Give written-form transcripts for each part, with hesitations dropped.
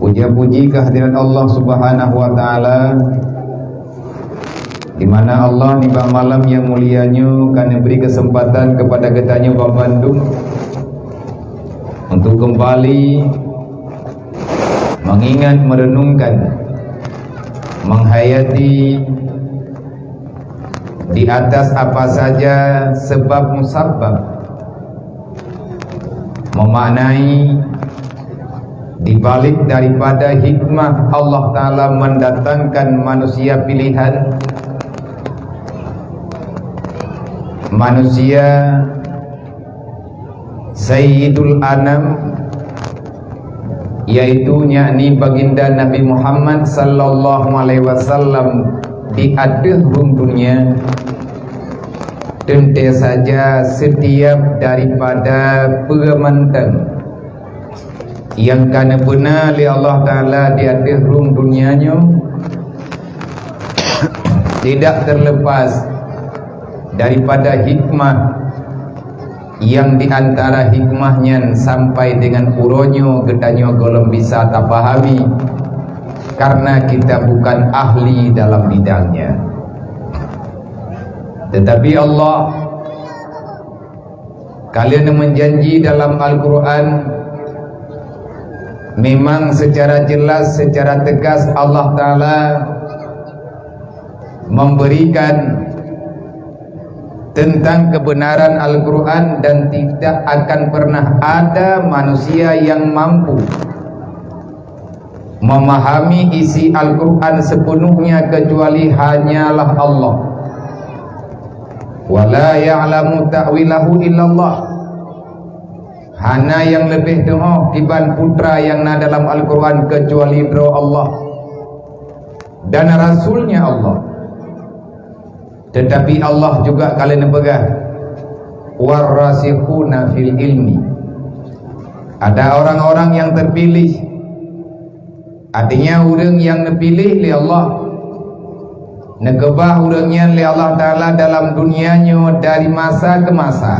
Puja-puji kehadirat Allah Subhanahu wa taala, di mana Allah di malam yang mulianya kan beri kesempatan kepada kitanya Bang Bandung untuk kembali mengingat, merenungkan, menghayati di atas apa saja sebab musabab, memaknai di balik daripada hikmah Allah Ta'ala mendatangkan manusia pilihan, manusia Sayyidul Anam, yaitu yakni baginda Nabi Muhammad sallallahu alaihi wasallam di adhum dunia. Tentu saja setiap daripada permantan yang kana benar li Allah Ta'ala di adhum dunianya tidak terlepas daripada hikmah yang diantara hikmahnya sampai dengan uronyo gedanyo golong bisa tak pahami karena kita bukan ahli dalam bidangnya. Tetapi Allah kalian menjanji dalam Al-Quran, memang secara jelas, secara tegas Allah Ta'ala memberikan tentang kebenaran Al-Quran, dan tidak akan pernah ada manusia yang mampu memahami isi Al-Quran sepenuhnya kecuali hanyalah Allah. Wala ya'lamu ta'wilahu illallah. Hana yang lebih doa tiban putra yang na dalam Al-Quran kecuali doa Allah dan Rasulnya Allah. Tetapi Allah juga kalian pegang warasikhuna fil ilmi. Ada orang-orang yang terpilih, artinya orang yang dipilih oleh Allah, negebah orangnya oleh Allah Ta'ala dalam dunianya dari masa ke masa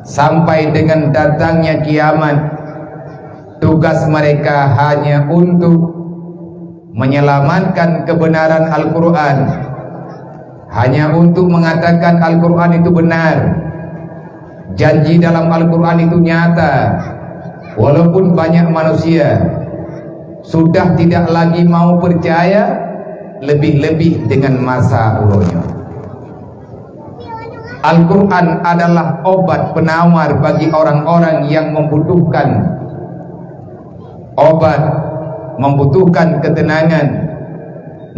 sampai dengan datangnya kiamat. Tugas mereka hanya untuk menyelamatkan kebenaran Al-Quran, hanya untuk mengatakan Al-Quran itu benar, janji dalam Al-Quran itu nyata. Walaupun banyak manusia sudah tidak lagi mau percaya, lebih-lebih dengan masa ulonya. Al-Quran adalah obat penawar bagi orang-orang yang membutuhkan obat, membutuhkan ketenangan,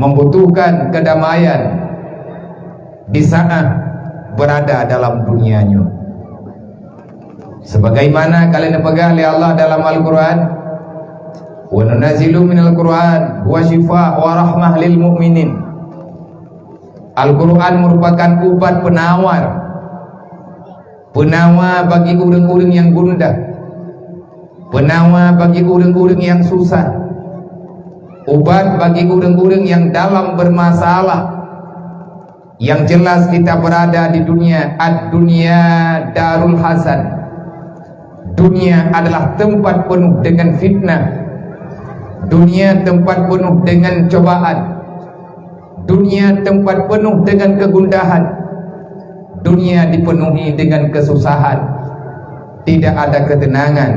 membutuhkan kedamaian di saat berada dalam dunianya. Sebagaimana kalian pegang oleh Allah dalam Al-Quran, wa nunazzilu minal Quran wa shifa wa rahmah lil mu'minin. Al-Quran merupakan obat penawar, penawar bagi orang-orang yang gundah, penawar bagi orang-orang yang susah, obat bagi orang-orang yang dalam bermasalah. Yang jelas kita berada di dunia, ad-dunya darul hasan. Dunia adalah tempat penuh dengan fitnah, dunia tempat penuh dengan cobaan, dunia tempat penuh dengan kegundahan, dunia dipenuhi dengan kesusahan, tidak ada ketenangan.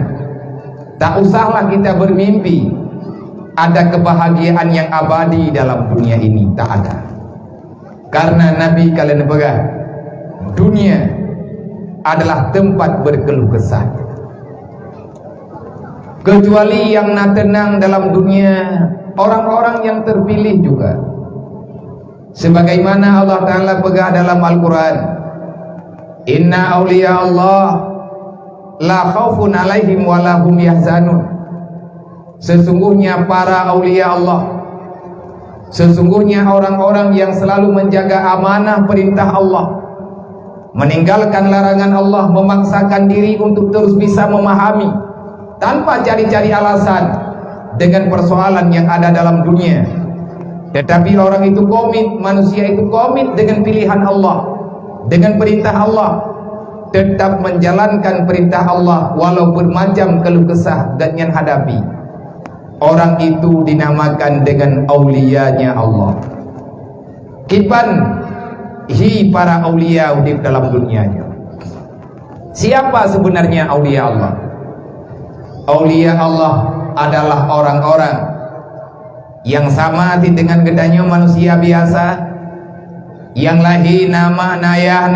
Tak usahlah kita bermimpi ada kebahagiaan yang abadi dalam dunia ini, tak ada. Karena Nabi kalian pegang, dunia adalah tempat berkeluh kesah. Kecuali yang nak tenang dalam dunia, orang-orang yang terpilih juga. Sebagaimana Allah Ta'ala pegang dalam Al-Quran, inna awliya Allah la khawfun alaihim wa lahum yahzanun. Sesungguhnya para awliya Allah, sesungguhnya orang-orang yang selalu menjaga amanah perintah Allah, meninggalkan larangan Allah, memaksakan diri untuk terus bisa memahami tanpa cari-cari alasan dengan persoalan yang ada dalam dunia. Tetapi orang itu komit, manusia itu komit dengan pilihan Allah, dengan perintah Allah, tetap menjalankan perintah Allah walau bermacam keluh kesah dan yang hadapi. orang itu dinamakan dengan auliyanya Allah. Kiban hi para aulia di dalam dunianya. Siapa sebenarnya aulia Allah? Aulia Allah adalah orang-orang yang sama dengan gedanya manusia biasa, yang lahir nama nayah,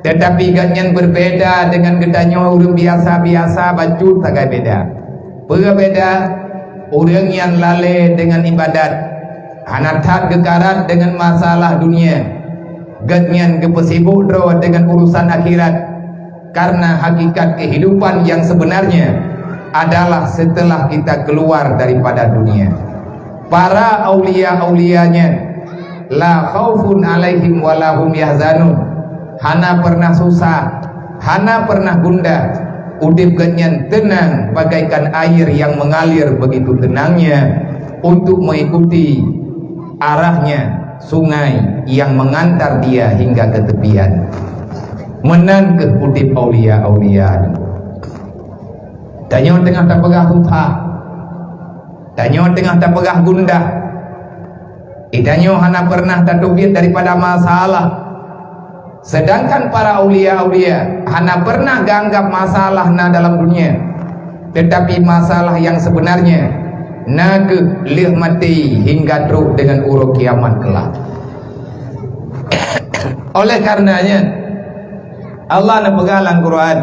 tetapi ganyan berbeda dengan gedanya orang biasa-biasa baju tak beda. Berbeda orang yang lalai dengan ibadat, hanatat gekarat dengan masalah dunia, ganyan kepesibuk dengan urusan akhirat. Karena hakikat kehidupan yang sebenarnya adalah setelah kita keluar daripada dunia. Para aulia-aulianya la khaufun alaihim walahum yahzanun, hana pernah susah, hana pernah gundah, udip ganyan tenang bagaikan air yang mengalir begitu tenangnya untuk mengikuti arahnya sungai yang mengantar dia hingga ke tepian. Menan ke udip aulia-aulia. Tanya tengah tak pegah hutha, tanya tengah tak pegah gundah, idanya hana pernah tak tubit daripada masalah. Sedangkan para aulia-aulia hana pernah ganggap masalah na dalam dunia, tetapi masalah yang sebenarnya na ke lih mati hingga truk dengan uruk kiamat kelak. Oleh karenanya Allah nak pegang Al-Quran.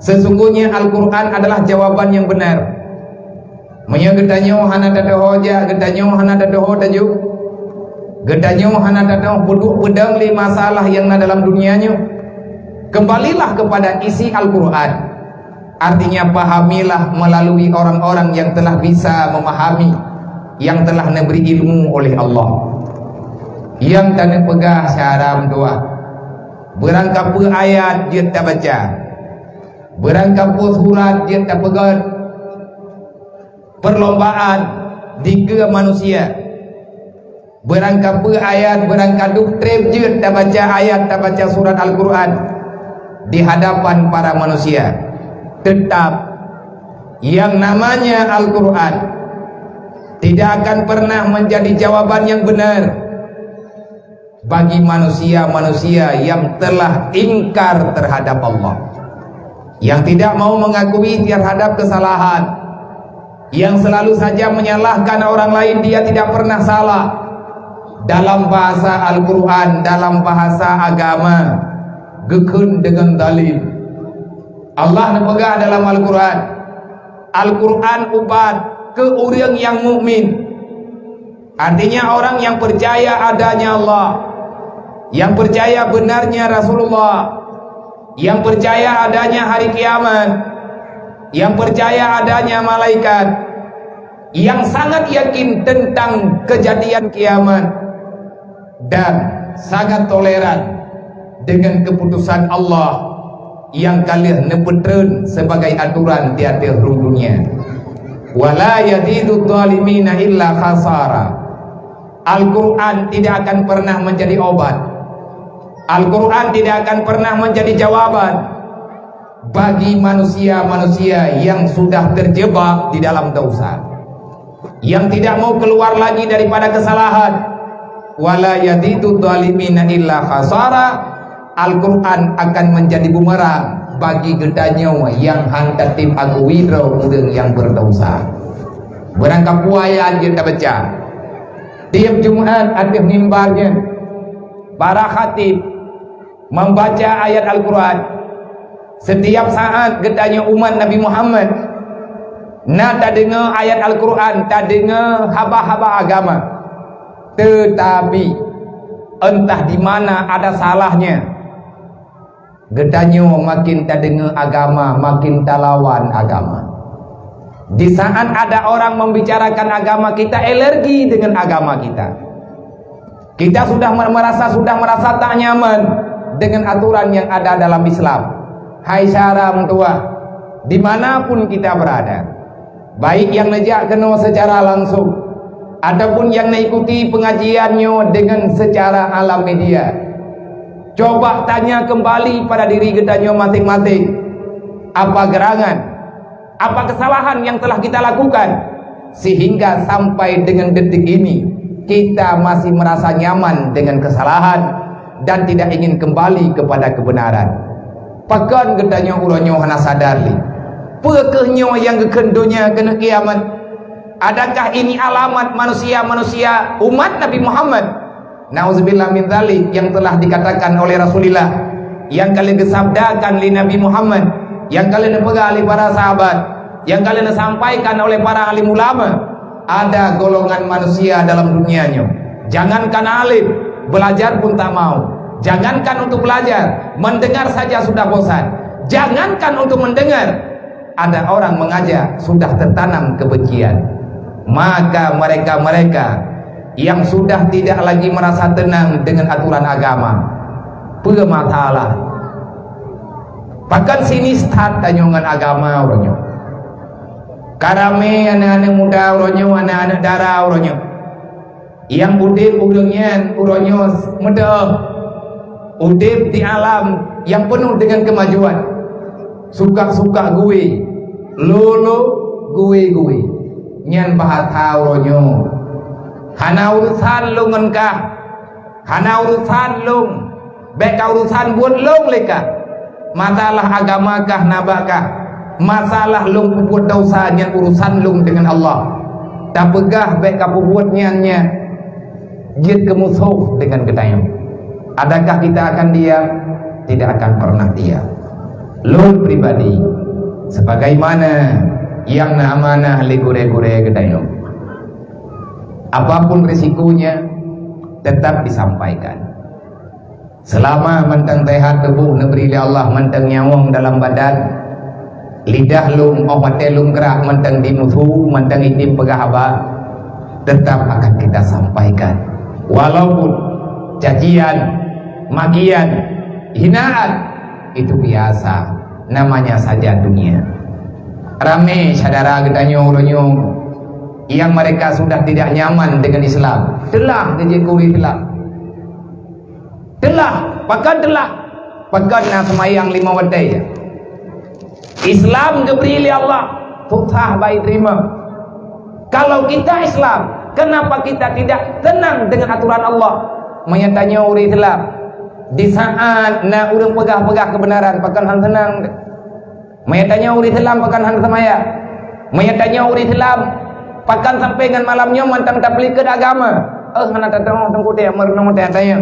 Sesungguhnya Al-Quran adalah jawaban yang benar. Menyegetanyo hana dada hoja, getanyo hana dada hotajuk, getanyo hana dada buduk pedang li masalah yang ada dalam dunianya. Kembalilah kepada isi Al-Quran. Artinya pahamilah melalui orang-orang yang telah bisa memahami, yang telah diberi ilmu oleh Allah. Yang tak pegang syaram doa. Berangkap ayat dia tak baca, berangkap surat dia tak pegang. Perlombaan di ke manusia, berangkap ayat, berangkap trip dia tak baca ayat, tak baca surat Al-Quran di hadapan para manusia. Tetap yang namanya Al-Quran tidak akan pernah menjadi jawaban yang benar bagi manusia-manusia yang telah ingkar terhadap Allah, yang tidak mau mengakui terhadap kesalahan, yang selalu saja menyalahkan orang lain, dia tidak pernah salah. Dalam bahasa Al-Quran, dalam bahasa agama, gekun dengan dalil. Allah nepegah dalam Al-Quran. Al-Quran ubat ke orang yang mukmin, artinya orang yang percaya adanya Allah, yang percaya benarnya Rasulullah, yang percaya adanya hari kiamat, yang percaya adanya malaikat, yang sangat yakin tentang kejadian kiamat, dan sangat toleran dengan keputusan Allah yang kalian nepetreun sebagai aturan tiada dunia. Wala yazidu dhalimina illa khasara. Al-Quran tidak akan pernah menjadi obat, Al-Quran tidak akan pernah menjadi jawaban bagi manusia-manusia yang sudah terjebak di dalam dosa, yang tidak mau keluar lagi daripada kesalahan. Wala yazidu dhalimina illa khasara. Al-Quran akan menjadi bumerang bagi gedanya yang hantatim aguwidro udeng yang berdosa. Berangkap ayat kita baca tiap Jumat atas mimbarnya, para khatib membaca ayat Al-Quran. Setiap saat gedanya umat Nabi Muhammad nak tak dengar ayat Al-Quran, tak dengar haba-haba agama, tetapi entah di mana ada salahnya, gedanya makin tak dengar agama, makin tak lawan agama. Di saat ada orang membicarakan agama, kita alergi dengan agama kita. Kita sudah merasa tak nyaman dengan aturan yang ada dalam Islam. Hai syaram tua, dimanapun kita berada, baik yang nejak kena secara langsung ataupun yang mengikuti pengajiannya dengan secara alam media, coba tanya kembali pada diri gedanya masing-masing, apa gerangan Apa kesalahan yang telah kita lakukan sehingga sampai dengan detik ini kita masih merasa nyaman dengan kesalahan dan tidak ingin kembali kepada kebenaran? Pakan gedanya uranyo hana sadarli. Pekehnyo yang kekendonya kena kiamat. Adakah ini alamat manusia-manusia umat Nabi Muhammad? Nauzubillah min dzalik, yang telah dikatakan oleh Rasulullah, yang kalian disabdakan oleh Nabi Muhammad, yang kalian pegang oleh para sahabat, yang kalian sampaikan oleh para alim ulama. Ada golongan manusia dalam dunianya, jangankan alim, belajar pun tak mau. Jangankan untuk belajar, mendengar saja sudah bosan. Jangankan untuk mendengar, ada orang mengajak sudah tertanam kebencian. Maka mereka-mereka yang sudah tidak lagi merasa tenang dengan aturan agama, bermasalah. Bahkan sini start tanyongan agama orangnya. Karame anak-anak muda orangnya, anak-anak darah orangnya. Yang udip urangnya muda. Udip di alam yang penuh dengan kemajuan. Suka-suka gue, lolo gue nyan bahat hauronyo. Hana urusan lu ngenkah, hana urusan lung, beka urusan buat lung leka. Masalah agamakah nabakah, masalah lung buat dosa nyan urusan lung dengan Allah. Tak pegah beka buat nyannya jid kemusuh dengan kedayang. Adakah kita akan diam? Tidak akan pernah diam. Lul pribadi sebagaimana yang amanah legure-gure gedayong, apapun risikonya tetap disampaikan. Selama mentang sehat tubuh negeri Allah, mentang nyawang dalam badan, lidah lung mate lung gerak, mentang dimusuh, mentang itim pegahaba, tetap akan kita sampaikan. Walaupun cacian, magian, hinaan itu biasa, namanya saja dunia. Rame saudara gedanya uronyo yang mereka sudah tidak nyaman dengan Islam. Telah kejekuri telah pakan na semayang 5 wadai. Islam diberi oleh Allah, susah baik terima. Kalau kita Islam, kenapa kita tidak tenang dengan aturan Allah? Menyatanya uri Islam. Di saat na urang pegah-pegah kebenaran, pakan han tenang. Menyatanya uri Islam, pakan han semaya. Menyatanya uri Islam, pakan sampai dengan malamnya mantang tablikat agama. Hana tatang tengku dia merenung tanya.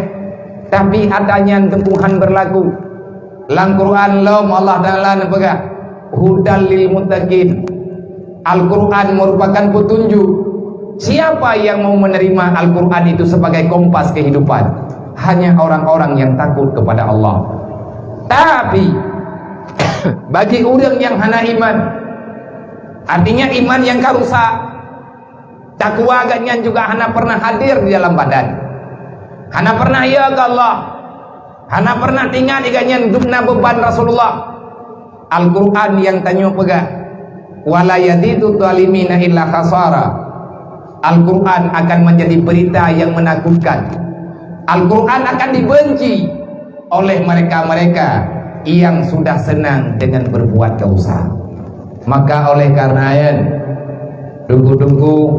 Tapi adanya tempuhan berlaku. Lang Quran laum Allah Taala nepegah hudal lil muttaqin. Al-Quran merupakan petunjuk. Siapa yang mau menerima Al-Quran itu sebagai kompas kehidupan? Hanya orang-orang yang takut kepada Allah. Tapi bagi orang yang hana iman, artinya iman yang karusak, takwa agaknya juga hana pernah hadir di dalam badan, hana pernah ya ke Allah, hana pernah tinggal agaknya dubna beban Rasulullah. Al-Quran yang tanya pegah, wala yadidu zalimina illa khasara. Al-Quran akan menjadi berita yang menakutkan. Al-Quran akan dibenci oleh mereka-mereka yang sudah senang dengan berbuat dosa. Maka oleh karenanya, tunggu-tunggu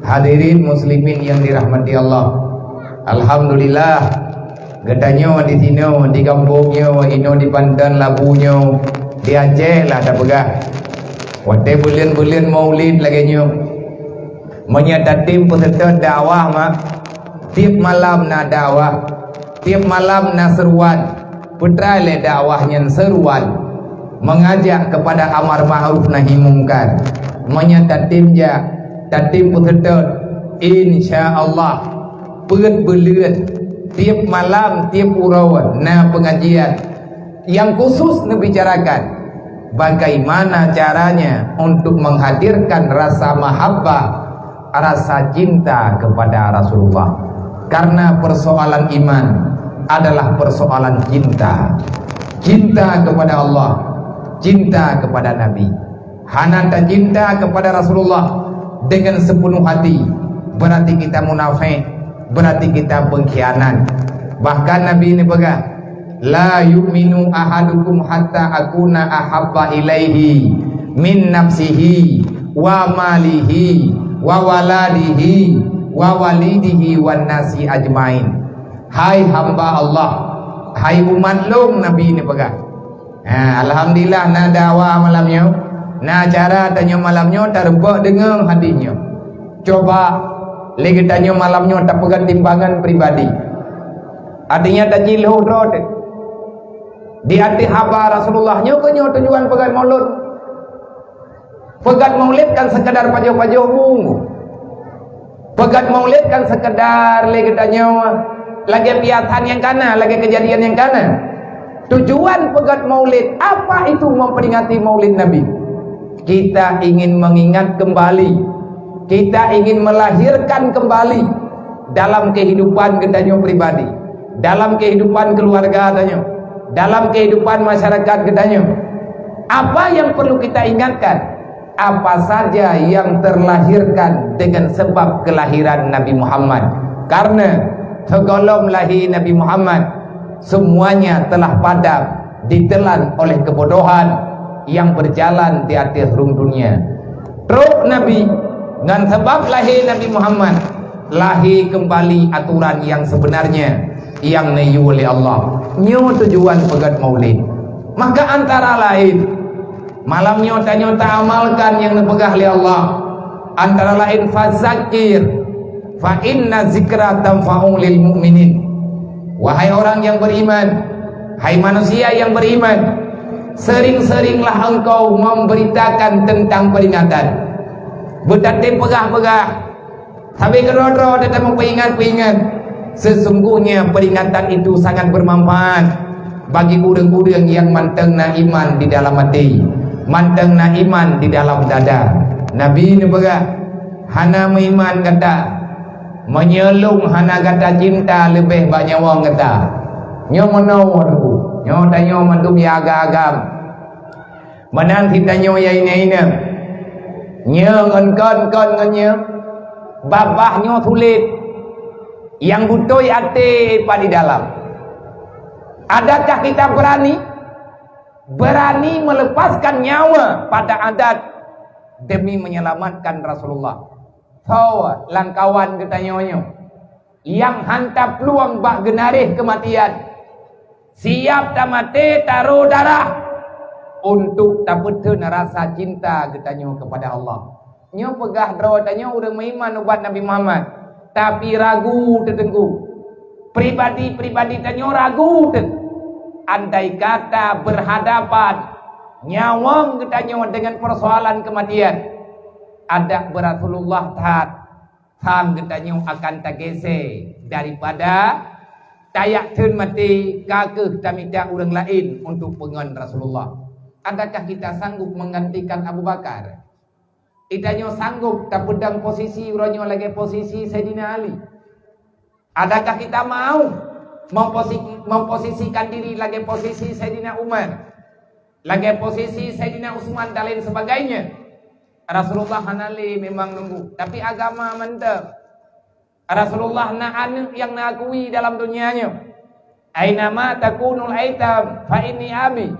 hadirin muslimin yang dirahmati Allah, alhamdulillah gedanya di sini, di kampungnya, ino di Pandan Labunya, di Aceh lah ada pegah. Wate bulan-bulan maulid lagi nyo. Menyatatim peserta dakwah mak. Tiap malam na dakwah, tiap malam na seruan. Putra le dakwahnya seruan, mengajak kepada amar ma'ruf nahi mungkar. Menyatatim ja, tatim peserta insyaallah belut tiap malam, tiap urawan na pengajian yang khusus membicarakan bagaimana caranya untuk menghadirkan rasa mahabbah, rasa cinta kepada Rasulullah. Karena persoalan iman adalah persoalan cinta. Cinta kepada Allah, cinta kepada Nabi. Hananta cinta kepada Rasulullah dengan sepenuh hati, berarti kita munafik, berarti kita pengkhianat. Bahkan Nabi ini pegang, la yu'minu ahadukum hatta akuna ahabba ilaihi min nafsihi wa malihi wa waladihi wa walidihi wan nasi ajmain. Hai hamba Allah, hai umat long Nabi ni pegang. Alhamdulillah na dakwah malamnya, na acara tanya malamnya terbuat dengan hadisnya. Coba lagi tanya malamnya tak pegang timbangan pribadi. Artinya tak jilho drot. Di hati haba Rasulullahnya kenyo tujuan pegang maulid. Pegat maulid kan sekedar pajoh-pajoh bungu. Pegat maulid kan sekedar lagi tanya lagi piatan yang kana, lagi kejadian yang kana. Tujuan pegat maulid, apa itu memperingati maulid Nabi? Kita ingin mengingat kembali, kita ingin melahirkan kembali dalam kehidupan kita pribadi, dalam kehidupan keluarga kita, dalam kehidupan masyarakat kita. Apa yang perlu kita ingatkan? Apa saja yang terlahirkan dengan sebab kelahiran Nabi Muhammad. Karena segolong lahir Nabi Muhammad, semuanya telah padam ditelan oleh kebodohan yang berjalan di atas rum dunia. Terus Nabi dengan sebab lahir Nabi Muhammad, lahir kembali aturan yang sebenarnya yang nayu oleh Allah. Nyo tujuan pegat maulid. Maka antara lain malam nyota-nyota amalkan yang dipegah oleh Allah. Antara lain fazakir fa inna zikra tanfa'u lil mu'minin. Wahai orang yang beriman, hai manusia yang beriman, sering-seringlah engkau memberitakan tentang peringatan. Berdatang pegah-pegah, sampai kerodro datang memperingat-peringat. Sesungguhnya peringatan itu sangat bermanfaat bagi orang-orang yang mantengna iman di dalam hati, mantengna iman di dalam dada. Nabi ni berkata, hana meiman kata, menyelung hana kata cinta lebih banyak orang kata. Nyo menawar ku, nyo tanyo mandum ya agam. Menang kita nyo ya ini. Nyo ngon-kon nyo, babah nyo sulit, yang butuh hati pada di dalam. Adakah kita berani melepaskan nyawa pada adat demi menyelamatkan Rasulullah? So, langkawan kita nyonyo yang hantar peluang bak genarih kematian, siap tak mati taruh darah untuk tak betul rasa cinta kita nyo kepada Allah. Nyo pegah draw tanya orang beriman ubat Nabi Muhammad, tapi ragu tertenggu. Pribadi-pribadi tanya ragu tertenggu. Andai kata berhadapan nyawang kita dengan persoalan kematian, ada Rasulullah taat sang kita akan tergese daripada tayak tun mati kakeh tamida orang lain untuk pengen Rasulullah. Adakah kita sanggup menggantikan Abu Bakar? Kita sanggup tak pedang posisi uranyo lagi posisi Sayyidina Ali? Adakah kita mau memposisikan diri lagi posisi Sayyidina Umar, lagi posisi Sayyidina Utsman dan lain sebagainya? Rasulullah hanali memang nunggu, tapi agama mantap. Rasulullah na'an yang nakui dalam dunianya. Ainama takunul aitam fa inni abi.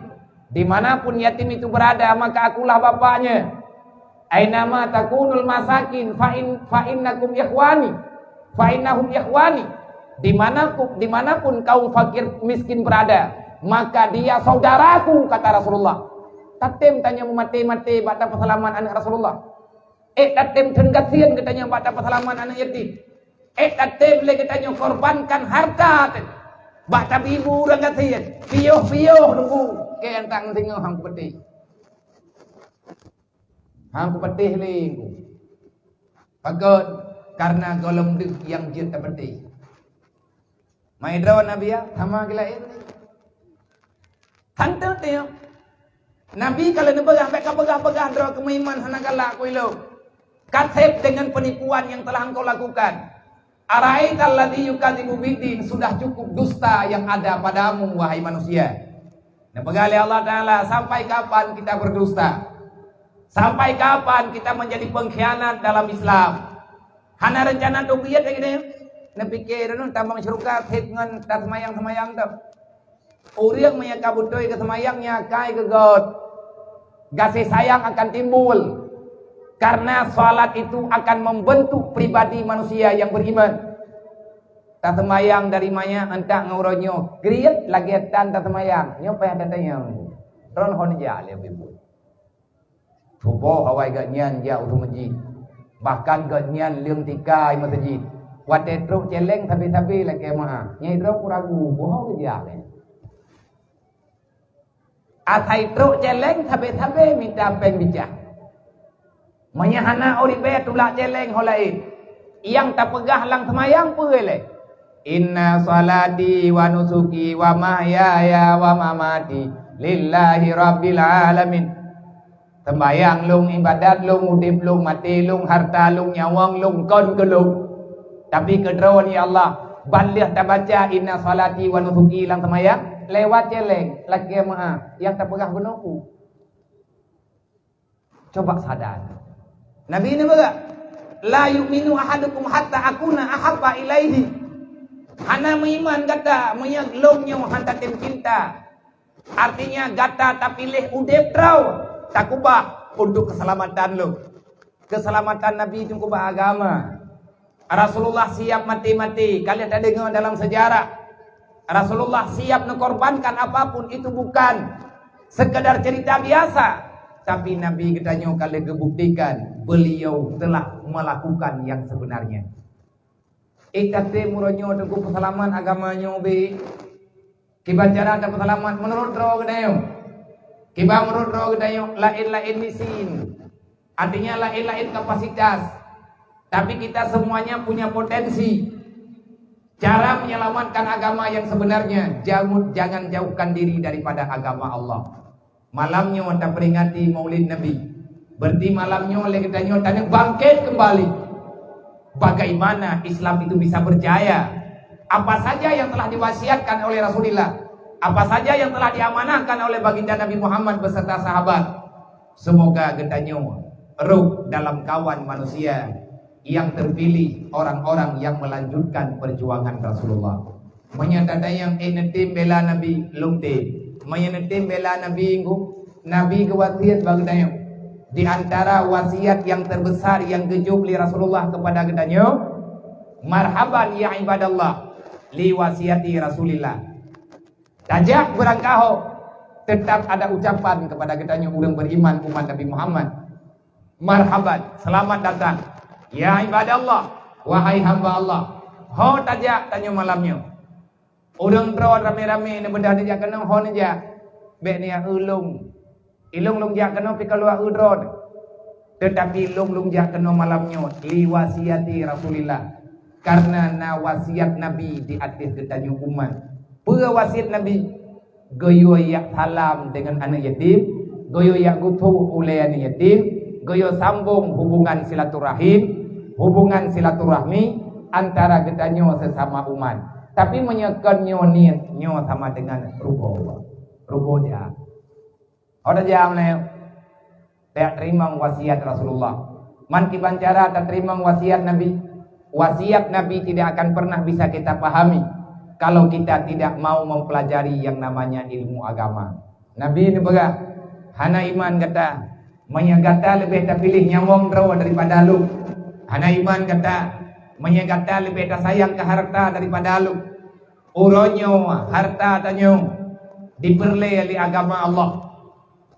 Dimanapun yatim itu berada, maka akulah bapaknya. Ainama takunul masakin fa innakum ikhwani. Fa innahum ikhwani. Dimanapun kaum fakir miskin berada, maka dia saudaraku, kata Rasulullah. Tatem tanya mati-mati bata persalaman anak Rasulullah. Tatem tengkasian katanya bata persalaman anak yatim. Tatem lagi tanya korbankan harta bata ibu orang kasian. Piyuh nunggu ke entang tengok hang putih. Hang putih lingku. Pagot karena golong dek yang jin tak putih. Maidra Nabi ya, sama gila ini. Hantu teo. Nabi kalau nebegah pegah dro kemaiman hanagala kuilo. Katep dengan penipuan yang telah engkau lakukan. Araital ladzi yukadzibu biddin, sudah cukup dusta yang ada padamu wahai manusia. Nebegah oleh Allah Taala, sampai kapan kita berdusta? Sampai kapan kita menjadi pengkhianat dalam Islam? Hana rencana tukiat begini. Napikir nun tambang syurukat hit ngan tak semayang tu. Uriang maya kabutoy ke semayangnya kai ke god. Kasih sayang akan timbul. Karena salat itu akan membentuk pribadi manusia yang beriman. Tak temayang dari maya entak ngauronyo. Griet lagi tan tak temayang. Nyo payah katanya. Ron hon ja le bibu. Tubo hawai gak nyan ja utu masjid. Bahkan gak nyan leung tikai masjid. Wate truk celeng tapi lagi mah. Nyai truk ragu bohong ke ja le. Atai truk celeng tapi minta peng bijak. Menyahana oribe tulak celeng holai. Yang tak pegah lang semayang pule. Inna salati wa nusuki wa mahyaya wa mamati lillahi rabbil alamin. Sembayang lung, ibadat lung, udip lung, mati lung, harta lung, nyawang lung, kon ke lung. Tapi kedua ni Allah, balih tak baca inna salati wa nusuki lang semayang, lewat celeng, lagi maaf, yang tak pegah benuku. Coba sadar. Nabi ini berkata, la yu'minu ahadukum hatta akuna ahabba ilaihi. Hana beriman kata menyaglongnya hantar tim cinta. Artinya kata tak pilih udep trau tak kubah untuk keselamatan lo. Keselamatan Nabi itu kubah agama. Rasulullah siap mati-mati. Kalian ada dengar dalam sejarah. Rasulullah siap mengorbankan apapun, itu bukan sekedar cerita biasa. Tapi Nabi katanya kalian kebuktikan beliau telah melakukan yang sebenarnya. Ikate muronyo tengku pesalaman agamanya be. Kiba cara ada pesalaman menurut roh gedayo. Kiba menurut roh gedayo lain misin. Artinya lain kapasitas. Tapi kita semuanya punya potensi. Cara menyelamatkan agama yang sebenarnya, jangan jauhkan diri daripada agama Allah. Malamnya kita peringati Maulid Nabi. Berarti malamnya oleh katanya tanya bangkit kembali. Bagaimana Islam itu bisa berjaya? Apa saja yang telah diwasiatkan oleh Rasulullah, apa saja yang telah diamanahkan oleh baginda Nabi Muhammad beserta sahabat. Semoga katanya ruh dalam kawan manusia yang terpilih, orang-orang yang melanjutkan perjuangan Rasulullah. Menyatakan yang enetim bela Nabi lumte, menetim bela Nabi kewasiat baginda. Di antara wasiat yang terbesar yang gejubli Rasulullah kepada katanya, marhaban ya ibadallah li wasiati Rasulillah. Tajak berangkaho tetap ada ucapan kepada katanya orang beriman umat Nabi Muhammad. Marhaban, selamat datang ya ibadallah, wahai hamba Allah. Ho tajak tanya malamnya. Orang bro rame-rame ni benda dia kena ho aja. Bek ni ulung. Ilung jak kena pi keluar udron. Tetapi ilung jak kena malamnya li wasiati Rasulillah. Karena na wasiat Nabi di atas ketanya umat. Pura wasiat Nabi goyo yak salam dengan anak yatim, goyo yak gutu oleh anak yatim, goyo sambung hubungan silaturahmi antara ketanya sesama umat. Tapi menyekannya niatnya sama dengan ruboja. Ada jam leh, tak terima wasiat Rasulullah. Man kiban cara tak terima wasiat Nabi. Wasiat Nabi tidak akan pernah bisa kita pahami kalau kita tidak mau mempelajari yang namanya ilmu agama. Nabi ini berkata, hana iman kata, menyagata lebih tak pilih nyawang draw daripada lu. Hana iman kata, menyagata lebih tak sayang ke harta daripada lu. Uronyo harta tanyo diperleh oleh agama Allah.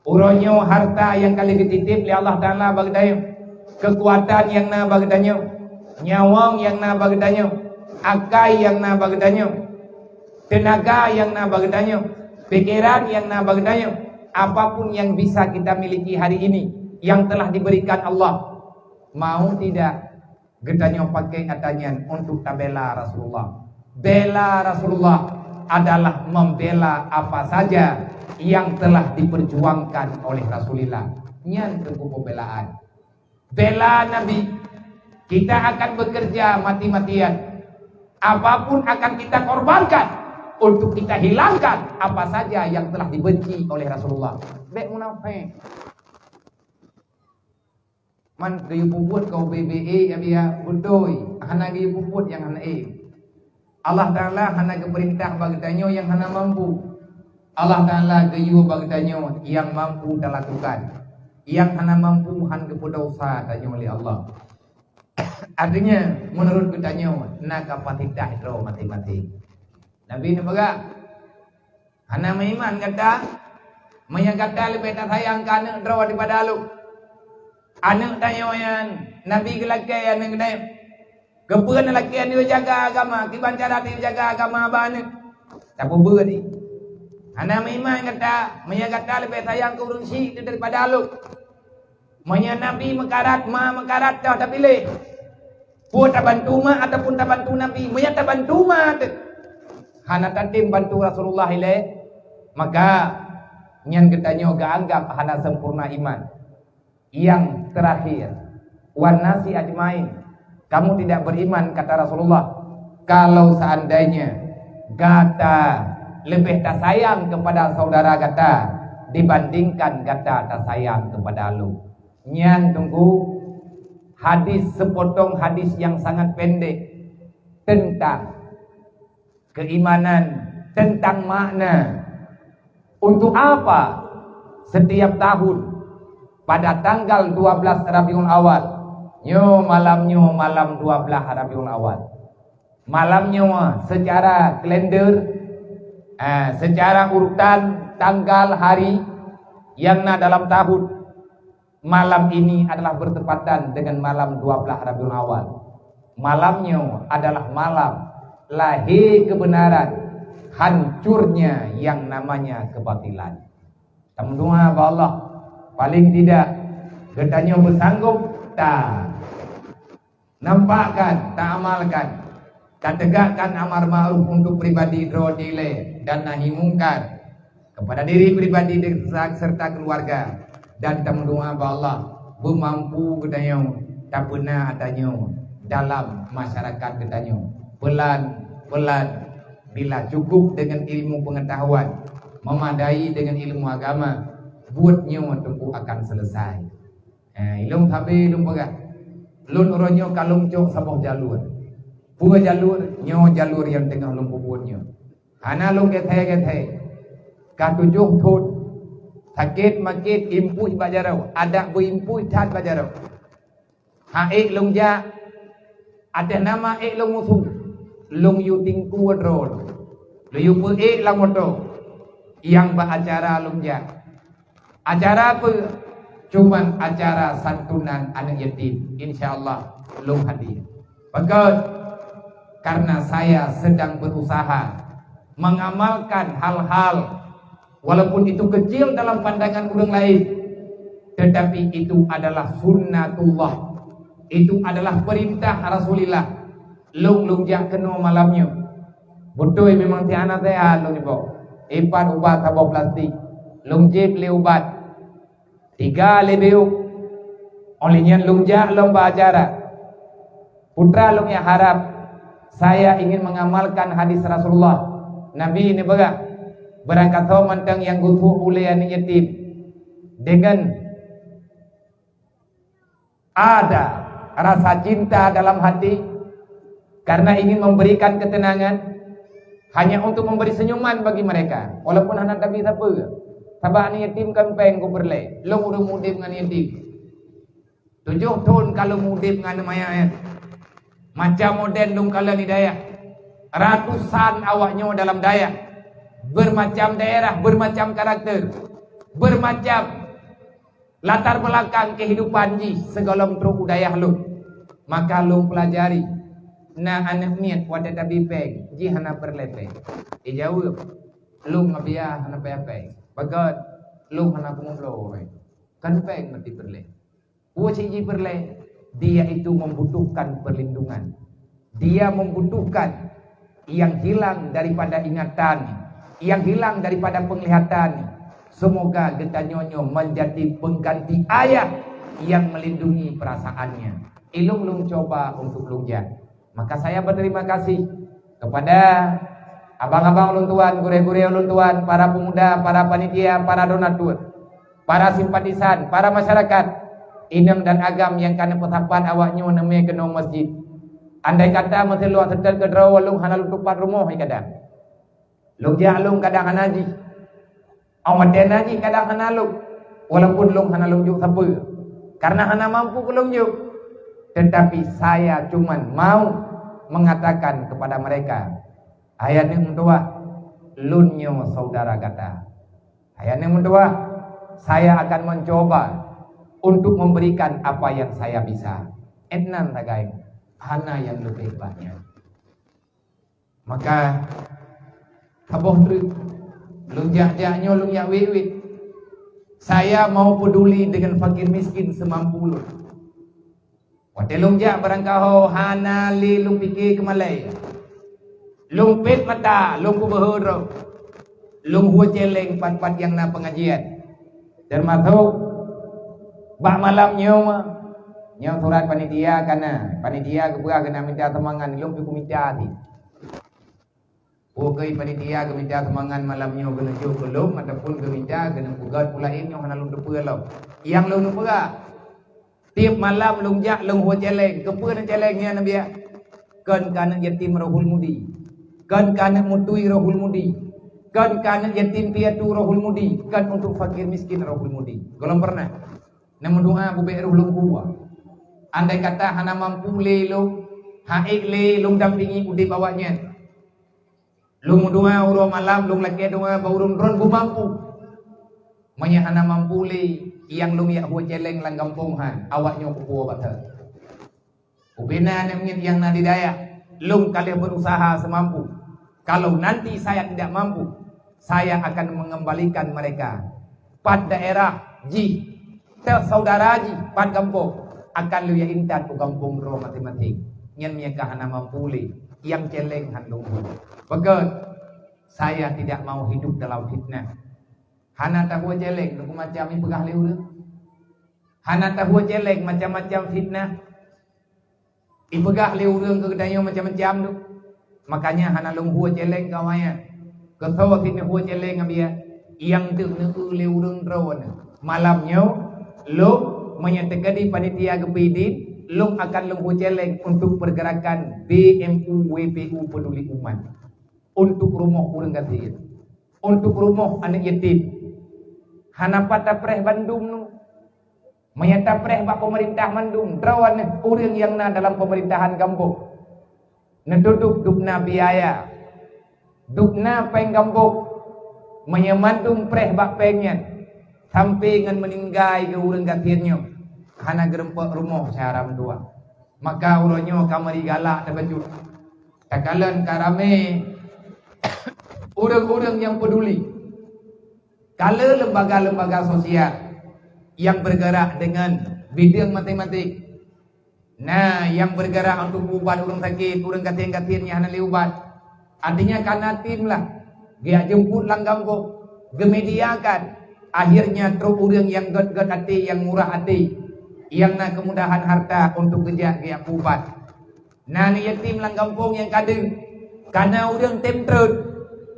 Uronyo harta yang kali dititip oleh Allah Ta'ala bagdayo. Kekuatan yang na bagdayo. Nyawang yang na bagdayo. Akai yang na bagdayo. Tenaga yang na bagdayo. Pikiran yang na bagdayo. Apapun yang bisa kita miliki hari ini, yang telah diberikan Allah, mau tidak gedanya pakai katanya untuk tabela Rasulullah. Bela Rasulullah adalah membela apa saja yang telah diperjuangkan oleh Rasulullah. Nyan teguh pembelaan. Bela Nabi. Kita akan bekerja mati-matian. Apapun akan kita korbankan untuk kita hilangkan apa saja yang telah dibenci oleh Rasulullah. Bek munafik. Man gayu puput kau BBE ya biar budoi. Hana gayu puput yang hana Allah Ta'ala hana keperintah bagitanya yang hana mampu. Allah Ta'ala gayu bagitanya yang mampu dilakukan. yang hana mampu han kepada usaha tanya oleh Allah. Artinya menurut kitanya nak kapati dah itu mati-mati. Nabi ni baga hana meiman kata maya kata lebih tak sayang kan anak draw daripada lu. Anak tanya yang Nabi kelaki anak kedai. Kepuan lelaki yang dia jaga agama, kiban cara dia jaga agama abang. Tak apa ni. Hana meiman kata maya kata lebih sayang ke urang syik daripada lu. Maya Nabi mekarat dah tak pilih. Puan tak bantu mak ataupun tak bantu Nabi, maya tak bantu mak. Hana tatim bantu Rasulullah ile, maka nyan ketanya ga anggap hana sempurna iman. Yang terakhir, wan nasi ajmain. Kamu tidak beriman kata Rasulullah. Kalau seandainya gata lebih tak sayang kepada saudara gata dibandingkan gata tak sayang kepada lu. Nyan tunggu hadis sepotong hadis yang sangat pendek tentang keimanan, tentang makna. Untuk apa setiap tahun pada tanggal 12 Rabiul Awal, malam 12 Rabiul Awal, malamnya secara kalender, secara urutan tanggal hari yang dalam tahun, malam ini adalah bertepatan dengan malam 12 Rabiul Awal. Malamnya adalah malam lahir kebenaran, hancurnya yang namanya kebatilan. Teman-teman Allah, paling tidak katanya bersanggup tak nampakkan, tak amalkan, dan tegakkan amar ma'ruf untuk pribadi drodile dan nahi mungkar kepada diri pribadi serta keluarga. Dan teman-teman Allah bermampu katanya tak pernah adanya dalam masyarakat katanya. Pelan-pelan bila cukup dengan ilmu pengetahuan, memadai dengan ilmu agama, buatnya tentu akan selesai. Ilmu habis ilmu pegah. Lun orangnya kalung cok sabah jalur. Pua jalur, jalur yang tengah lumpuh buatnya. Hana lung gethe. Katujuh thut. Sakit makit impuh bajarau. Ada berimpuh cat bajarau. Haik lung ja. Ada nama ek lung musuh. Lung yu tingku wadrol. Lu yu pu ek lang moto. Yang beracara lung ja. Acara apa? Cuman acara santunan anak yatim. InsyaAllah lung hadir. Maka karena saya sedang berusaha mengamalkan hal-hal walaupun itu kecil dalam pandangan orang lain, tetapi itu adalah sunnatullah, itu adalah perintah Rasulullah. Lung jak kena malamnya. Betul memang tiana saya lung ibu. Empat ubat sabau plastik. Lung jip le ubat. 3 le beuk. Olehnya lung jak lomba acara. Putra lung yang harap saya ingin mengamalkan hadis Rasulullah. Nabi ini baga. Berangkat mantang yang gutuh oleh anak yatim dengan ada rasa cinta dalam hati karena ingin memberikan ketenangan, hanya untuk memberi senyuman bagi mereka walaupun anak Nabi siapa sabak anak yatim kempeng ku berle long udah mudip dengan yatim 7 tahun kalau mudip dengan maya macam model long kala ni daya ratusan awaknya dalam daya, bermacam daerah, bermacam karakter, bermacam latar belakang kehidupan ji segala truk budaya lu. Maka lu pelajari na anak niat wadah tabi peg ji hana perlepe. Jauh lu ngabia hana peg. Bagat lu hana kumlo. Kan peg mati perle. Ji perle, dia itu membutuhkan perlindungan. Dia membutuhkan yang hilang daripada ingatan, yang hilang daripada penglihatan. Semoga getanyonyo menjadi pengganti ayah yang melindungi perasaannya. Ilung coba untuk lungjak. Maka saya berterima kasih kepada abang-abang luntuan, gure-gure luntuan, para pemuda, para panitia, para donatur, para simpatisan, para masyarakat inang dan agam yang kana petapan awaknya neme kena masjid. Andai kata masih luar sedar ke draw lung hana lutupat rumah kadang. Lung ja lung kadang hana haji. Amat den haji kadang hana lung. Walaupun long hana lonjuk siapa, karena hana mampu kelonjuk, tetapi saya cuman mau mengatakan kepada mereka, ayatnya mentua lunyo saudara kata, ayatnya mentua saya akan mencoba untuk memberikan apa yang saya bisa. Enan tagai hana yang lebih banyak. Maka kaboh tu lunjak-jaknya lunjak wewit. Saya mau peduli dengan fakir miskin semampu lu. Wate lunjak barangkau hana li lung fikir ke Malay. Lung pet mata, lung kubahur. Lung hua celeng pat-pat yang na pengajian. Termasuk bak malam nyawa. Nyawa surat panitia kana. Panitia kebuah kena minta semangan. Lung piku minta hati. Bukai panitia keminta semangan malamnya kena jauh belum ataupun keminta kena pugat pulain yang hana lung depa lo. Yang lung depa tiap malam lung jak lung hua celeng, kepa dan celengnya nabi ya. Kan kana yatim rohul mudi. Kan kana mutui rohul mudi. Kan kana yatim piatu rohul mudi. Kan untuk fakir miskin rohul mudi. Kalau pernah nama doa bube roh lung kuwa. Andai kata hana mampu le lung haik le lung dampingi udip awaknya. Lung doa urang malam, lung laki doa baurun ron bu mampu. Menyahana mampu li yang lung yak hua celeng lang kampung han, awaknya kupu bata. Ubena yang nadi daya, lung kalian berusaha semampu. Kalau nanti saya tidak mampu, saya akan mengembalikan mereka pad daerah ji, tel saudara ji pad kampung akan lu ya intan ku kampung ro mati-mati. Nyen miaka hana mampu li yang celeng han lung hua. Bagus, saya tidak mau hidup dalam fitnah. Hana tahu celeng, aku macam ini pegah leu. Hana tahu celeng macam-macam fitnah. Ipegah leu ke kedaya macam-macam tu. Makanya hana lung hua celeng kawaya. Kesawa fitnah hua celeng abia. Yang tu neu leu reung rawan. Malamnya lu menyatakan di panitia kepidin, lu akan lung hua celeng untuk pergerakan BMU WPU peduli umat. Untuk rumah urang gatir, untuk rumah anak yatim. Hana pata preh Bandung nu, menyata preh bak pemerintah Bandung, rawan urang yang na dalam pemerintahan kampung. Neduduk dukna biaya, dukna peng kampung, menyemandung preh bak pengnya, sampai ngan meninggai ke urang gatirnya. Hana gerempak rumah syaram dua, maka urangnya kamari galak terbaju. Takalan karame orang-orang yang peduli. Kalau lembaga-lembaga sosial yang bergerak dengan bidang matematik, nah yang bergerak untuk ubat orang sakit, orang katin-katinnya hana ubat. Artinya karena tim lah, dia jemput lang kampung, gemediakan. Akhirnya truk orang yang god-god hati, yang murah hati, yang nak kemudahan harta untuk kerja dia ubat. Nah ni yatim lang kampung yang kadang, karena orang temperate.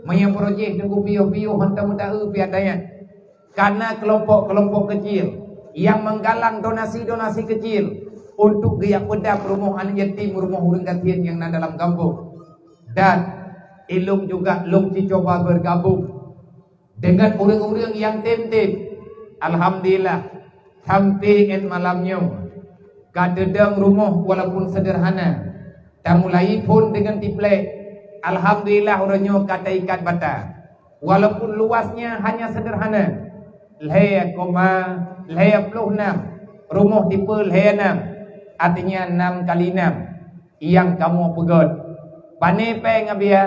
Maya projek nunggu piuh-piuh hantar-hantar piadanya. Karena kelompok-kelompok kecil yang menggalang donasi-donasi kecil untuk gaya pedap rumah anak yatim, rumah urang gatin yang ada dalam kampung. Dan ilung juga lung dicoba bergabung dengan orang-orang yang tem-tem. Alhamdulillah sampai malamnya kadedang rumah walaupun sederhana. Mulai pun dengan tiplek. Alhamdulillah orangnya kata ikat bata. Walaupun luasnya hanya sederhana. Lehaya koma, lehaya puluh 6. Rumah tipe lehaya 6. Artinya 6 kali 6. Yang kamu pegot. Pane peng abia.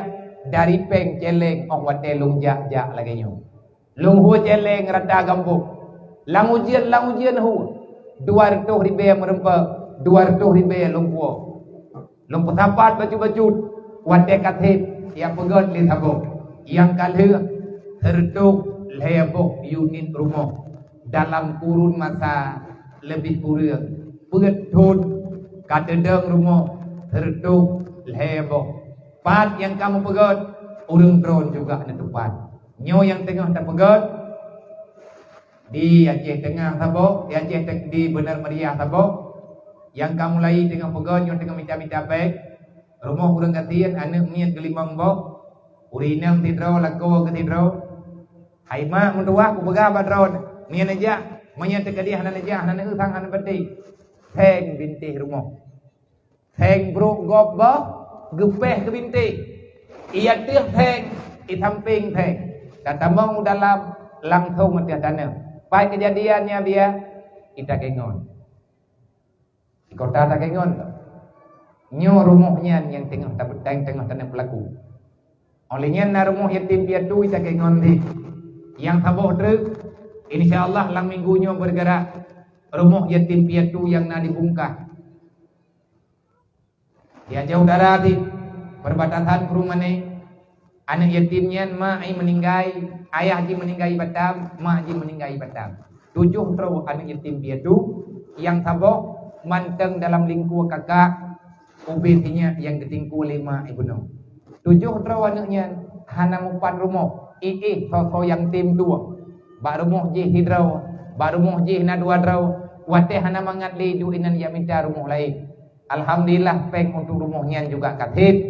Dari peng celeng. Wate lung jak-jak lagi nyo. Lung hua celeng rada gambuk. Lang ujian hua. 200 ribu merempak. 200 ribu lung hua. Lung petapat baju-baju. Wate katip yang pegot li tabuk. Yang kali herduk lebok unit rumah dalam kurun masa lebih kurang. Pegetun kadedeng rumah herduk lebok. Pat yang kamu pegot urang drone juga ada tempat. Nyo yang tengah tak pegot di Aceh Tengah tabuk, di Aceh di Benar Meriah tabuk. Yang kamu lagi tengah pegot, nyo tengah minta-minta baik. Rumah urang gatiin anak mian kelimang bok. Urinam tidro lako ke tidro. Hai mak mentua ku bega badron. Mian aja Menyata kadiah nan jah nan utang han peti. Theng bintih rumah. Theng bro gop ba gepeh ke bintih. Ia tih theng itamping theng. Kata mau dalam langkau mati tanah. Pai kejadiannya dia kita kengon. Di kota tak kengon. Nyo rumahnya yang tengah tengah tanah pelaku. Olehnya na rumah yatim piatu kita kengon di. Yang taboh truk insyaallah lang minggunya bergerak rumah yatim piatu yang na dibungkah. Dia jauh darah di perbatasan perumane. Anak yatimnya mak ai meninggai, ayah ji meninggai batam, mak ji meninggai batam. 7 terus anak yatim piatu yang taboh manteng dalam lingkup kakak ubetinya yang ketingku 5 ibnu. 7 terus anaknya hana mupan rumah. Sosok yang tim 2. Bak rumah ji hidrau, bak rumah ji na 2 draw. Wate hana mangat li duinan ya minta rumah lain. Alhamdulillah peng untuk rumahnya juga kathit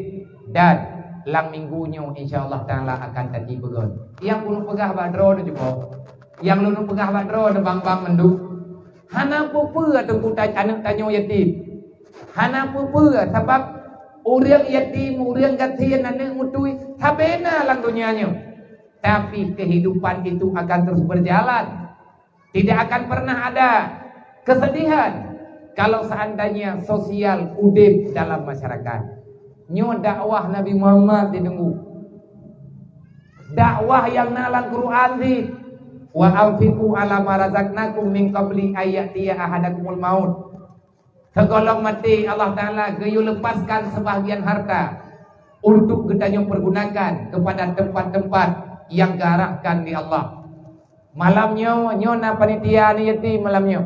dan lang minggunya insyaallah taala akan tadi begon. Yang ulun pegah bak draw juga. Yang ulun pegah bak draw bang-bang menduk. Hana pupua tengkutai anak tanyo yatim. Hana pupua sebab orang yatim, orang gatiin anak mutui tabena lang dunianya. Tapi kehidupan itu akan terus berjalan. Tidak akan pernah ada kesedihan kalau seandainya sosial udip dalam masyarakat. Nyo dakwah Nabi Muhammad ditunggu. Dakwah yang nalang Quran di wa anfiqu ala ma razaqnakum min qabli ayatiya ahadakumul maut. Segolong mati Allah Taala geyu lepaskan sebahagian harta untuk kita pergunakan kepada tempat-tempat yang diarahkan di Allah. Malamnya nyo na panitia anak yatim malamnya.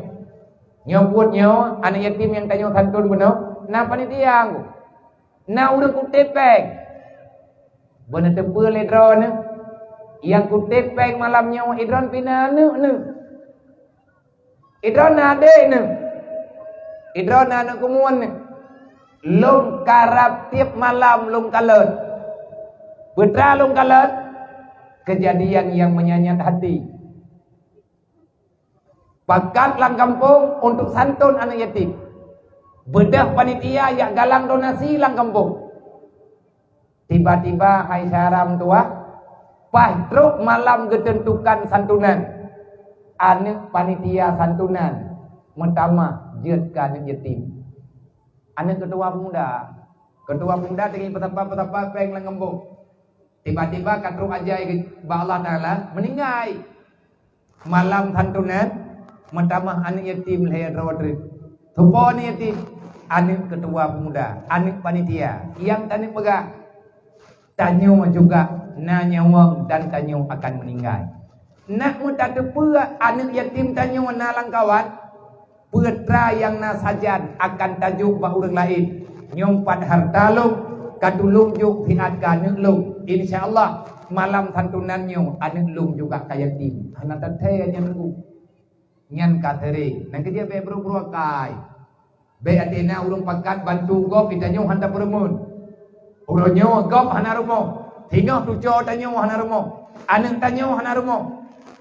Nyo buat nyo anak yatim yang tanyo santun beno na panitia aku. Na urang kutepeng. Bener tepe le drone yang kutepeng malamnya idron pina ne. Idron ade ne. Idron anak kumuan ne. Lung karap tiap malam lung kalet. Putra lung kalet. Kejadian yang menyayat hati. Pakat lang kampung untuk santun anak yatim. Bedah panitia yang galang donasi lang kampung. Tiba-tiba hai saram tua, pastruk malam ketentukan santunan. Anak panitia santunan mentama jetkan anak yatim. Anak ketua pemuda dengan petapa-petapa peng lang kampung. Tiba-tiba katru aja ba Allah Taala meninggal. Malam santunan mentamah anak yatim lahir rawatri. Tupo ni yatim anak ketua pemuda, anak panitia yang tani pegah. Tanyo juga nanya wang dan tanyo akan meninggal. Nak muda tepua anak yatim tanyo nalang kawan. Putra yang nasajan akan tajuk ba urang lain. Nyompat harta lu kadulung juk hiat kanuk lu. InsyaAllah malam santunannya anak lung juga kayak tim. Anak tante yang nunggu nyan kateri. Nanti dia be bro kai. Be atina urung pakat bantu gop kita nyu handa peremun. Urang nyu gop hana rumo. Tinggal tujo tanyo hana rumo. Anak tanyo hana rumo.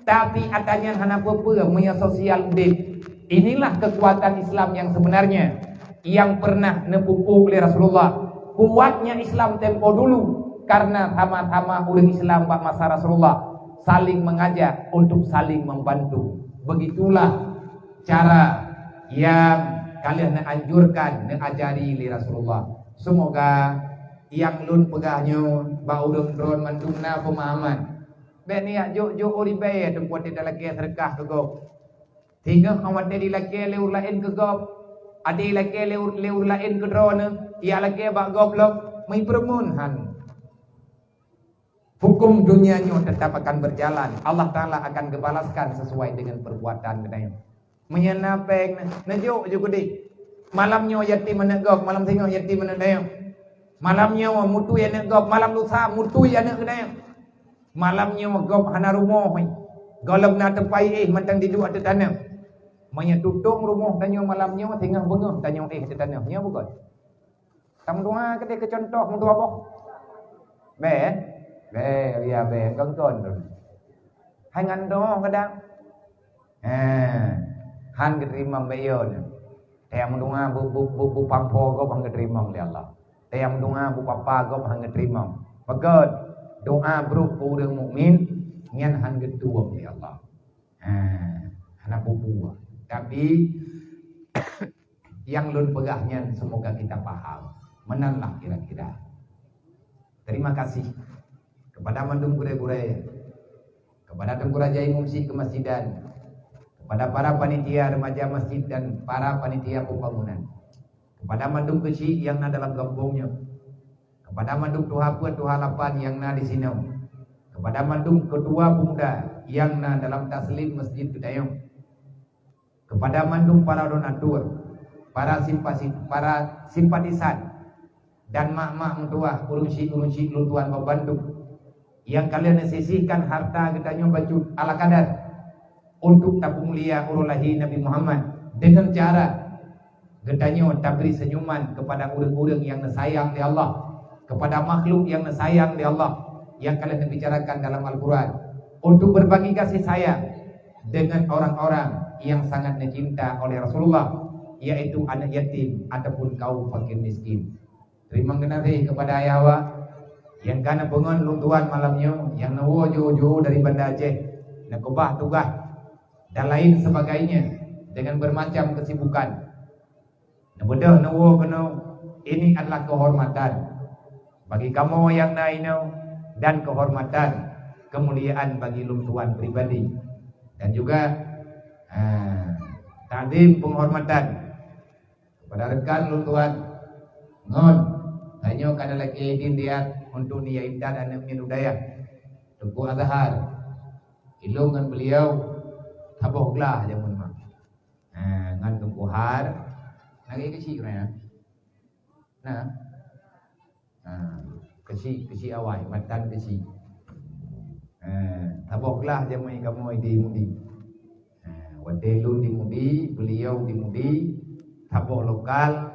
Tapi atanya hana apa punya sosial udip. Inilah kekuatan Islam yang sebenarnya yang pernah nepupuk oleh Rasulullah. Kuatnya Islam tempo dulu. Karena sama-sama orang Islam Pak masa Rasulullah saling mengajak untuk saling membantu. Begitulah cara yang kalian nak anjurkan, nak ajari li Rasulullah. Semoga yang lun pegahnya ba urang dron mandungna pemahaman. Be ni jo oribe tempat di dalam ke serkah ke gop. Tinggal awak di laki leur lain ke gop. Adi laki leur lain ke drone, ia laki ba gop lok mai permun han. Hukum dunianya tetap akan berjalan. Allah Ta'ala akan kebalaskan sesuai dengan perbuatan kita. Menyenapeng najuk juga di. Malamnya yatim menegok, malam tengok yatim menegok. Malamnya mutu yang negok, malam lusa mutu yang negok. Malamnya gop hana rumah. Golok na tepai mentang di dua ada tanah. Menyetutung rumah tanya malamnya tengah bengah tanya ada tanah. Nya bukan. Tam dua ketika contoh mutu apa? Be ya be con tu. Hai ngan đó cái đang. han keterima bayon yang mendunga bu pampo go bang keterima oleh Allah yang mendunga bu papa go bang keterima maka doa bro orang mukmin ngan han kedua oleh Allah anak bubu tapi yang lun pegahnya semoga kita paham menanlah kira-kira. Terima kasih kepada mandum gure-gure, kepada Tengkurajai Mumsi Kemasjidan, kepada para panitia remaja masjid dan para panitia pembangunan, kepada mandum kecil yang na dalam kampungnya, kepada mandum tuha puat tuha lapan yang na di sini, kepada mandum ketua pemuda yang na dalam taslim masjid Gedayung, kepada mandum para donatur, para simpatisan dan mak-mak mentua urunsi luntuan membantu yang kalian sisihkan harta kita baju ala kadar untuk tabung mulia urulahi Nabi Muhammad dengan cara gedanyo tabri senyuman kepada urang-urang yang sayang di Allah, kepada makhluk yang sayang di Allah yang kalian bicarakan dalam Al-Quran, untuk berbagi kasih sayang dengan orang-orang yang sangat dicinta oleh Rasulullah, yaitu anak yatim ataupun kaum fakir miskin. Terima kasih kepada ayawa yang kana pengon luntuan malamnya, yang nawo jauh-jauh dari Banda Aceh, nakobah tugas dan lain sebagainya dengan bermacam kesibukan. Nabodah nawo kena ini adalah kehormatan bagi kamu yang naino dan kehormatan kemuliaan bagi luntuan pribadi dan juga takdim penghormatan kepada rekan luntuan ngon hanya kada lagi dia untuk dia intan dan minudaya Tengku Azhar ilungan beliau taboklah jamun mak ngan Tengku Har lagi kecil ya kecil awal matan kecil taboklah jamun kamu di mudi wadelun di mudi beliau di mudi tabok lokal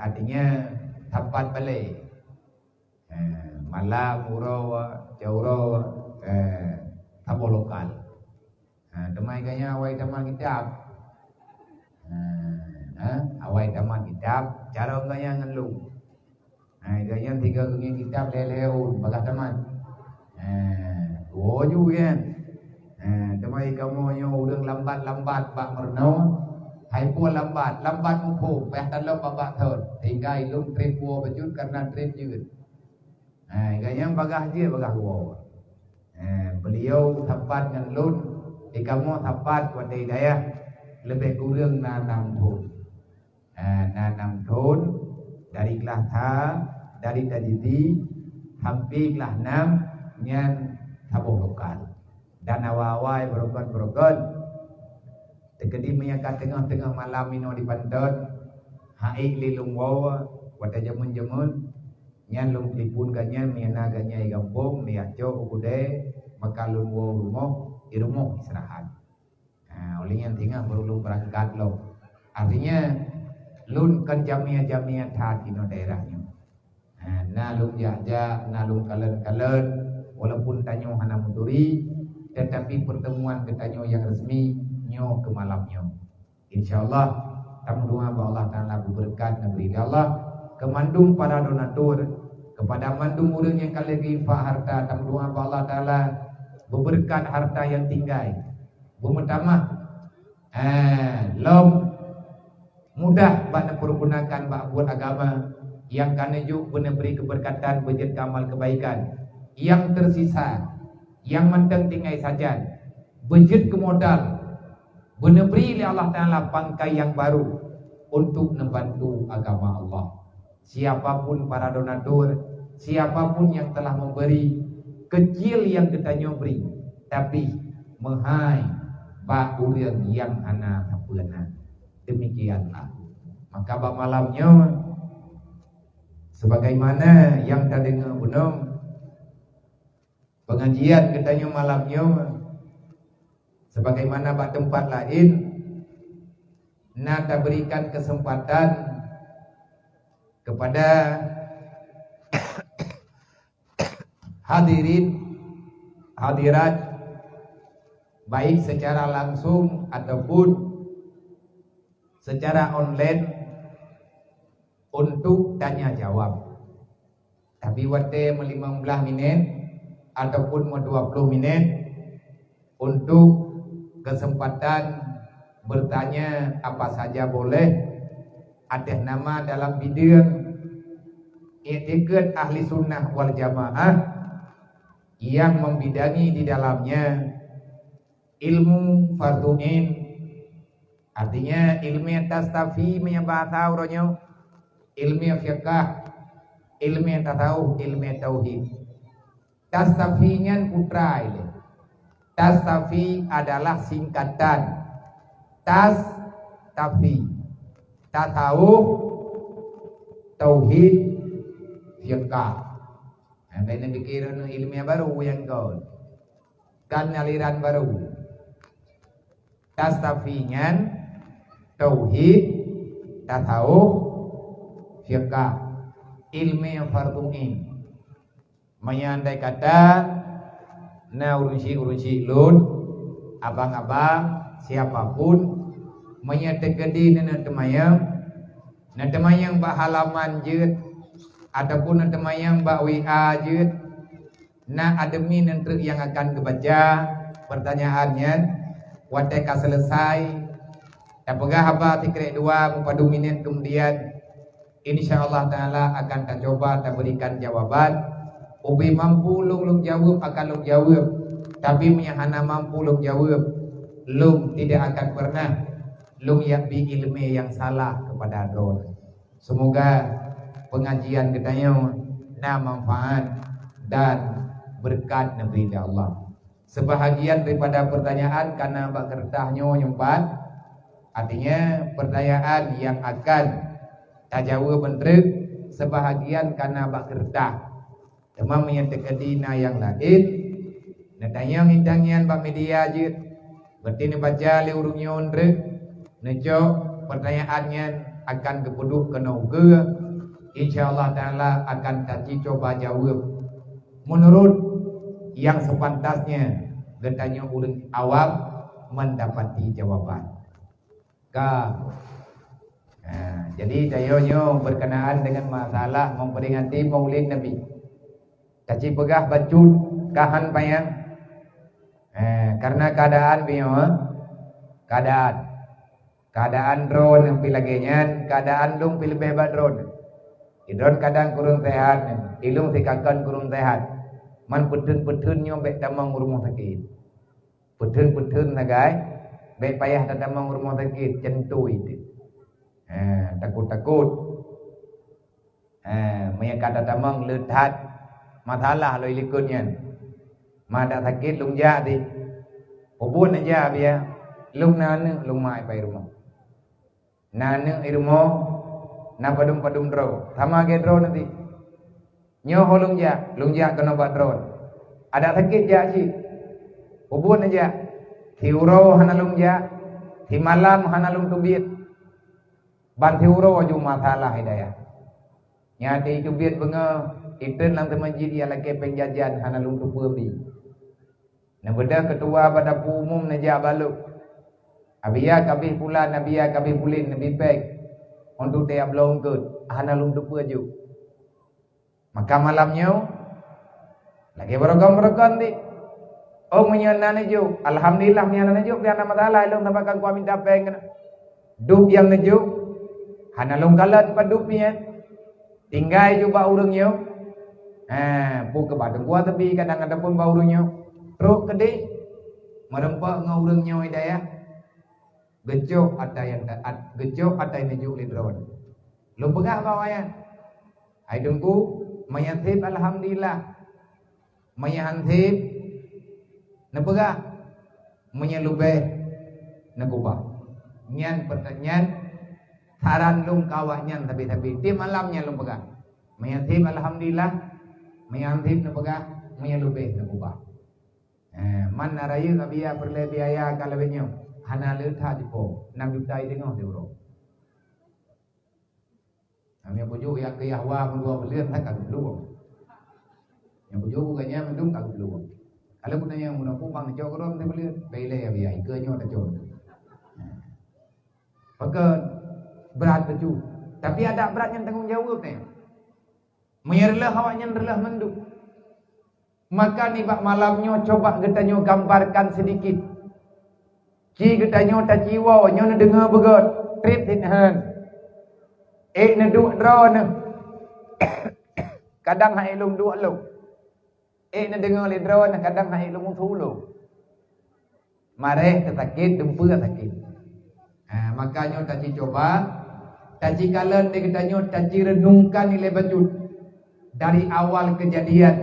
artinya tempat balik malam urawa jauh tabok lokal temai kaya awai taman kitab awai taman kitab cara kaya ngelu kaya tiga kaya kitab leleun bagas taman woju kan temai kamu yang udang lambat-lambat bak merno hai pua lambat mumpung peh dalam babak thon hingga ilung trip pua bejut karena tripยืดyang bagah dia bagah wo beliau tepat dengan lun di kamu tepat wadai daya lebih kurang nanam thon dari kelas tha dari tadi hampir kelas 6 nyan tabung lokal dan awal-awal berokan Tekedi menyangka tengah-tengah malam ino di Banten haik lilung wawa wata jamun-jamun nyan lung telefon ganyan miana ganyai gampung liaco ugude makalun wawa rumah di rumah istirahat oleh yang tinggal perlu berangkat lo artinya lun kan jamia-jamia tha ino daerahnya na lung jaja na lung kalen-kalen walaupun tanyo hana muturi tetapi pertemuan ketanyo yang resmi nyo ke malamnya insyaallah tamu doa bahwa Allah Taala berberkat negeri Allah kemandung para donatur kepada mandung urang yang kali infak harta tamu doa bahwa Allah Taala berberkat harta yang tinggal bermutamah lom mudah bak pergunakan bak buat agama yang kana juk beri keberkatan berjet amal kebaikan yang tersisa yang menteng tinggal saja berjet ke modal beri oleh Allah Ta'ala pangkai yang baru untuk membantu agama Allah. Siapapun para donatur, siapapun yang telah memberi, kecil yang kita beri, tapi menghai bak urang yang anak hapuana. Demikianlah. Maka bak malamnya sebagaimana yang tadi ngebunom pengajian kita malamnya sebagaimana bak tempat lain nata berikan kesempatan kepada hadirin hadirat baik secara langsung ataupun secara online untuk tanya jawab. Tapi wate 15 minit ataupun 20 menit untuk kesempatan bertanya apa saja boleh. Atas nama dalam bidang i'tiqad ahli sunnah wal jamaah yang membidangi di dalamnya ilmu fardhu'in, artinya ilmu tastafi menyebata uronyo, ilmu fiqh, ilmu tasawuf, ilmu tauhid. Tastafinya putra ini. Tastafi adalah singkatan tastafi, tasawuf, tauhid, fiqh. Nah, ini pikiran ilmiah baru yang kau kan aliran baru. Tastafinya tauhid, tasawuf, fiqh, ilmu fardhu'in. Menyandai kata na urunsi lun abang-abang siapapun menyetegedi na temayang bahalaman jeut ataupun na temayang ba WA jeut na admin nanti yang akan kebaca pertanyaannya wateka selesai tapagah apa tikre 2 minit kemudian insyaallah taala akan kita coba kita berikan jawaban. Ubi mampu lung jawab akan lung jawab, tapi menyahana mampu lung jawab lung tidak akan pernah lung yang bi ilmi yang salah kepada drone. Semoga pengajian kita na manfaat dan berkat Nabi Allah. Sebahagian daripada pertanyaan karena bak kertahnya nyumpat, artinya pertanyaan yang akan tajawab bentrek sebahagian karena bak kertah. Cuma menyatakan yang lain, natanya ngidangian bak media je, berarti ni baca le urung nyondre, nejo pertanyaannya akan kepeduh kena uga, insyaallah taala akan taji coba jawab menurut yang sepantasnya getanya urang awam mendapati jawaban. Jadi dayonya berkenaan dengan masalah memperingati Maulid Nabi. Kaci pegah bacut kahan payang. Karena keadaan keadaan drone yang pilagenya, keadaan lung pilih bebas drone. Drone kadang kurang sehat, ilung sikakan kurang sehat. Man petun nyobek tamang rumah sakit. Petun nagai, baik payah tamang rumah sakit centu itu. Takut. Menyangka tamang letat. Masalah lo ilikutnya. Mada sakit lung jadi. Ubun aja biya. Lung nane lung mai pai rumah. Nane irmo na padum dro. Sama ge dro nanti. Nyoho lung ja kena bat dro. Ada sakit ja si. Ubun aja. Hiuro hana lung ja. Himalam hana lung tubit. Ban hiuro ju masalah hidayah. Nyati tubit benga Iten lang masjid yang lagi penjajan hana lung tu perbi. Na beda ketua pada umum naja baluk. Abiya kabih pula nabiya kabih pulin nabi pek. Untuk tiap belum ke hana lung tu perju. Maka malamnya lagi berokam di. Oh menyana neju. Alhamdulillah menyana neju biar nama taala ilung nabakan ku minta peng. Dup yang neju. Hana lung kalat padupnya. Tinggal juga urangnya. Bu kepada gua tapi kadang-kadang pun baurunya teruk gede merempak ngaurungnya hidayah gecok ada yang nejuk lidron lu pegah bawanya ai dengku menyantip alhamdulillah menyantip nepegah menyelubeh negubah nyan pertanyaan saran lung kawahnya tapi tim malamnya lu pegah menyantip alhamdulillah menyantip na pegah menyelubeh na ubah. Man narayu kabiya perle biaya kalawinyo hana leutha dipo 6 juta dengoh euro. Kami pujuk yang kiyahwa mendua belian tak kagum dulu. Yang pujuk bukannya mendung kagum dulu. Kalau gunanya muna kupang jauh kerom tu boleh belai ya biar ikannya tak jauh. Maka berat betul. Tapi ada berat yang tanggung jawab ni. Menyerlah awaknya rendah menduk. Maka ni bak malamnya coba getanyo gambarkan sedikit. Ci getanyo tak ciwa nyo na dengar begot. Trip tinhan. Na duk draw na. Kadang hai lum duk lu. Na dengar le draw na kadang hai lum thulu. Mare sakit dempu sakit. Makanya tak ci coba. Tak ci kalen de getanyo tak ci renungkan nilai bajut. Dari awal kejadian.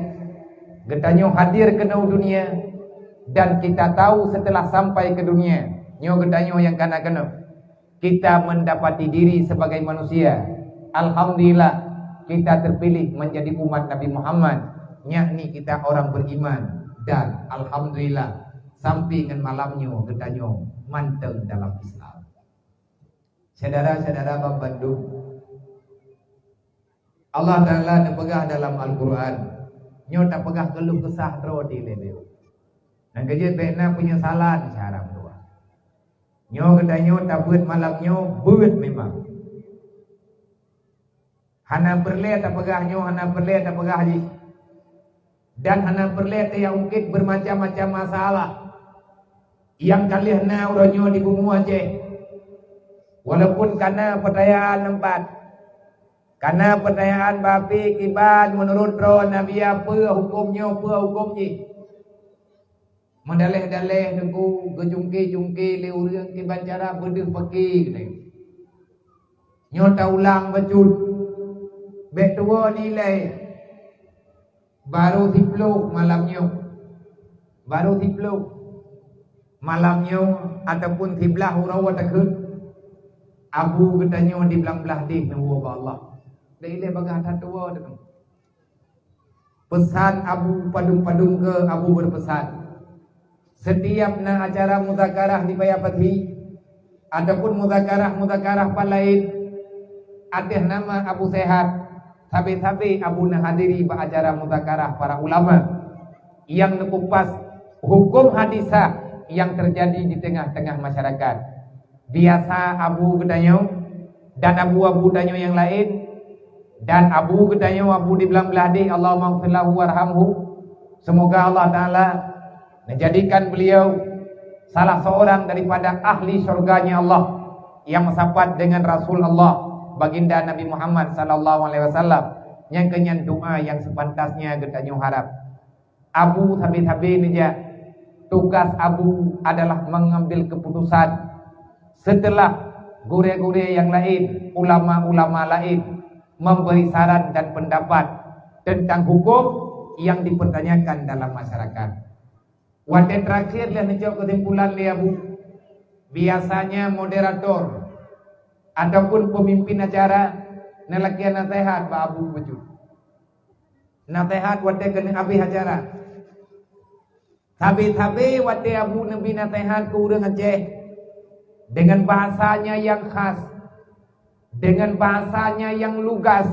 Getanyo hadir ke dunia. Dan kita tahu setelah sampai ke dunia, nyo getanyo yang kena-kena, kita mendapati diri sebagai manusia. Alhamdulillah kita terpilih menjadi umat Nabi Muhammad, yakni kita orang beriman. Dan alhamdulillah sampai dengan malamnya getanyo manteng dalam Islam. Saudara-saudara Bandung, Allah Ta'ala pegah dalam Al-Quran, nyo tak pegah keluh kesah rodi lebih. Dan kerja bekna penyesalan sekarang tu. Nyo katanya tak buat malamnya buat memang. Hana perle tak pegah nyo, hana perle tak pegah haji. Dan hana perle yang ungkit bermacam-macam masalah. Yang kali hana uranyo di bumi Aceh. Walaupun karena percayaan tempat. Karena percayaan bapi kiban menurut roh Nabi apa hukumnya ni. Mendaleh-daleh dengku gejungki-jungki le urang ki bancara bedeh peki gitu. Nyota ulang becut. Bek tua nilai baru tiplu malamnya. Baru tiplu malamnya ataupun tiblah urawa takut. Abu katanya di belah-belah dik nawa Allah. Dai bagah tua tu. Pesan Abu padung-padung ke Abu berpesan. Setiap na acara muzakarah di Bayapati ataupun muzakarah lain atas nama Abu Sehat, sabi-sabi Abu na hadiri ba acara muzakarah para ulama yang nekupas hukum hadisah yang terjadi di tengah-tengah masyarakat. Biasa Abu gedanyo dan Abu danyo yang lain dan Abu gedanyo Abu di belah-belah di Allahumma ighfirlahu warhamhu. Semoga Allah Ta'ala menjadikan beliau salah seorang daripada ahli surganya Allah yang mensapat dengan Rasul Allah baginda Nabi Muhammad sallallahu alaihi wasallam yang kenyan doa yang sepantasnya getanyo harap. Abu sabi-sabi nija tugas Abu adalah mengambil keputusan setelah gure-gure yang lain, ulama-ulama lain memberi saran dan pendapat tentang hukum yang dipertanyakan dalam masyarakat. Waktu terakhir dia menjawab kesimpulan dia Abu. Biasanya moderator ataupun pemimpin acara nelakian nasihat Pak Abu betul. Nasihat waktu kena habis acara. Habis-habis waktu Abu Nabi nasihat ke orang Aceh dengan bahasanya yang khas, dengan bahasanya yang lugas,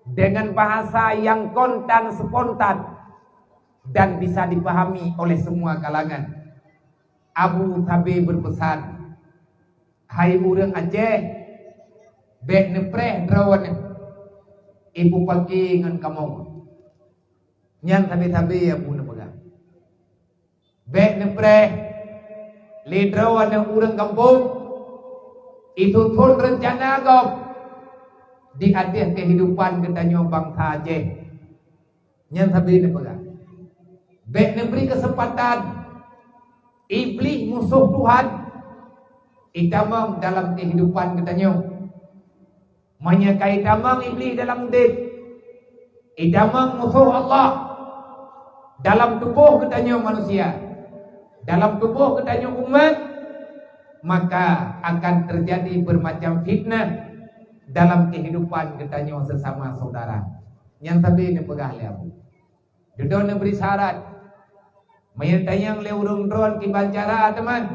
dengan bahasa yang kontan spontan dan bisa dipahami oleh semua kalangan. Abu Tabi berpesan, hai orang Aceh, bek nepreh drawan ibu pagi dengan kamu. Nyan tabi-tabi Abu nepegang. Bek nepreh li drawan orang kampung itu pun rencana kau di akhir kehidupan ketanyo bangsa Aceh. Nyan tabi nepegang. Bek memberi kesempatan iblis musuh Tuhan itamang dalam kehidupan katanya. Menyakai itamang iblis dalam hidup, itamang musuh Allah dalam tubuh katanya manusia, dalam tubuh katanya umat, maka akan terjadi bermacam fitnah dalam kehidupan katanya sesama saudara. Yang tadi ni pegah le Abu. Duduk ni beri syarat. Mayatayang le urung dron ki bancara teman.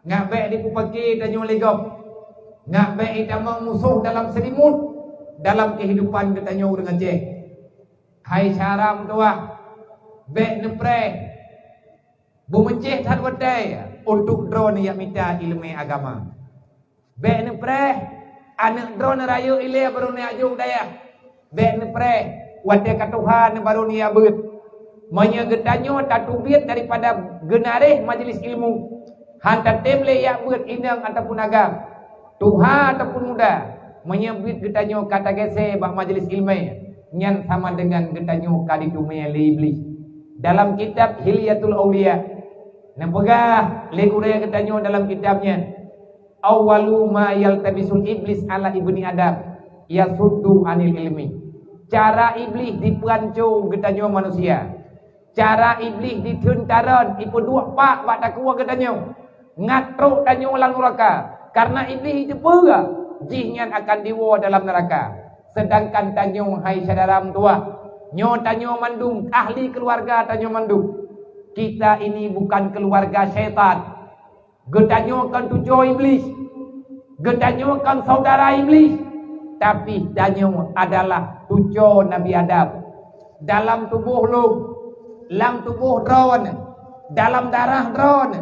Ngak bek di pupaki tanyo legop. Ngak bek itamang musuh dalam selimut dalam kehidupan katanya urang Aceh. Hai syaram tua. Bek nepre Bumenceh tak wadai untuk drone yang minta ilmu agama. Bek ni preh anak drone rayu ile baru ni ajuk daya. Bek ni preh wadai ka Tuhan baru ni abut. Manya getanyo tak tubit daripada genareh majlis ilmu. Hantar temle yang buat inang ataupun agam. Tuhan ataupun muda menyebut getanyo kata gese bak majlis ilmu. Nyan sama dengan getanyo kadi dumaya li iblis. Dalam kitab Hilyatul Auliya nempegah legure getanyo dalam kitabnya awwalu ma yaltabisul iblis ala ibni adam yasuddu anil ilmi. Cara iblis diperancu getanyo manusia. Cara iblis ditentaran ipu dua pak bak takwa getanyo. Ngatruk tanyo ulang neraka. Karena iblis itu pura jihnya akan diwa dalam neraka. Sedangkan tanyo hai sadaram tua nyo tanyo mandung ahli keluarga tanyo mandung. Kita ini bukan keluarga syaitan. Getanyo kan tujuh iblis. Getanyo kan saudara iblis. Tapi tanyo adalah tujuh Nabi Adam. Dalam tubuh lu, dalam tubuh drone, dalam darah drone,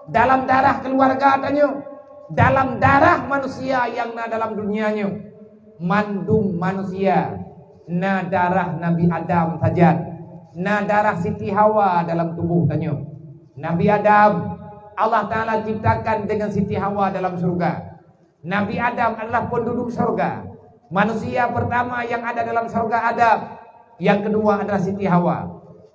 dalam darah keluarga tanyo, dalam darah manusia yang na dalam dunianya. Mandung manusia, na darah Nabi Adam saja, na darah Siti Hawa dalam tubuh tanyo. Nabi Adam Allah Ta'ala ciptakan dengan Siti Hawa dalam surga. Nabi Adam adalah penduduk surga. Manusia pertama yang ada dalam surga Adam. Yang kedua adalah Siti Hawa.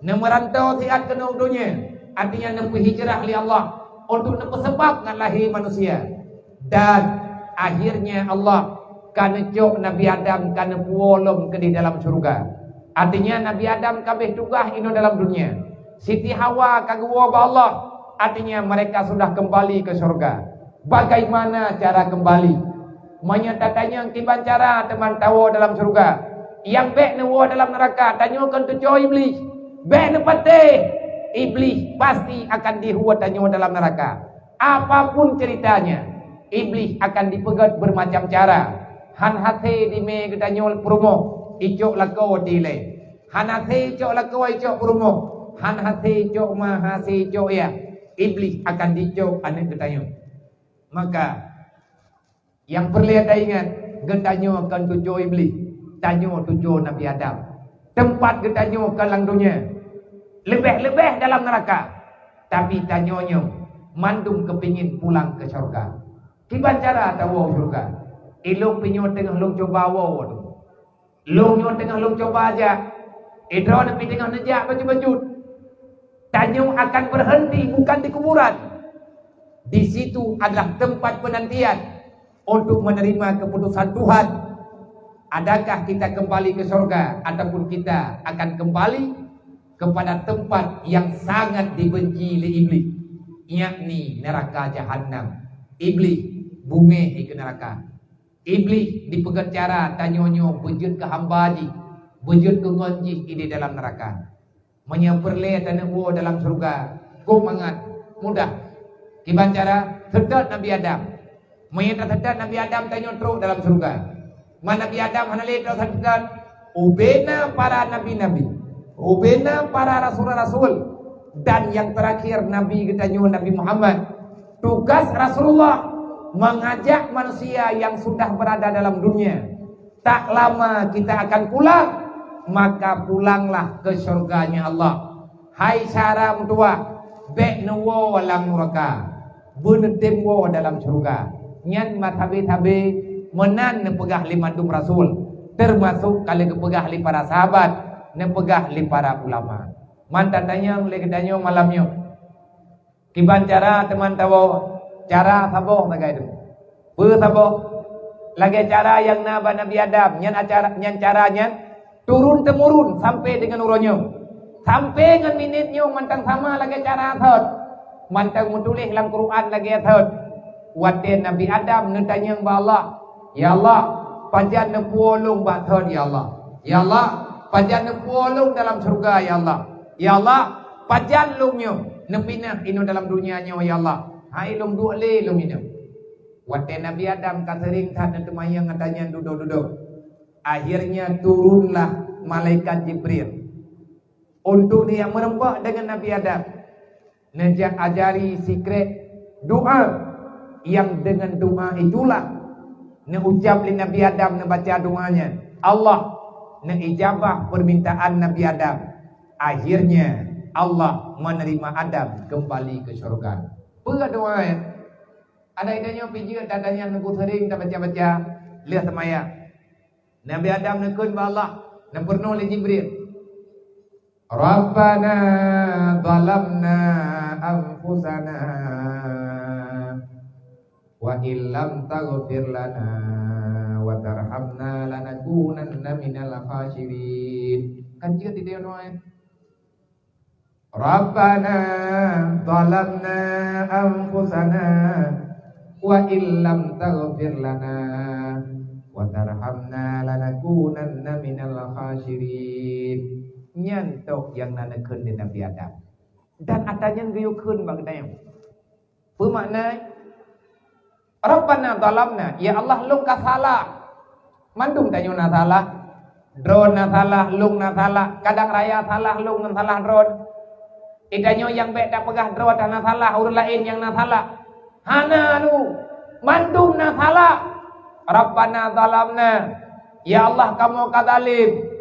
Merantau tiat ke dunia, artinya nempuh hijrah li Allah untuk nempuh sebab ngan lahir manusia. Dan akhirnya Allah kana jok Nabi Adam kana puolom ke di dalam surga. Artinya Nabi Adam kabeh tugah ino dalam dunia. Siti Hawa kagua ba Allah. Artinya mereka sudah kembali ke surga. Bagaimana cara kembali? Menyatatanya tiban cara teman tahu dalam surga. Yang bek newo dalam neraka tanyokan tujuh iblis. Bek nepate iblis pasti akan dihuat tanyo dalam neraka. Apapun ceritanya, iblis akan dipegat bermacam cara. Han hate di me gedanyol promo icok lako dile. Han hate icok lako icok promo. Han hate icok mahase icok ya. Iblis akan dicok anak getanyo. Maka yang perlu ada ingat, getanyo akan tujuh iblis, tanyo tujuh Nabi Adam. Tempat getanyo kalang dunia. Lebih-lebih dalam neraka. Tapi tanyonyo mandung kepingin pulang ke surga. Tiban cara tahu surga. Ilung pinyo tengah lung coba wow tu. Lung nyo tengah lung coba aja. Idro nabi tengah nejak baju-baju. Tanyo akan berhenti bukan di kuburan. Di situ adalah tempat penantian untuk menerima keputusan Tuhan. Adakah kita kembali ke surga ataupun kita akan kembali kepada tempat yang sangat dibenci oleh iblis, yakni neraka jahanam. Iblis bumi ke neraka. Iblis dipegat cara tanyonyo bejut ke hambaji, bejut ke ngonji di dalam neraka. Menyamperle tanawo dalam surga. Kau mangat mudah. Kiban cara sedot Nabi Adam. Menyata sedot Nabi Adam tanyo teruk dalam surga. Mana Nabi Adam hanale terus sedot ubena para nabi-nabi. Ubena para rasul-rasul. Dan yang terakhir Nabi getanyo Nabi Muhammad. Tugas Rasulullah mengajak manusia yang sudah berada dalam dunia. Tak lama kita akan pulang, maka pulanglah ke surganya Allah. Hai cara tua, bek nuwo walang neraka, benetem wo dalam surga. Nyan matabe-tabe menan nepegah lima dum rasul, termasuk kali kepegah li para sahabat, nepegah li para ulama. Mantan tanya oleh kedanyo malamnya. Kiban cara teman tahu cara saboh tagay itu. Pu saboh lagi cara yang Nabi Adam nyan caranya turun temurun sampai dengan uronyo. Sampai dengan minitnya mantang sama lagi cara thot. Mantang menulis dalam Quran lagi thot. Waten Nabi Adam nentanya ba Allah. Ya Allah, panjang nepolong ba thot ya Allah. Ya Allah, panjang nepolong dalam surga ya Allah. Ya Allah, panjang lumnyo nepinah ino dalam dunianya ya Allah. Hai lum dua le lum ino. Waten Nabi Adam kasering tan temayang katanya duduk-duduk. Akhirnya turunlah malaikat Jibril untuk dia merembak dengan Nabi Adam. Najak ajari secret doa yang dengan doa itulah na ucap li Nabi Adam na baca doanya. Allah na ijabah permintaan Nabi Adam. Akhirnya Allah menerima Adam kembali ke syurga. Apa doa ya? Ada idanya pijak dadanya nak sering tak baca-baca lihat semaya. Nabi Adam nakun ba Allah, nak perno li Jibril. Rabbana zalamna anfusana wa illam taghfir lana wa tarhamna lanakunanna minal khasirin. Kan dia tidak doa. Rabbana zalamna anfusana wa illam taghfir lana wa tarhamna lanakunanna minal khasirin. Nyantok yang nanakeun di Nabi Adam. Dan atanya ngayukeun bagdayang. Bermakna Rabbana zalamna, ya Allah lung ka salah. Mandung tanyo na salah. Drone na salah, lung na salah, kadang raya salah, lung na salah drone. Idanyo yang baik tak pegah drone na salah, urut lain yang na salah. Hana lu, mandung na salah. Rabbana zalamna, ya Allah kamu kadzalim.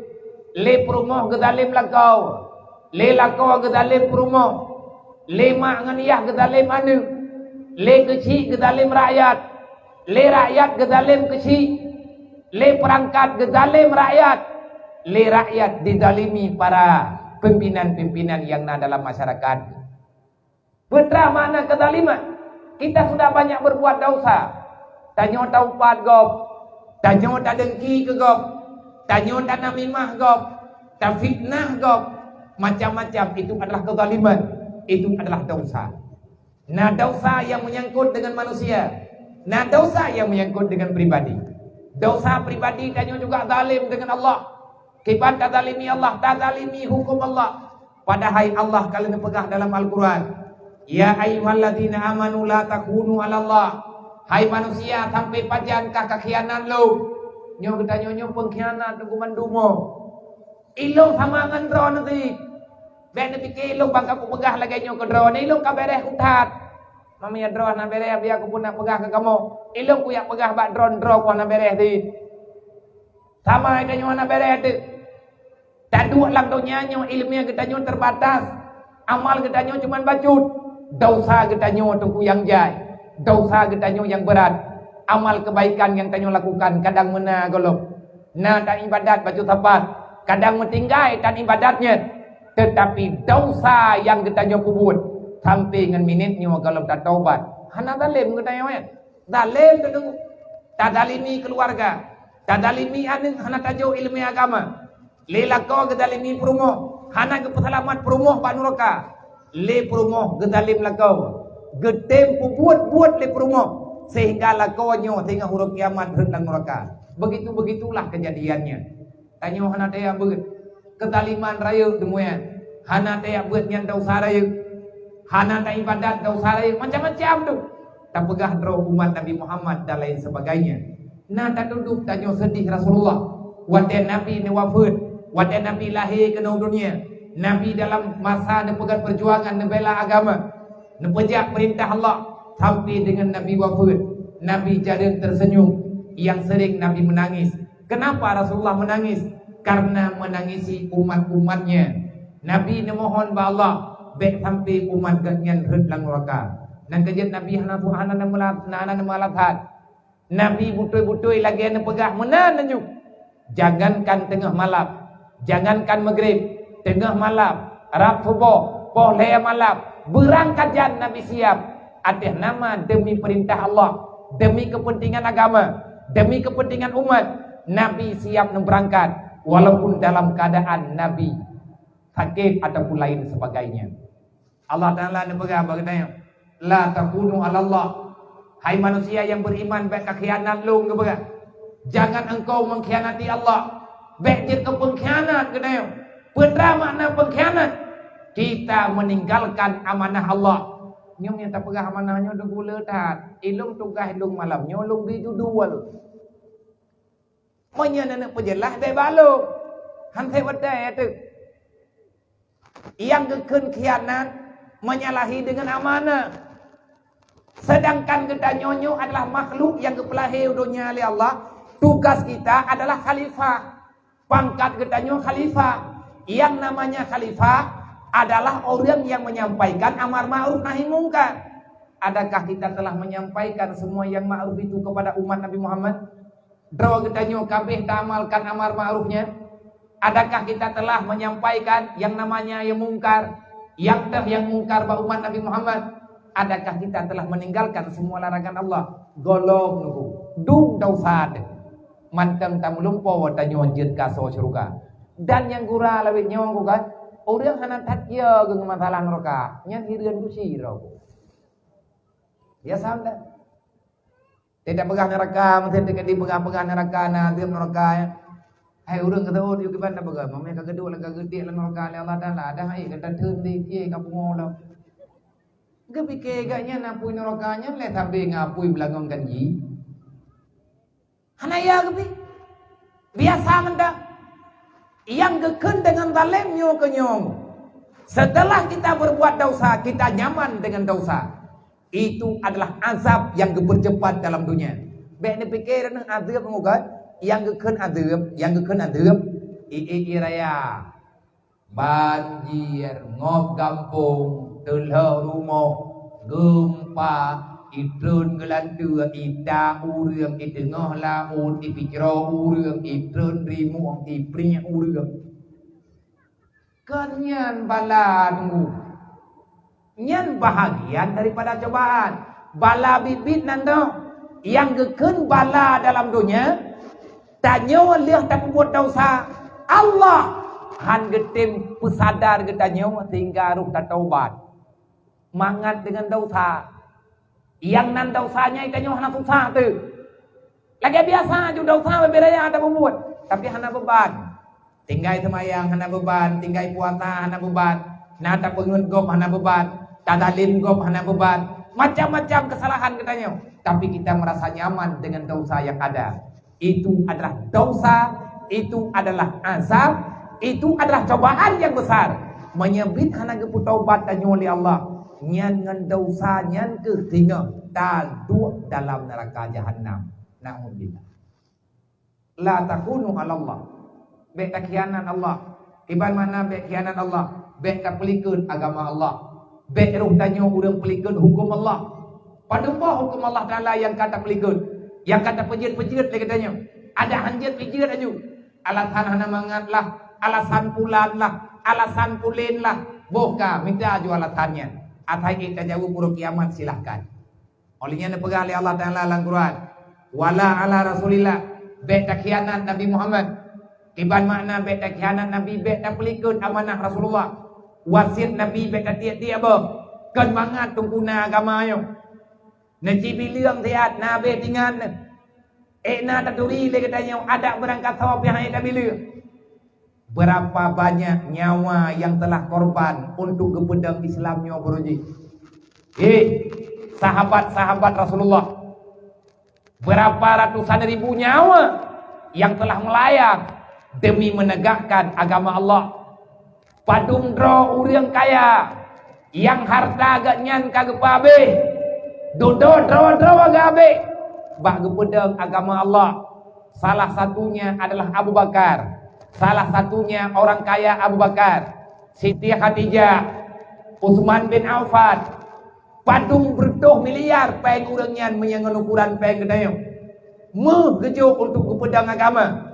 Le perumoh gedalim lakau, le lakau gedalim perumoh, le mak nganiyah gedalim anu, le kecil gedalim rakyat, le rakyat gedalim kecil, le perangkat gedalim rakyat, le rakyat didalimi para pimpinan-pimpinan yang ada dalam masyarakat. Betra mana kedaliman? Kita sudah banyak berbuat dosa. Tanyo taubat gop, tanyo tak dengki ke gop. Tanyo tak namimah gop, tak fitnah gop, macam-macam itu adalah kezaliman, itu adalah dosa. Nah dosa yang menyangkut dengan manusia, nah dosa yang menyangkut dengan pribadi. Dosa pribadi tanyo juga zalim dengan Allah. Kiban tak zalimi Allah, tak zalimi hukum Allah. Padahal Allah kalian pegang dalam Al-Quran. Ya ayyuhalladzina amanu la takunu 'ala Allah. Hai manusia sampai pajan kakhianan lu. Nyo kita nyo pengkhianat ku mandumo. Ilong sama ngan drone nanti. Ben pikir ilong bangka ku pegah lagi nyo ke drone. Ilong ka bereh utat. Mami ya drone na bereh biar aku pun nak pegah ke kamu. Ilong ku yak pegah bak drone ku na bereh ti. Sama ada nyo na bereh ti. Tak dua lang dunia nyo ilmiah kita nyo terbatas. Amal kita nyo cuman bacut. Dosa kita nyo tu ku yang jai. Dosa kita nyo yang berat. Amal kebaikan yang tanyo lakukan kadang mena golok. Nah tak ibadat baju tepat. Kadang mentinggai dan ibadatnya. Tetapi dosa yang kita nyo buat sampai dengan minitnya kalau tak taubat. Hana dalim kita nyo ya. Dalim tu tak dalimi keluarga. Tak dalimi aning hana tajo ilmu agama. Lelako gedalimi perumoh. Hana ke pesalamat perumoh pak neraka. Le perumoh gedalim lakau. Gedem buat le perumoh. Sehingga lakonyo sehingga huruf kiamat hendak neraka. Begitulah kejadiannya. Tanyo hana daya beut ketaliman raya demuan. Hana daya beut nyan dosa raya. Hana daya ibadat dosa raya macam-macam tu. Tak pegah roh umat Nabi Muhammad dan lain sebagainya. Nah tak duduk tanyo sedih Rasulullah. Wadah Nabi ni wafat, wadah Nabi lahir ke dunia. Nabi dalam masa nepegat perjuangan nebela agama. Nepejak perintah Allah. Sampai dengan Nabi wafat, Nabi jadi tersenyum. Yang sering Nabi menangis. Kenapa Rasulullah menangis? Karena menangisi umat-umatnya. Nabi memohon ba Allah, baik sampai umat ganyan hedlang neraka. Dan kejadian Nabi hana malathat. Nabi butoi-butoi lagi yang pegah menan nanyuk. Jangankan tengah malam, jangankan maghrib, tengah malam, Arab subuh, pohlea malam, berangkat jan Nabi siap. Atas nama demi perintah Allah, demi kepentingan agama, demi kepentingan umat, Nabi siap berangkat walaupun dalam keadaan Nabi sakit ataupun lain sebagainya. Allah Ta'ala nebega bagainya, la takunu 'ala Allah. Hai manusia yang beriman, baik kekhianat lu ngebega. Jangan engkau mengkhianati Allah. Baik dia kau pengkhianat kenanya. Benar makna pengkhianat. Kita meninggalkan amanah Allah. Nyom yang tak pegah amanahnya udah gula tat. Ilung tugas ilung malam nyolong biju dual. Monya nak pejelah dai balu. Han thai wadai tu. Yang gekun khianat menyalahi dengan amanah. Sedangkan kita nyonyo adalah makhluk yang kepelahir dunia oleh Allah. Tugas kita adalah khalifah. Pangkat kita nyo khalifah. Yang namanya khalifah adalah orang yang menyampaikan amar ma'ruf nahi mungkar. Adakah kita telah menyampaikan semua yang ma'ruf itu kepada umat Nabi Muhammad? Draw kita nyo kabeh amalkan amar ma'rufnya. Adakah kita telah menyampaikan yang namanya yang mungkar, yang mungkar ba umat Nabi Muhammad? Adakah kita telah meninggalkan semua larangan Allah? Golong nunggu dung dosa manteng tam lumpo wata nyon jet kaso syurga. Dan yang gura lawit nyong ku kan orang hana tatya geng masalah neraka nyan hireun ku siro. Ya samda. Tidak pegang neraka, mesti tidak dipegang-pegang neraka na dia neraka. Hai urang kata oh di kiban pegang, mame kagedul kagede lan neraka Allah taala ada hai kata teun di kieu ka pungolo. Gepike gaknya napui nerokanya le tabe ngapui belangong kanji. Hanaya gepi. Biasa mendak. Yang geken dengan zalimnya kenyong. Setelah kita berbuat dosa, kita nyaman dengan dosa. Itu adalah azab yang bercepat dalam dunia. Bek ni pikir nang azab ngogat, yang geken azab, raya. Banjir, ngop kampung, telur rumah, gempa, itreun gelantua, ita urang, itengah laut, ipikro urang, itreun rimuang, iprinya urang. Kenyan bala nunggu. Nyan bahagian daripada cobaan. Bala bibit nando. Yang geken bala dalam dunia. Tanya lihat tak buat dosa. Allah han getem pesadar getanya sehingga ruh tak taubat. Mangat dengan dosa. Yang nan dosanya itanya hana susah tu. Lagi biasa ju dosa berbeda ada membuat. Tapi hana beban. Tinggai semayang hana beban, tinggai puasa hana beban, nata pengun gop hana beban, tadalin gop hana beban, macam-macam kesalahan katanya. Tapi kita merasa nyaman dengan dosa yang ada. Itu adalah dosa, itu adalah azab, itu adalah cobaan yang besar. Menyebut hana gepu taubat dan oleh Allah. Nyan ngan dosa nyan ke sehingga taduk dalam neraka jahanam. Na'udzubillah. La takunu 'ala Allah. Bek tak khianat Allah. Iban mana bek khianat Allah? Bek tak pelikeun agama Allah. Bek ruh tanya urang pelikeun hukum Allah. Padahal hukum Allah Taala yang kata pelikeun, yang kata pejit-pejit dia katanya. Ada hanjit pejit aju. Alasan hana mangatlah, alasan pulanlah, alasan pulenlah. Boka minta aju alasannya. Atai kita jauh buruk kiamat silahkan. Olehnya dipegang oleh Allah Taala dalam Quran. Wala ala Rasulillah. Bek tak khianat Nabi Muhammad. Iban makna bek tak khianat Nabi, bek tak pelikut amanah Rasulullah. Wasiat Nabi bek tak tiap-tiap bah. Kan mangat tungguna agama yo. Najibi liang tiat nabe tingan. Na taduri le katanya ada berangkat sawab yang ada bila. Berapa banyak nyawa yang telah korban untuk kepedang Islamnya beruji. Sahabat-sahabat Rasulullah. Berapa ratusan ribu nyawa yang telah melayang demi menegakkan agama Allah. Padung dro urang kaya yang harta agak nyan kagak pabe. Dodo dro gabe bak gepedang agama Allah. Salah satunya adalah Abu Bakar. Salah satunya orang kaya Abu Bakar, Siti Khadijah, Utsman bin Affan. Padung berdoh miliar peng urang nyan menyangan ukuran peng gedayong. Gejo untuk kepedang agama.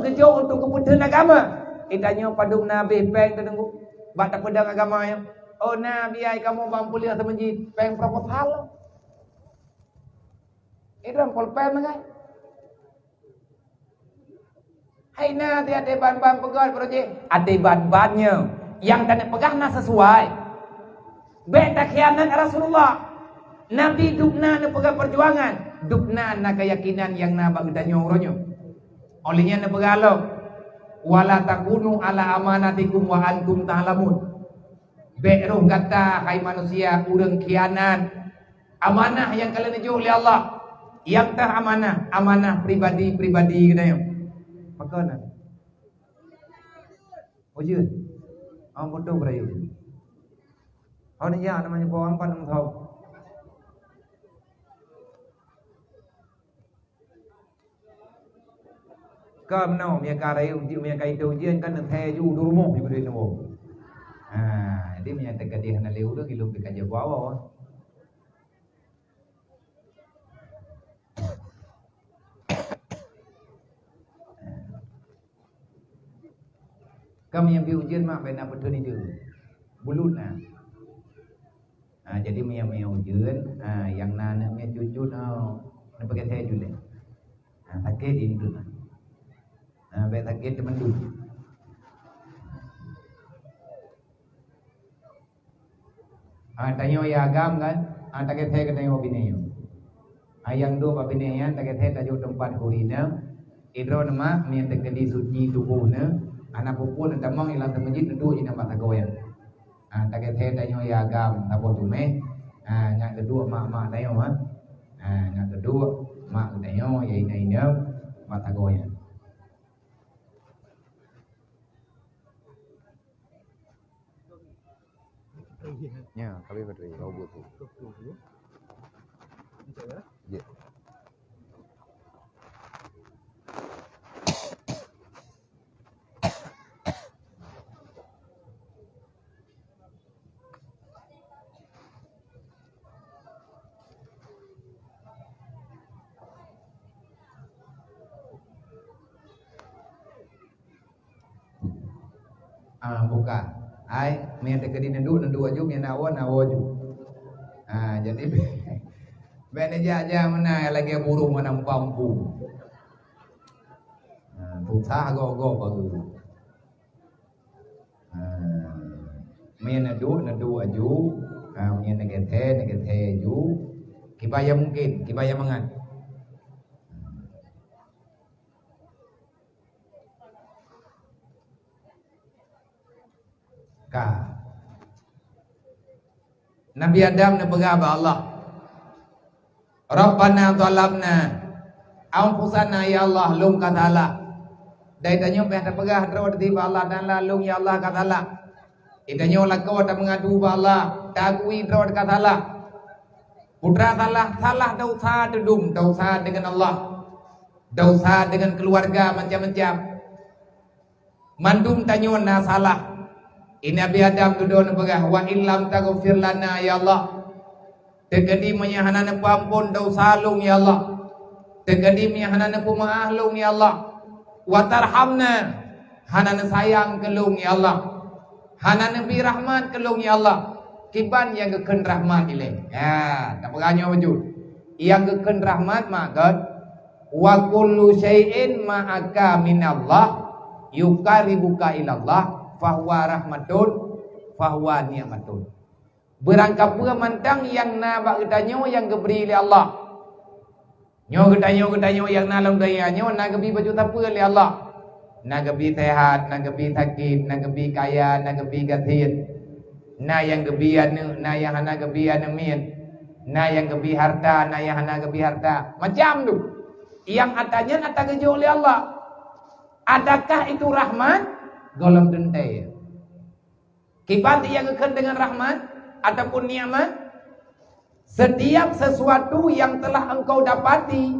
Gejo untuk keputusan agama. Itanya padung Nabi peng tenggu batak pedang agama yang. Oh Nabi ai kamu mampu lihat semenji peng proposal. Itu pol pen kan. Hai na dia ada ban-ban pegang proyek. Ada ban-bannya yang tak pegahna sesuai. Bek tak khianat Rasulullah. Nabi dukna na pegang perjuangan, dukna na keyakinan yang na bagdanya uronyo. Olehnya na pegalog wala takunu ala amanatikum wa antum ta'lamun. Be'ruh kata hai manusia urang khianat amanah yang kalian dijual oleh Allah. Yang tah amanah pribadi-pribadi katanya. Makana. Ojun. Am bodoh berayu. Hau ni ya namanya pohon pan tahu. Kau menau mereka rai uji mereka itu ujian kan nanti ju durmo ju di nuo. Jadi menyatakan dia hana leu dah gilu kerja bawa. Kami yang ujian mak benar betul ni dia. Bulut nah. Jadi yang ujian yang nana yang cucu no nak pakai saya juga. Sakit ini tu. Baik sakit teman tu. Tanyo ya agam kan, tak kata saya tanyo binayo. Yang dua binayan tak kata saya tajuk tempat kurina. Idro nama yang terkedi suci tubuhnya. Anak pupun dan tamang ilang termajid duduk ina mata goyang. Tak kata saya tanyo ya agam tapo tume. Yang kedua mak tanyo yang kedua mak tanyo ya ina mata goyang. Ya, kami berdiri kau butuh. Ya. Bukan. Ai mien tekedi nendu aju mien awo ju. Jadi bene aja mana lagi burung mana pampu. Susah go bagus. Mien nendu aju, mien negete aju. Kibaya mungkin, kibaya mangan. Nabi Adam na pagaba Allah. Rabbana zalamna anfusana ya Allah lum katala. Dai tanyo pe pagah ro di Allah dan lalung ya Allah katala. Itanyo lakau ta mengadu ba Allah, takui ro katala. Putra salah dosa dedum, dosa dengan Allah. Dosa dengan keluarga macam-macam. Mandum tanyo na salah. Ini Nabi Adam duduk nabagah wa illam taghfir lana ya Allah. Tegadi menyahanana pampun dosa lung ya Allah. Tegadi menyahanana pemaaf lung ya Allah. Wa tarhamna hanana sayang ke lung ya Allah. Hanana bi rahmat ke lung ya Allah. Kiban yang keken rahmat ile. Tak beranya wujud. Yang keken rahmat maka wa kullu syai'in ma'aka minallah yukaribuka ilallah fahuwa rahmatun fahuwa ni'matun. Berangkap mantang yang na bak getanyo yang geberi oleh Allah. Nyo getanyo yang na long daya nyo na gebi baju tapa oleh Allah. Na gebi sehat, na gebi sakit, na gebi kaya, na gebi gatin. Na yang gebi anu, na yang hana gebi anu min. Na yang gebi harta, na yang hana gebi harta. Macam tu. Yang atanya nata gejo oleh Allah. Adakah itu rahmat? Golong dentai. Kibat yang akan dengan rahmat ataupun nikmat, setiap sesuatu yang telah engkau dapati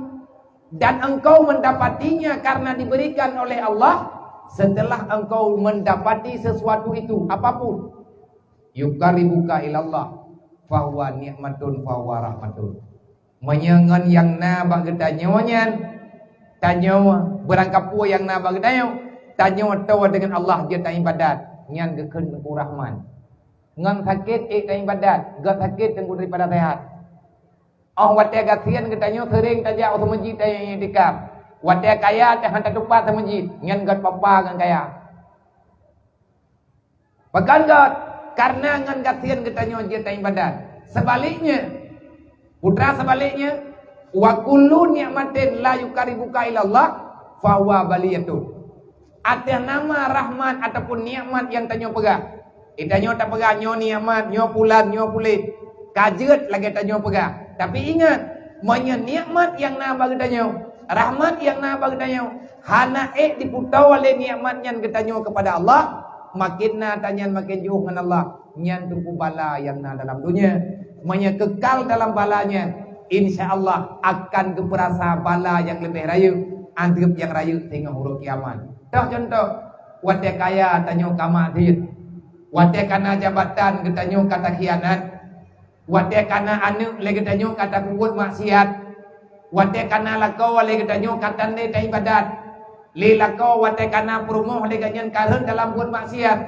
dan engkau mendapatinya karena diberikan oleh Allah, setelah engkau mendapati sesuatu itu apapun, yukaribuka ilallah fahuwa nikmatun fahuwa rahmatun. Menyengan yang na bagedanyonya tanyo berangkap pu yang na bagedanyo tanyo tawa dengan Allah dia tak ibadat ngan geken ku rahman ngan sakit tak ibadat ga sakit tengku daripada sehat wate gasian ke tanyo sering tajak ke masjid yang dikam wate kaya teh hantar tupat ke masjid ngan gat papa ngan kaya pakan gat karena ngan gasian ke tanyo dia tak ibadat. Sebaliknya putra sebaliknya wa kullu ni'matin la yukaribuka ilallah fa huwa baliyatun. Atas nama rahmat ataupun nikmat yang tanyo pegah. Tanyo tak pegah nyo nikmat, nyo pulan, nyo pulit. Kajet lagi tanyo pegah. Tapi ingat, monya nikmat yang na bagi tanyo, rahmat yang na bagi tanyo, hana diputau oleh nikmat yang tanyo kepada Allah, makin na tanyan makin jauh dengan Allah. nyan tunggu bala yang na dalam dunia. Kekal dalam balanya, insya Allah akan keperasa bala yang lebih rayu. Anggap yang rayu tengok huruf kiamat. Contoh, wate kaya tanyo kama dit, wate kana jabatan ketanyo kata khianat, wate kana anu lagi tanyo kata kubut maksiat, wate kana lakau lagi tanyo kata ne ibadat, li lakau wate kana promoh lagi nyan karun dalam buat maksiat,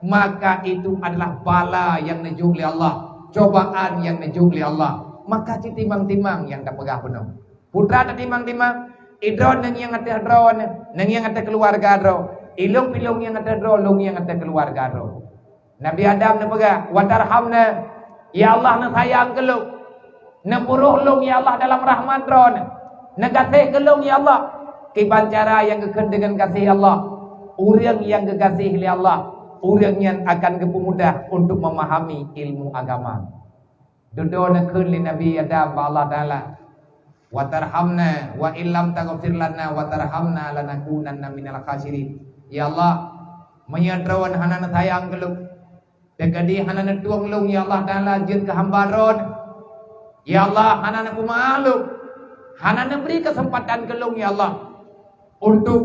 maka itu adalah bala yang nejuk oleh Allah. Cobaan yang nejuk oleh Allah, maka timang-timang yang tak pegah penuh. Putra tak timang-timang, idron nang yang ada drone, nang yang ada keluarga dro, ilung-ilung yang ada drone, lung yang ada keluarga dro. Nabi Adam nak pegah, watarhamna, ya Allah nak sayang kelung, nak puruh lung ya Allah dalam rahmat drone, nak kasih kelung ya Allah. Kiban cara yang kekend dengan kasih Allah, orang yang kekasih oleh Allah, orang yang akan kepemudah untuk memahami ilmu agama. Duduk nak kun li Nabi Adam ba Allah Taala. Wa tarhamna wa illam taghfir lana wa tarhamna lanakunanna minal khasirin. Ya Allah, menyadrawan hanana sayang keluk. Dekadi hanana tuang lung ya Allah Taala jin ke hamba ron. Ya Allah, hanana kumaluk. Hanana beri kesempatan kelung ya Allah untuk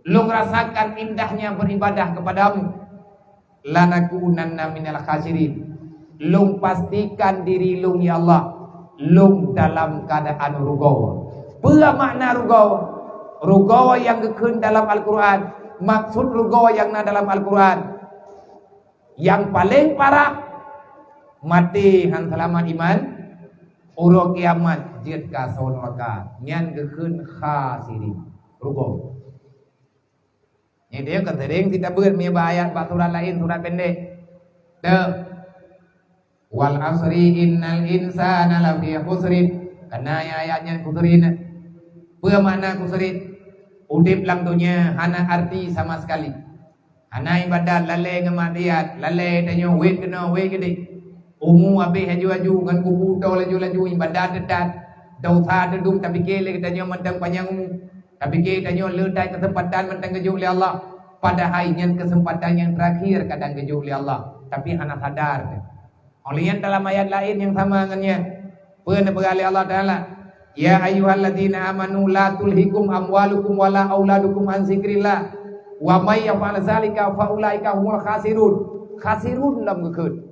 lung rasakan indahnya beribadah kepadamu. Lanakunanna minal khasirin. Lung pastikan diri lung ya Allah, lung dalam keadaan rugawa. Apa makna rugawa? Rugawa yang kekun dalam Al-Quran, maksud rugawa yang na dalam Al-Quran, yang paling parah mati han selamat iman, uruk kiamat jid ka sonraka, nyan kekun khasirin. Rugawa. Ini dia kata sering kita bermia ayat bak surat lain, surat pendek. Wal asri innal insana lafi khusrin. Karena ayatnya khusrin. Apa makna khusrin? Udip lang dunia hana arti sama sekali. Hana ibadat lalai ngemadiat, lalai tanyo wait kena wait gede. Umu habis haju-haju kan kubu tau laju-laju ibadat dedat. Dosa dedung tapi kele kita nyo mentang panjang umu. Tapi kita nyo ledai kesempatan mentang kejuk oleh Allah. Pada harinya kesempatan yang terakhir kadang kejuk oleh Allah. Tapi hana sadar. Oleh yang dalam ayat lain yang sama dengannya. Pernah berkali Allah Ta'ala. Ya ayyuhalladzina amanu la tulhikum amwalukum wala auladukum an zikrillah. Wa may yaf'al zalika fa ulaika humul khasirun. Khasirun dalam kekut.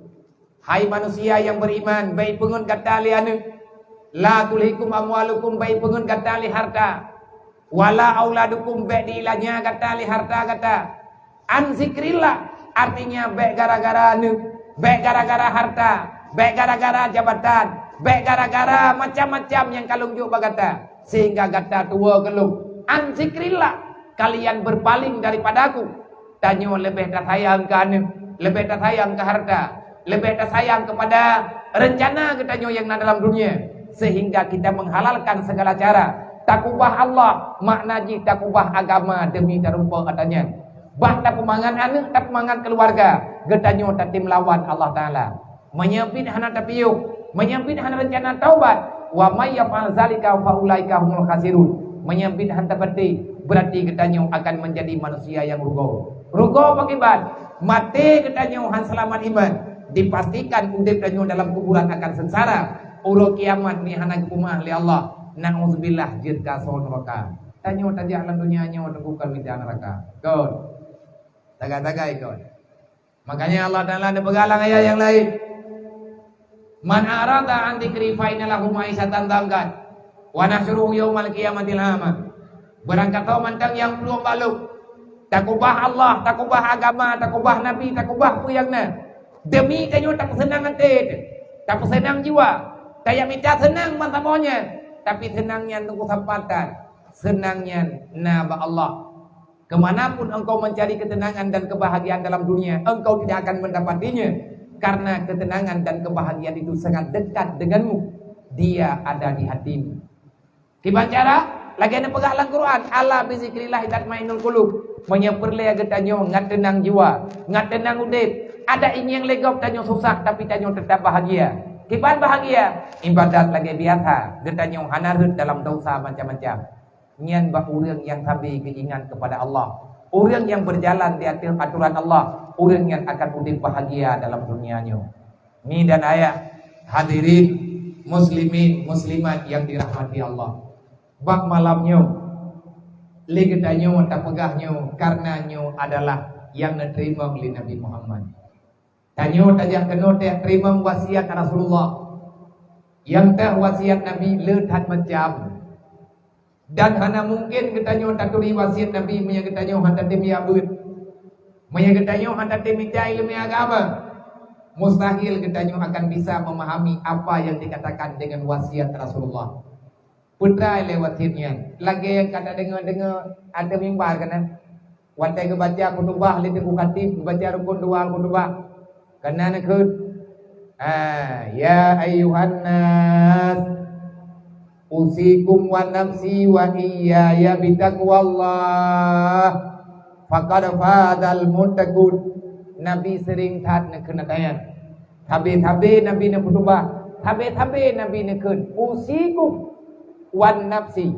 Hai manusia yang beriman, baik pengun kata li anu. La tulhikum amwalukum, baik pengun kata li harta. Wala auladukum baik diilahnya kata li harta kata. An zikrillah artinya baik gara-gara anu, baik gara-gara harta, baik gara-gara jabatan, baik gara-gara macam-macam yang kalung juga kata. Sehingga kata tua kelung, an zikrillah, kalian berpaling daripadaku. Tanyo lebih tak sayang ke anu, lebih tak sayang ke harta, lebih tak sayang kepada rencana ketanyo yang ada dalam dunia. Sehingga kita menghalalkan segala cara. Takubah Allah, makna ji takubah agama demi darumpa katanya. Bah tak pemangan anak, tak pemangan keluarga. Getanyo tak tim lawan Allah Ta'ala. Menyempit hana tapiyuk, menyempit hana rencana taubat. Wa may yaf'al zalika fa ulaika humul khasirun. Menyempit hana berarti getanyo akan menjadi manusia yang rugo. Rugo pakibat, mati getanyo han selamat iman. Dipastikan udip getanyo dalam kuburan akan sengsara. Uruk kiamat ni hana kumah li Allah. Na'udzubillah jirka sonraka. Tanyo tajak dalam dunia nyo tengkukan minta neraka. Kau tagay-tagay kau. Makanya Allah Ta'ala ada pegalang ayat yang lain. Man arada an dzikri fa inna lahu ma'isatan dhankan wa nahsyuruhu yaumal qiyamati ama. Berangkat kau mantang yang belum baluk. Takubah Allah, takubah agama, takubah Nabi, takubah puyangna. Demi kanyo tak senang hati, tak senang jiwa. Kayak minta senang mantamonya. Tapi senangnya tunggu kesempatan, senangnya naba Allah. Kemanapun engkau mencari ketenangan dan kebahagiaan dalam dunia, engkau tidak akan mendapatinya. Karena ketenangan dan kebahagiaan itu sangat dekat denganmu. Dia ada di hatimu. Gimana cara? Lagi ada pegang Al-Quran. Ala bizikrillah tatmainul qulub. Menyeperlea getanyo ngat tenang jiwa, ngat tenang udip. Ada ini yang legok tanyo susah tapi tanyo tetap bahagia. Kipan bahagia, ibadat lagi biasa. Getanyo hanarut dalam dosa macam-macam. Nyan bah orang yang sampai keinginan kepada Allah. Orang yang berjalan di atas aturan Allah. orang yang akan udip bahagia dalam dunianya. Ni dan ayah hadirin muslimin muslimat yang dirahmati Allah. Bak malamnya legetanyo tak pegahnya karenanya adalah yang diterima oleh Nabi Muhammad. Tanyo tajak kena tak terima wasiat Rasulullah. Yang tak wasiat Nabi letat macam. Dan hana mungkin ketanyo tak turi wasiat Nabi meya ketanyo hantar tim yabut. Meya ketanyo hantar tim ilmu agama. Mustahil ketanyo akan bisa memahami apa yang dikatakan dengan wasiat Rasulullah. Putra lewat hirnya. Lagi yang kata dengar ada mimbar kan? Wantai ke baca kutubah lihat ku khatib baca rukun dua kutubah. Karena nak ya ayuhan nas usikum wa nafsi wa iyaya bitaqwallah faqad fadal muttaqun. Nabi sering tat nak kena tayan. Tabe-tabe Nabi nak kutubah. Tabe-tabe Nabi nak kun usikum wa nafsi.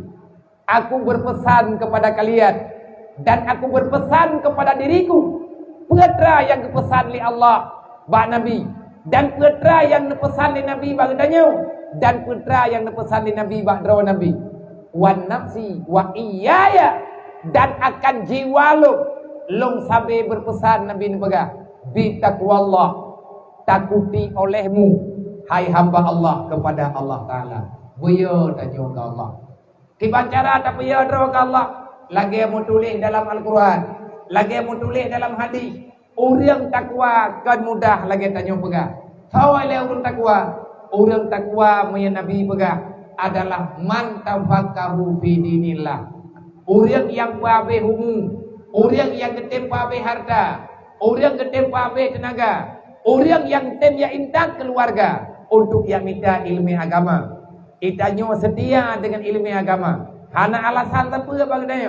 Aku berpesan kepada kalian dan aku berpesan kepada diriku. Putra yang dipesan oleh Allah bak Nabi, dan putra yang dipesan oleh Nabi bak tanya, dan putra yang dipesan oleh Nabi bak draw Nabi. Wan nafsi wa iyaya, dan akan jiwa long sabe berpesan Nabi nebega bi taqwallah, takuti olehmu hai hamba Allah kepada Allah Taala. Buya tanya ke Allah. Kiban cara tak buya draw ke Allah. Lagi yang mau tulis dalam Al-Quran, lagi yang mau tulis dalam hadis. Orang takwa kan mudah lagi tanya pegang. Tahu oleh orang takwa. Orang takwa punya Nabi pegang adalah man tafakkaru fi dinillah. Orang yang pabe humu, orang yang getem pabe harta, orang getem pabe tenaga, orang yang tem ya intak keluarga untuk yang minta ilmu agama. Itanyo setia dengan ilmu agama. Hana alasan apa bagi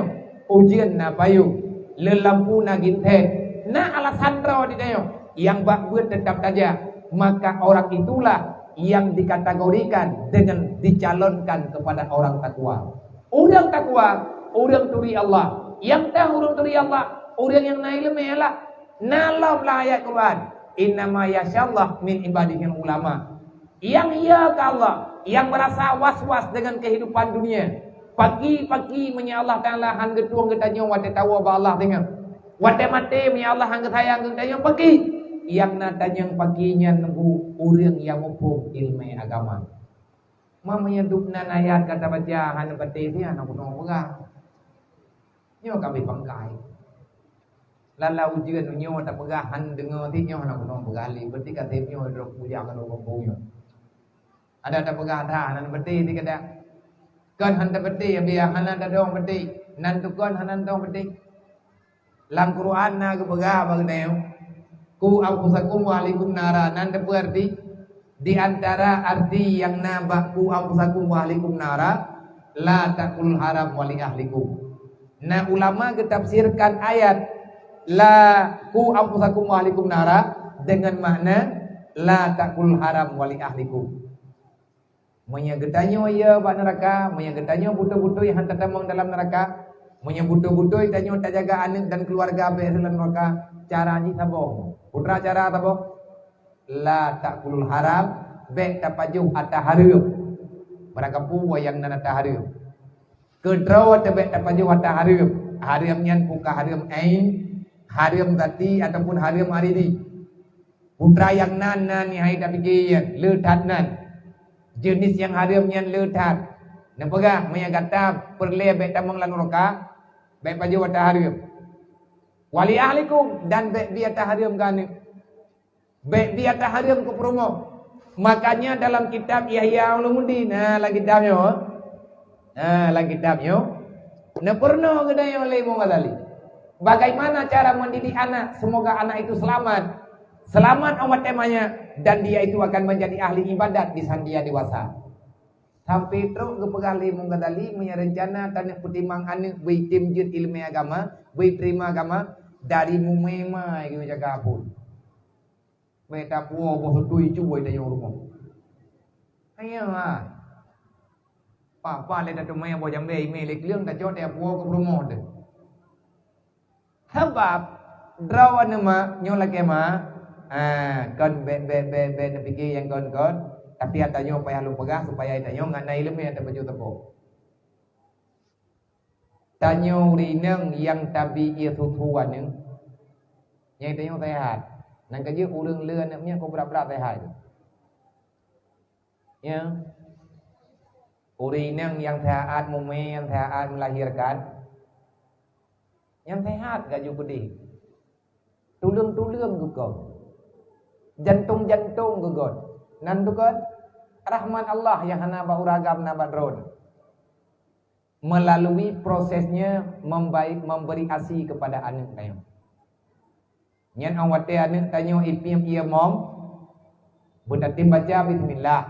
ujian na payu lelampu na ginte. Nah alasan raw di dayo yang bak buat tetap saja, maka orang itulah yang dikategorikan dengan dicalonkan kepada orang takwa. Orang takwa, orang turi Allah. Yang tahu orang turi Allah, orang yang naik ilmu Allah. Nalam lah ayat Quran. Innama yasyallah min ibadihil ulama. Yang ia ke Allah, yang merasa was-was dengan kehidupan dunia. Pagi-pagi menya Allah Taala han getuang getanya wate tawa ba Allah dengan. Wate mate menya Allah han getayang getanya pagi. Yang natanya paginya nunggu orang yang mumpung ilmu agama. Mamanya dukna ayat kata baca han pate dia nak kunong pegang. Nyo kami pangkai. Lala ujian nyo tak pegang han dengar ti nyo nak kunong pegali. Berarti kata nyo drop puja kan kumpulnya. Ada pegang dah nan pate ti kata kan handa peti biar hanan dong peti nan tukon hanan dong peti lang Quran na ke pega bang neu ku anfusakum wa alaikum nara nan berarti di antara arti yang nabak ku anfusakum wa alaikum nara la taqul haram wa li ahlikum. Nah ulama ketafsirkan ayat la ku anfusakum wa alaikum nara dengan makna la taqul haram wa li ahlikum. Menya getanyo ya bak neraka, menya getanyo butuh-butuh yang hantar tamang dalam neraka, menya butuh-butuh tanyo tak jaga anak dan keluarga dalam neraka. Cara ni sabo. Putra cara sabo? La taqulul haram, be tapajuh ataharum. Barakapu wayang nana taharum. Kedraw tebe tapajuh ataharum. Harum nyan buka harum ain, harum zati ataupun harum aridi. Putra yang nan ni hai tapikian, letat nan. Jenis yang haram yang letat. Nampak maya kata perle baik tamang lan neraka, baik baju wata haram. Wali ahlikum dan baik biata haram kan. Baik biata haram ku promo. Makanya dalam kitab Ihya Ulumuddin, lagi kitabnya. Lagi kitabnya. Na pernah kedai oleh Imam Ghazali. Bagaimana cara mendidik anak semoga anak itu selamat. Selamat umat temanya dan dia itu akan menjadi ahli ibadat di saat dia dewasa. Sampai terus ke pegali menggadali punya rencana tanya putimang anak bui timjut ilmu agama, bui terima agama dari mumema gitu jaga pun. Beta puo boh tui cuy tanya rumah. Ayo ah. Pa le dah tumai boh jambe email lek liang dah jod dia puo ke rumah deh. Sebab draw nama nyola kema kon be fikir yang kon tapi atanyo payah lu pegang supaya atanyo nganai ilmu yang baju tepo tanyo rineng yang tabi ia tutuan yang atanyo sehat nang kaje urang leun namanya ko berat-berat sehat ya urineng yang sehat yang sehat melahirkan yang sehat gak juga deh tulung-tulung gugon jantung-jantung gugon nan gugon rahman Allah yang hana bauragam na badron melalui prosesnya memberi asi kepada anak tayo nyan awate anak tayo ipiem ia mom berarti baca bismillah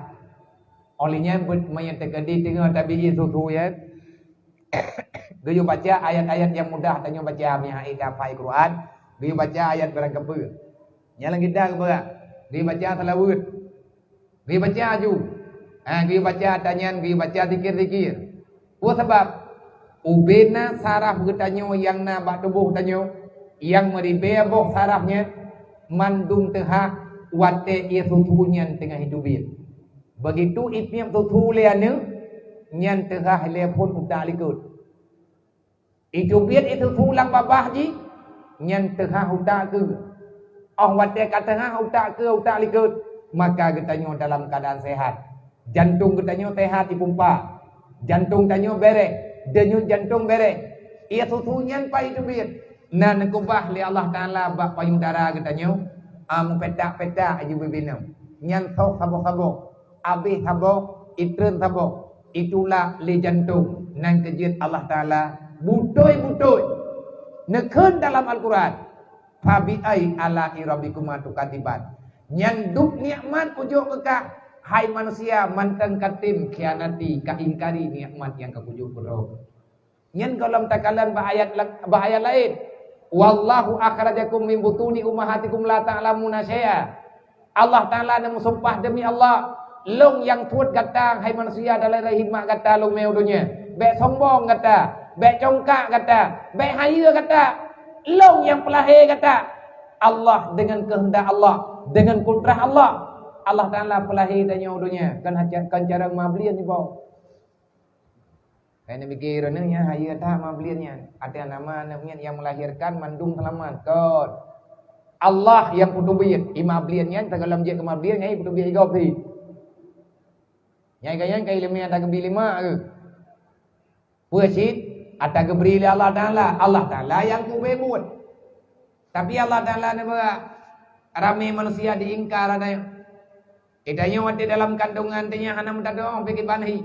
olehnya menyatakan tengah tabi susu ya Gaya baca ayat-ayat yang mudah tanya baca miha ikafai Quran, gaya baca ayat berangkapu. Nyalang kita ke berak. Gaya baca salawat. Gaya baca aju. Gaya baca tanyan, gaya baca zikir-zikir. Apa sebab? Ubena saraf getanyo yang na bak tubuh tanyo yang meribeh boh sarafnya mandung tehak wate ia susunyan tengah hidupin. Begitu itniam tutu leane nyan tehak lepon utak likut. Itu biar itu tulang babah ji nyan tengah utak ke wate kat tengah utak ke utak likut maka getanyo dalam keadaan sehat jantung getanyo sehat dipumpa jantung tanyo berek denyut jantung berek ia susunyan pa itu biar nan kubah li Allah Taala bak payudara getanyo petak-petak aja bebinam nyan sok sabok-sabok abih sabok itreun sabok itulah li jantung nan kejit Allah Taala butoy-butoy nekun dalam Al-Quran fabi ai ala rabbikum tukatiban nyanduk nikmat ujung kekah hai manusia mantan katim khianati kaingkari nikmat yang kepujuk bro nyen dalam takalan bahayat lain wallahu akhrajakum min butuni ummahatikum la ta'lamuna syai'a Allah Taala nak sumpah demi Allah long yang tuat kata hai manusia dalam rahim mak kata long meu dunia bek sombong kata baik congkak kata, baik haya kata, long yang pelahir kata. Allah dengan kehendak Allah, dengan kudrah Allah, Allah Taala pelahir tanya dunia. Kan cara mablian ni bau. Kena fikir nya haya dah mabliannya. Ada nama namanya yang melahirkan mandung selamat. Kon. Allah yang kutubiyat, imabliannya tagalam je kemablian nyai kutubiyat igapi. Nyai kayan kai lemnya tak kebilima ke. Puasit ada geberi Allah Taala yang kubebut. Tapi Allah Taala ni ramai manusia diingkar ada yang. Idanya wate dalam kandungan tanya hana muda doang pergi banhi.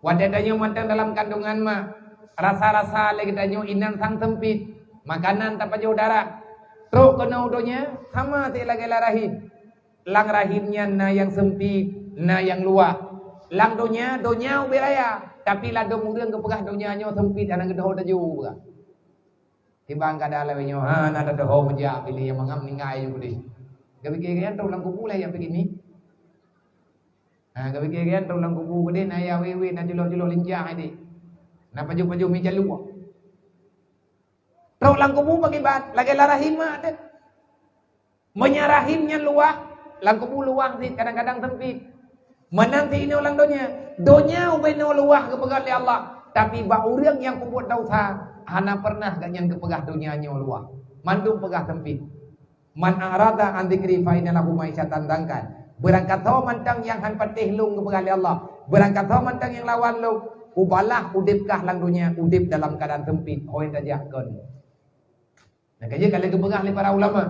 Wate tanya mantan dalam kandungan mah rasa-rasa lagi tanya inan sang sempit. Makanan tak jauh darah. Truk kena udonya sama ti lagi rahim. Lang rahimnya na yang sempit, na yang luas. Lang donya ubiraya. Tapi lah dong urang kepegah dunia nyo sempit anak gedoh taju buka. Timbang kada lawenyo nada doh menjak pilih yang mangam ningai yo gede. Gawe gegean ulang kubu lah yang begini. Gawe gegean ulang kubu gede na ya wewe na jelo-jelo lincah ini. Na paju-paju mi jalu. Ulang kubu bagi bat lagi larahim ada. Menyarahimnya luah, lang kubu luah sih kadang-kadang sempit. Menanti ini ulang donya ubeno luah kepegah oleh Allah tapi ba urang yang pembuat dosa hana pernah ganyan kepegah dunianya luah mandung pegah sempit man arada an dzikri fa inna lahu ma'isyatan dangkan berangkat tau mantang yang han patih lung kepegah oleh Allah berangkat tau mantang yang lawan lu ubalah udipkah lang dunia udip dalam keadaan sempit hoi tajakkeun nah kaje kalau kepegah oleh para ulama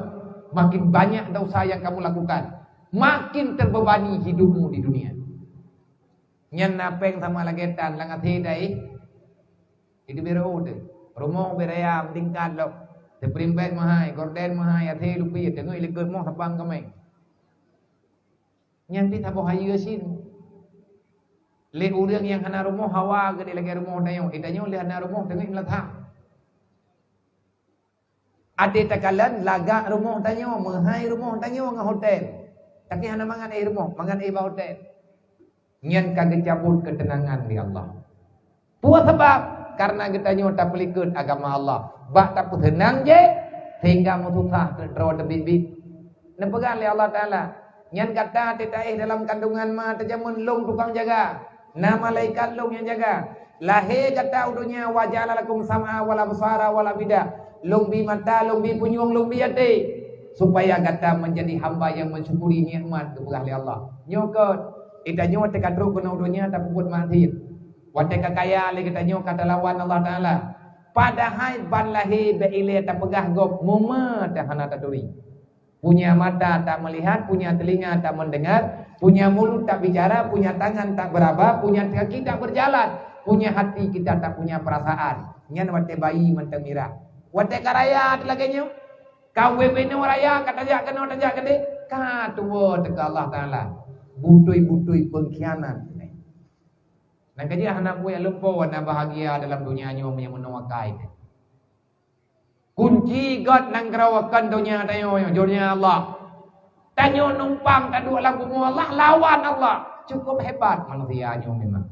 makin banyak dosa yang kamu lakukan makin terbebani hidupmu di dunia. Nyan napeng sama lagetan lang athi dai. Itu biro de. Rumah berayam tingkat lo. Te primbet mahai, gorden mahai athi lupi te ngoi lekeun mo sapang kamai. Nyan ti thabo hayu sin. Le urang yang hana rumah hawa gede lagi rumah dayo. Itanyo le hana rumah tengoi melatha. Ade takalan laga rumah tanyo, mahai rumah tanyo ngah hotel. Tapi hana mangan air rumah, mangan air hotel. Nyan kagak cabut ketenangan di Allah. Puas sebab karena kita nyota pelikut agama Allah. Bak tak tenang je, sehingga musutah terus terbibit. Nepegan oleh Allah Ta'ala. Nyan kata tetaih dalam kandungan ma terjamun long tukang jaga. Nama malaikat long yang jaga. Lahir kata udunya waja'ala lakum sam'a wal absara wal afida. Long bi mata, long bi punyung, long bi hati. Supaya kata menjadi hamba yang mensyukuri nikmat kepada Allah. Nyokot. Ita nyok tekadruk kena udunya tapi buat mati. Wadah kekaya lagi kita nyok kata lawan Allah Ta'ala. Padahal ban lahir beile tak pegah gop muma tak hana taduri. Punya mata tak melihat, punya telinga tak mendengar, punya mulut tak bicara, punya tangan tak beraba, punya kaki tak berjalan, punya hati kita tak punya perasaan. Nyan wate bayi mentemira. Wate karaya telaganya. Kau webeno raya kata jak kena tak kede. Ka tua teka Allah Taala. Butui-butui pengkhianat. Nak kerja anak gue lupa warna bahagia dalam dunia yang menawakai. Kunci God nang kerawakan dunia dunia Allah. Tanyo numpang tak dua lagu Allah lawan Allah. Cukup hebat manusianya memang.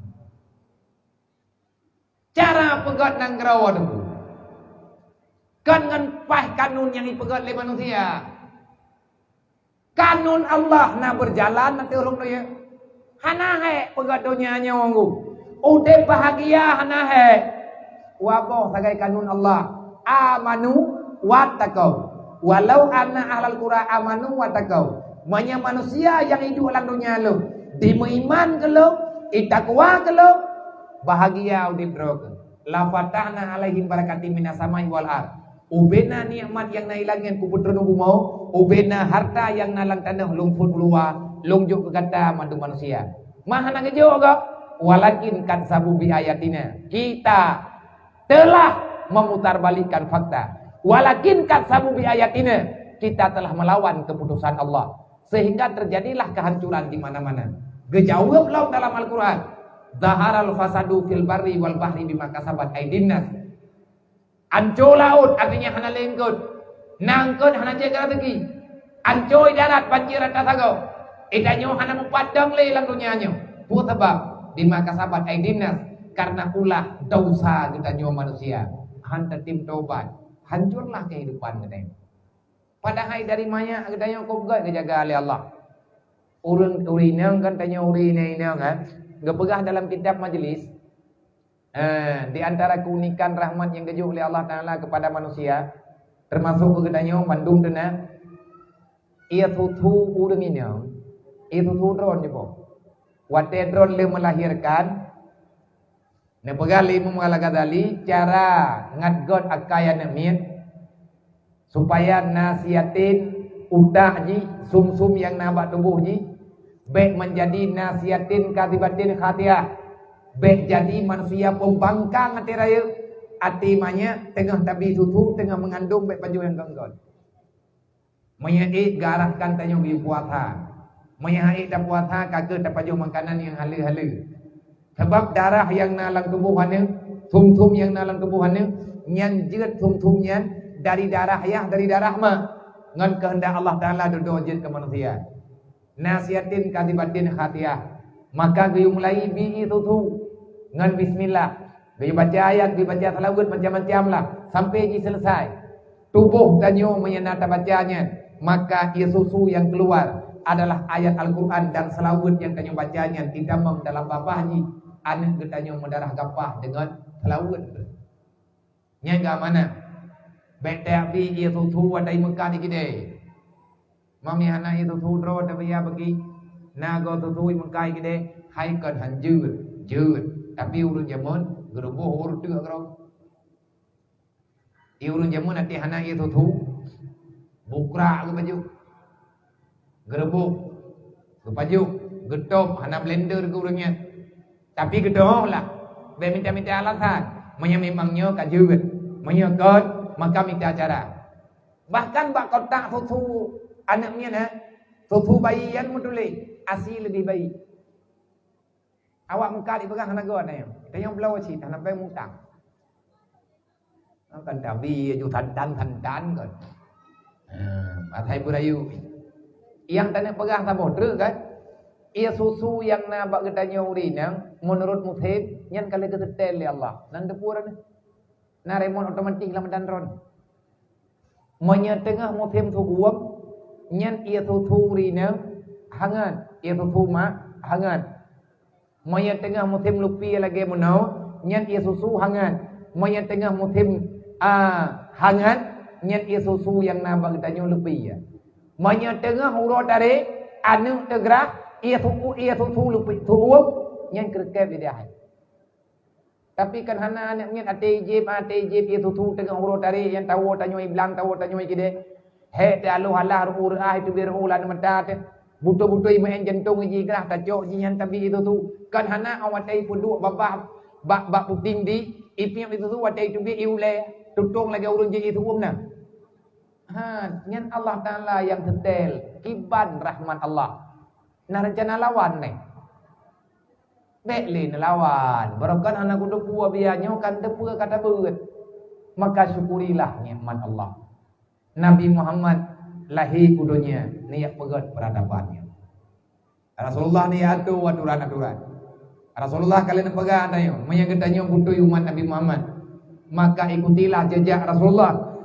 Cara pegat nang kerawa tu. Kan ngan pah kanun yang dipegat oleh manusia. Kanun Allah nak berjalan nanti orang tu ya. Hana he pegat dunia nyawangu. Udah bahagia hana he. Wabah sebagai kanun Allah. Amanu wattaqau. Walau anna ahlal qura amanu wattaqau. Banyak manusia yang hidup dalam dunia lu. Diiman ke lu, itakwa ke lu, bahagia udip droga. La fatahna alaihim barakatim minas samai wal ard. Ubena nikmat yang nailangin ku putra nubu mau, ubena harta yang nalang tanah lumpur luar, lungjuk ke kata mandu manusia. Maha nak kejo gak? Walakin kan sabu bi ayatina. Kita telah memutarbalikkan fakta. Walakin kadzabu bi ayatina, kita telah melawan keputusan Allah sehingga terjadilah kehancuran di mana-mana. Gejawablah dalam Al-Qur'an. Zaharal fasadu fil barri wal bahri bima kasabat aydin nas. Ancur laut artinya hana lengkut. Nangkut hana jaga rezeki. Ancur darat banjir atas agau. Idanyo hana mempadang le dalam dunianya. Bu sebab bima kasabat aydin nas, karena ulah dosa kita nyo manusia. Hantar tim taubat, hancurlah kehidupan kita. Padahal dari mana kita yang kau jaga oleh Allah. Urang urinang kan tanya urinang kan, gepegah dalam kitab majelis. Di antara keunikan rahmat yang kejuh oleh Allah Taala kepada manusia, termasuk kegetanya mandung tena, ia tutu urang ini, ia tutu drone je po. Wate drone le melahirkan. Nepegali mengalahkan cara ngadgot akaya namin supaya nasiatin udah ji sum-sum yang nabak tubuh ji baik menjadi nasiatin katibatin khatiah baik jadi manusia pembangkang hati raya atimanya tengah tabi susu tengah mengandung baik baju yang ganggot menyait garahkan tanya bi puasa menyait tak puasa kagak tak baju makanan yang halal-halal. Sebab darah yang nalang tubuhannya, tum-tum yang nalang tubuhannya, nyan jeut tum-tumnya dari darah ya, dari darah mah. Ngan kehendak Allah Ta'ala duduk jeut ke manusia. Nasihatin katibatin khatiah. Maka gayu mulai bi itu tu. Ngan bismillah. Gayu baca ayat, gayu baca salawat macam-macam lah. Sampai ji selesai. Tubuh ganyo menyenata bacanya. Maka ia susu yang keluar adalah ayat Al-Quran dan salawat yang ganyo bacanya. Didamam dalam babahnya. Anak getanya mendarah gapah dengan selawat. Nya mana? Bete api ia tutu wadai Mekah di kide. Mami hana ia tutu dro tapi ya bagi nago tutu Mekah kide hai kan hanjur, jur. Tapi urun jamun gerubuh urut tu agro. Urun jamun nanti hana ia tutu bukra ke baju. Gerubuh ke baju, getop hana blender ke urunnya. Tapi kedua lah, minta-minta alasan, memangnya kajuan, menyokot, maka minta cara. Bahkan bak kotak susu anaknya na, susu bayi yang muduli, asi lebih baik. Awak muka dipegang anak gua na, kita yang belau sih, tanah bayi mutang. Kan tapi ju tandan kan. Atai burayu. Yang tanah pegang sama terus kan. Ia susu yang nabak gedanya urinang menurut Mufid nyan kali ketetel ya Allah nan depuran na remote otomatik lah medan ron Manya tengah mau thêm thu uống nhân ia thu ri neu hangat ia thu ma hangat. Manya tengah mau thêm lupi lagi menau nhân ia susu hangat. Manya tengah mau thêm hangat nhân ia susu yang nambah kita nyu lupi ya. Manya tengah huruf dari anu tegra ia thu lupi thu uống nhân kerkep dia. Tapi kan hana anaknya atejib ia thu tengah huruf dari yang tahu tanyo iblang tahu tanyo ikide. He te alu halah ur itu bir ulan mentat. Buto-buto ibu yang jantung ji kerah tajok ji yang tabi itu tu. Kan hana awatai puduk babah bak puting di ipiam itu tu watai tu bi iule tutung lagi urun ji itu umna. Nyan Allah Taala yang detail kiban rahmat Allah. Nah rencana lawan ni. Bekli lawan. Barokan anak kudu puah biarnya kan tepua kata beut. Maka syukurilah nikmat Allah. Nabi Muhammad lahir kudunya niat pegat peradabannya. Rasulullah ni atu aturan-aturan. Rasulullah kalian pegang tayo, menyagetanya butuh umat Nabi Muhammad. Maka ikutilah jejak Rasulullah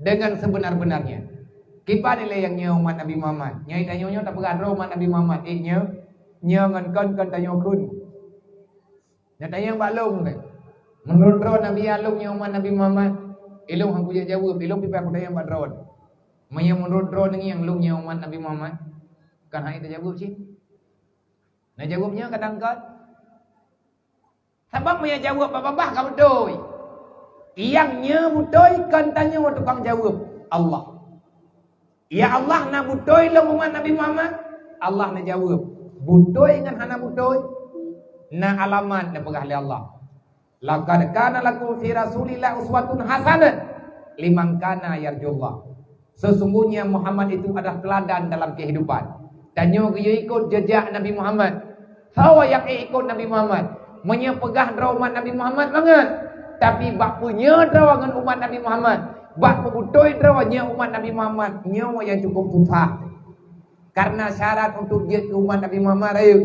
dengan sebenar-benarnya. Kipa nilai yang nyaw umat Nabi Muhammad. Nyai tanyo tak pegang umat Nabi Muhammad. Nyaw ngan kan tanyo kun. Nyatanya balung deh. Menurut Nabi alung nyaw umat Nabi Muhammad. Ilung hang punya jawab, ilung pipa kudaya yang badron. Maya menurut drone yang lungnya umat Nabi Muhammad. Kan hang itu jawab sih. Nah jawabnya kadang-kadang sebab maya jawab apa-apa kau betul. Iyangnya betul kan tanya tukang jawab Allah. Ya Allah nak betul lah umat Nabi Muhammad. Allah nak jawab. Betul dengan hana betul. Na alamat na pegah oleh Allah. Laqad kana lakum fi Rasulillah uswatun hasanah liman kana yarjullah. Sesungguhnya Muhammad itu adalah teladan dalam kehidupan. Dan nyo ikut jejak Nabi Muhammad. Sawa yang ikut Nabi Muhammad, menyepegah umat Nabi Muhammad banget. Tapi bak punya dengan umat Nabi Muhammad, bak pebutoi drawanya umat Nabi Muhammad, nyo yang cukup susah. Karena syarat untuk dia umat Nabi Muhammad ayo.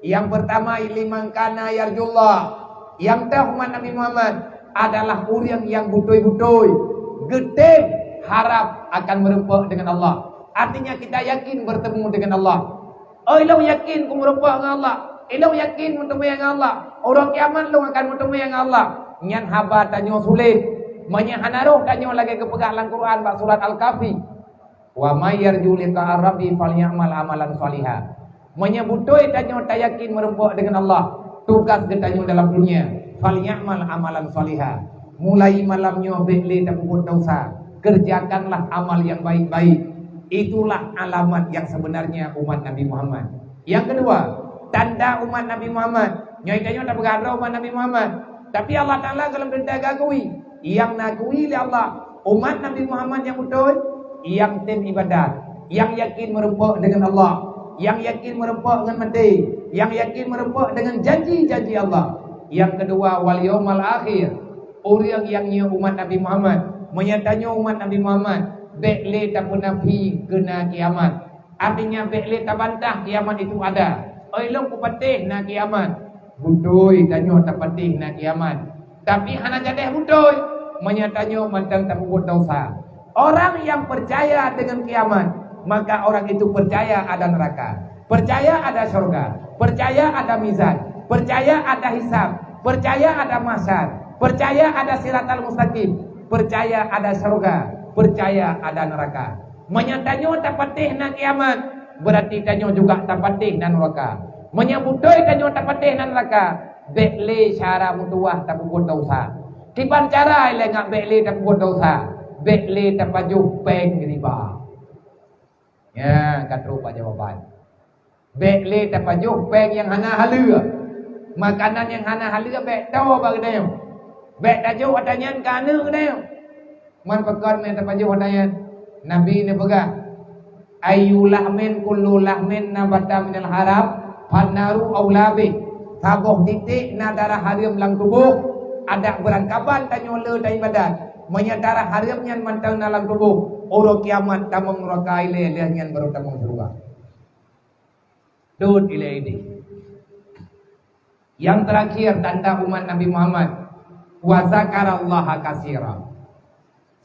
Yang pertama liman kana yarjullah. Yang tahu umat Nabi Muhammad adalah orang yang butoi-butoi, getih harap akan merempak dengan Allah. Artinya kita yakin bertemu dengan Allah. Oh, ilau yakin ku merempak dengan Allah. Ilau yakin bertemu dengan Allah. Orang kiamat lu akan bertemu dengan Allah. Nyan haba tanyo sulit. Manya hanaruh tanyo lagi kepegang Al-Quran bak surat Al-Kahfi. Wa may yarju liqa rabbi falyamal amalan salihah. Manya butoi tanyo tak yakin merempak dengan Allah. Tugas kita dalam dunia, falyamal amalan salihah. Mulai malamnya bekli tak buat dosa, kerjakanlah amal yang baik-baik. Itulah alamat yang sebenarnya umat Nabi Muhammad. Yang kedua, tanda umat Nabi Muhammad. Nyai tak bergadau umat Nabi Muhammad. Tapi Allah Taala dalam tanda gagui, yang nagui oleh Allah, umat Nabi Muhammad yang betul, yang tim ibadat, yang yakin merempak dengan Allah, yang yakin merempak dengan mati, yang yakin merempak dengan janji-janji Allah. Yang kedua, wal yaumal akhir. Orang yang umat Nabi Muhammad, menyatanya umat Nabi Muhammad, bekle tak menafi kena kiamat. Artinya bekle tak bantah kiamat itu ada. Oilong ku patih na kiamat. Butoi tanyo tak patih na kiamat. Tapi hana jadeh butoi, menyatanya mantang tak buat dosa. Orang yang percaya dengan kiamat, maka orang itu percaya ada neraka, percaya ada surga, percaya ada mizan, percaya ada hisab, percaya ada mahsyar, percaya ada siratal mustaqim, percaya ada surga, percaya ada neraka. Menyatanya tak patih na kiamat, berarti tanyo juga tak patih na neraka. Menyebutoi tanyo tak patih na neraka, bekle cara mutuah tak buat dosa. Kiban cara ile ngak bekle tak buat dosa, bekle tak pajuh peng riba. Ya, katrupa jawaban. Bekle tak pajuh peng yang hana halua. Makanan yang hana halua bek tahu bagdeo. Bek tajuk adanya kana kadeo. Man pakar men tak pajuh adanya. Nabi ni pegang. Ayu lahmin kullu lahmin nabata minal haram fanaru aulabi. Tabuh titik na darah haram lang tubuh. Ada berangkapan tanyo le dari badan. Menyadara haramnya mantang dalam tubuh. Orang kiamat tamang neraka ile dia ngan baru tamang surga. Dud ile ini. Yang terakhir tanda umat Nabi Muhammad, wa zakarallaha katsira.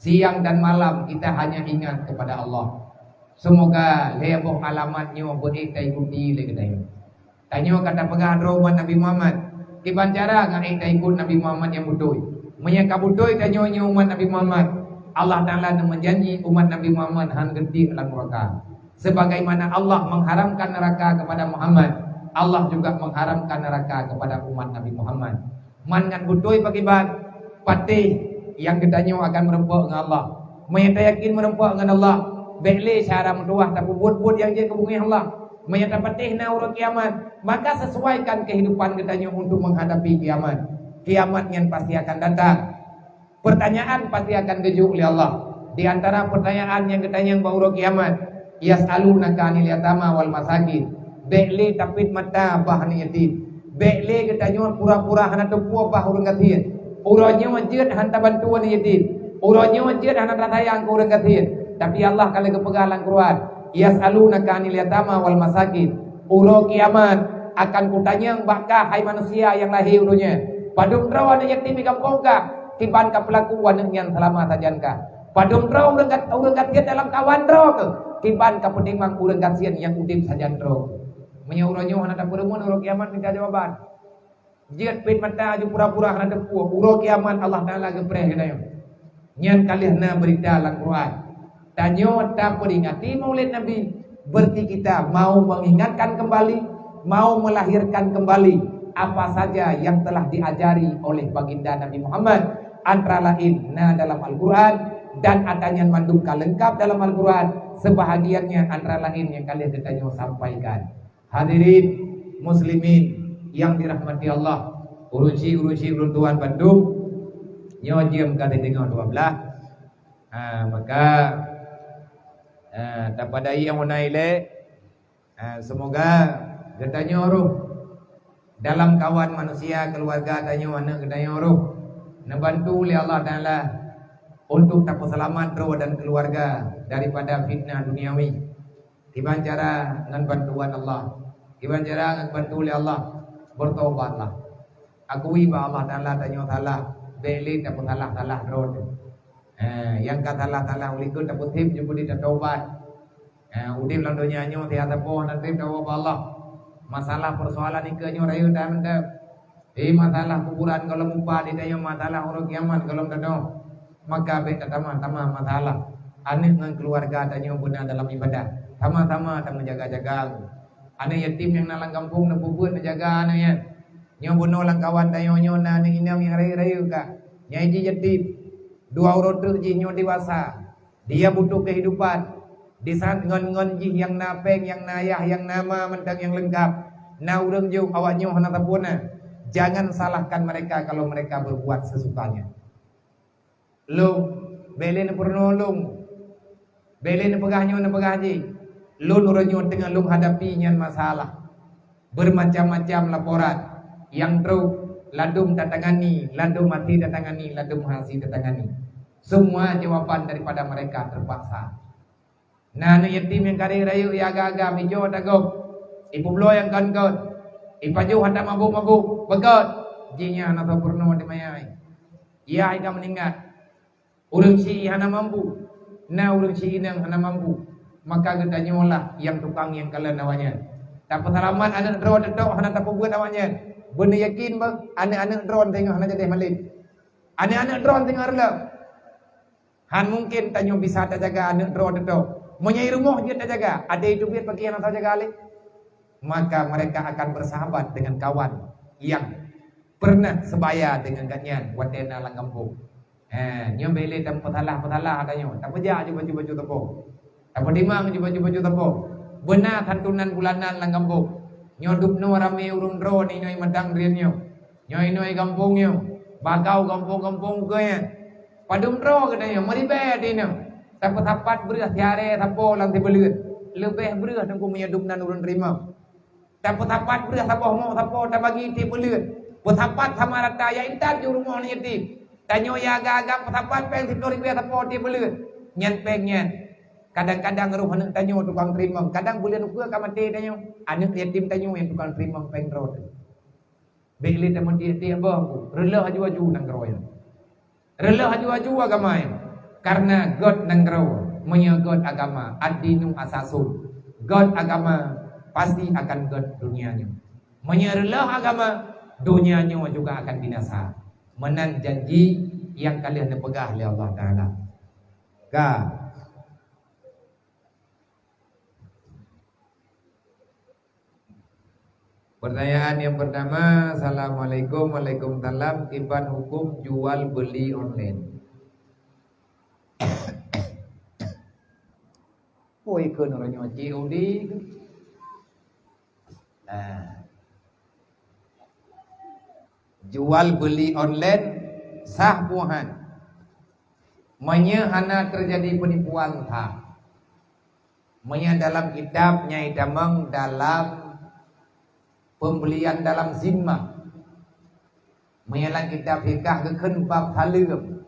Siang dan malam kita hanya ingat kepada Allah. Semoga leboh alamatnya beritai ikuti le kedai. Tanyo kata pegah roman Nabi Muhammad. Kiban cara ngai ikut Nabi Muhammad yang butuh. Menyangka butuh tanyo umat Nabi Muhammad. Allah Taala menjanji umat Nabi Muhammad han genti dalam neraka. Sebagaimana Allah mengharamkan neraka kepada Muhammad, Allah juga mengharamkan neraka kepada umat Nabi Muhammad. Man ngan butuh pakiban patih yang kedanyo akan merempuk dengan Allah. Menyata yakin merempuk dengan Allah. Bele cara menduah tapi buat yang dia kebungi Allah. Menyata patih na urut kiamat. Maka sesuaikan kehidupan kedanyo untuk menghadapi kiamat. Kiamat yang pasti akan datang. Pertanyaan pasti akan dijujuk oleh Allah. Di antara pertanyaan yang kedanyo bauru kiamat, yas'alunaka 'anil yatama wal masakin. Bele tapit mata bahani yatim. Bele kedanyo pura-pura hana tepu bah urang gatiin. Urangnya wajib hantar bantuan yatim. Urangnya wajib hantar ratayang ke urang gatiin. Tapi Allah kalau kepegalan Quran, yas'alunaka 'anil yatama wal masakin. Uro kiamat akan kutanya bakah hai manusia yang lahir urunya. Padung rawan yatim di kampung ka, tiban ka pelakuan yang selama sajan ka. Padung raw urang gatian dalam kawan raw ke, tiban ka penimang urang gatian yang udip sajan raw. Menya uronyo hanata peremun uro kiamat minta jawaban. Jiat pit mata aju pura-pura hanata puah. Uro kiamat Allah Taala gepreh kedayo. Nyan kalihna berita dalam Quran. Tanyo tak peringati maulid Nabi. Berarti kita mau mengingatkan kembali, mau melahirkan kembali apa saja yang telah diajari oleh baginda Nabi Muhammad. Antara lain dalam Al-Quran dan adanya mandungka lengkap dalam Al-Quran. Sebahagiannya antara lain yang kalian tanyo sampaikan. Hadirin muslimin yang dirahmati Allah. Urusi Tuan Bandung. Nyo jam kata tengok 12. Maka daripada yang menaile semoga katanya roh dalam kawan manusia keluarga tanyo anak katanya roh nabantu oleh Allah Taala untuk tak selamat roh dan keluarga daripada fitnah duniawi. Tiban cara dengan bantuan Allah, tiban cara dengan bantu oleh Allah, bertobatlah. Akui bahwa Allah Taala tanyo salah, beli tak salah roh. Yang kata Allah ulikun dapat tim juga di taubat. Udip lang dunia nyo tiada po nanti taubat Allah. Masalah persoalan ini kenyo rayu dan mendap. Masalah kuburan kalau mumpah di dayo masalah urut kiamat kalau mendap. Maka beta tama masalah. Anak dengan keluarga tanyo benar dalam ibadah. Sama-sama tak menjaga-jaga. Anak yatim yang nalang kampung nak bubut menjaga anaknya. Nyo bunuh lang kawan tanyo nyo na inam yang rayu ka. Nyai yatim. 2 orang terjinyo dewasa. Dia butuh kehidupan. Di saat ngon jih yang napeng, yang nayah, yang nama mentang yang lengkap. Na urang jauh awaknya hana tapuna. Jangan salahkan mereka kalau mereka berbuat sesukanya. Lung bele ne pernolong. Bele ne pegahnya ne pegaji. Lun uranyo tengah lung hadapi nyan masalah. Bermacam-macam laporan yang teruk. Ladum datangani, ladum mati datangani, ladum hasil datangani. Semua jawaban daripada mereka terpaksa. Nah, yatim yang kari rayu ya agak-agak mijo dagok. Ibu blo yang kan-kan. Ipaju hantar mabuk-mabuk, begot. Jinya anak purno di mayai. Ya ika meninggal. Urang si hana mampu. Nah urang si inang hana mampu. Maka gedanya lah yang tukang yang kalian namanya. Tak pengalaman anak drone dedok hana tak buat namanya. Benar yakin bang, anak-anak drone tengok hana jadi malik. Anak-anak drone tengok relap. Han mungkin tanyo bisa tak jaga anak drone itu. Menyai rumah dia tak jaga. Ada itu biar pergi anak tak jaga alik. Maka mereka akan bersahabat dengan kawan yang pernah sebaya dengan ganyan. Wadena lang kampung. Nyo beli dan petalah tanyo. Tak pejak je baju-baju tepo. Tak pedimang je baju-baju tepo. Benar santunan bulanan lang kampung. Nyodup no rame urun dro ni noi madang rian nyo. Nyoi kampung nyo. Bagau kampung-kampung ke ya. Padum dro ke nyo. Meribe di nyo. Tapat-tapat beras tiare tapo lang tibelut. Lebih beras nunggu menyadup nan urun terima. Tapat-tapat beras tapo tak bagi tibelut. Petapat sama rata ya intan di rumah ni yatim. Tanyo ya agak-agak petapat peng tidur beras tapo tibelut. Nyan peng nyan. Kadang-kadang ruh anak tanyo tukang terima. Kadang boleh nukua kamati tanyo. Anak yatim tanyo yang tukang terima peng roh. Beli teman dia apa? Rela haju-haju nang roya. Rela haju-haju agamai. Karena God nenggro menyegod agama ad-dinu asasun. God agama pasti akan God dunianya. Menyerelah agama dunianya juga akan binasa. Menang janji yang kalian pegah oleh Allah Ta'ala. Pertanyaan yang pertama, Assalamualaikum, Waalaikumsalam. Iban hukum jual beli online. Oi ke orang nyoci udi. Jual beli online sah puhan. Hana terjadi penipuan tak. Dalam kitab Nyai Damang dalam pembelian dalam zimmah. Dalam kitab fikah keken bab halim.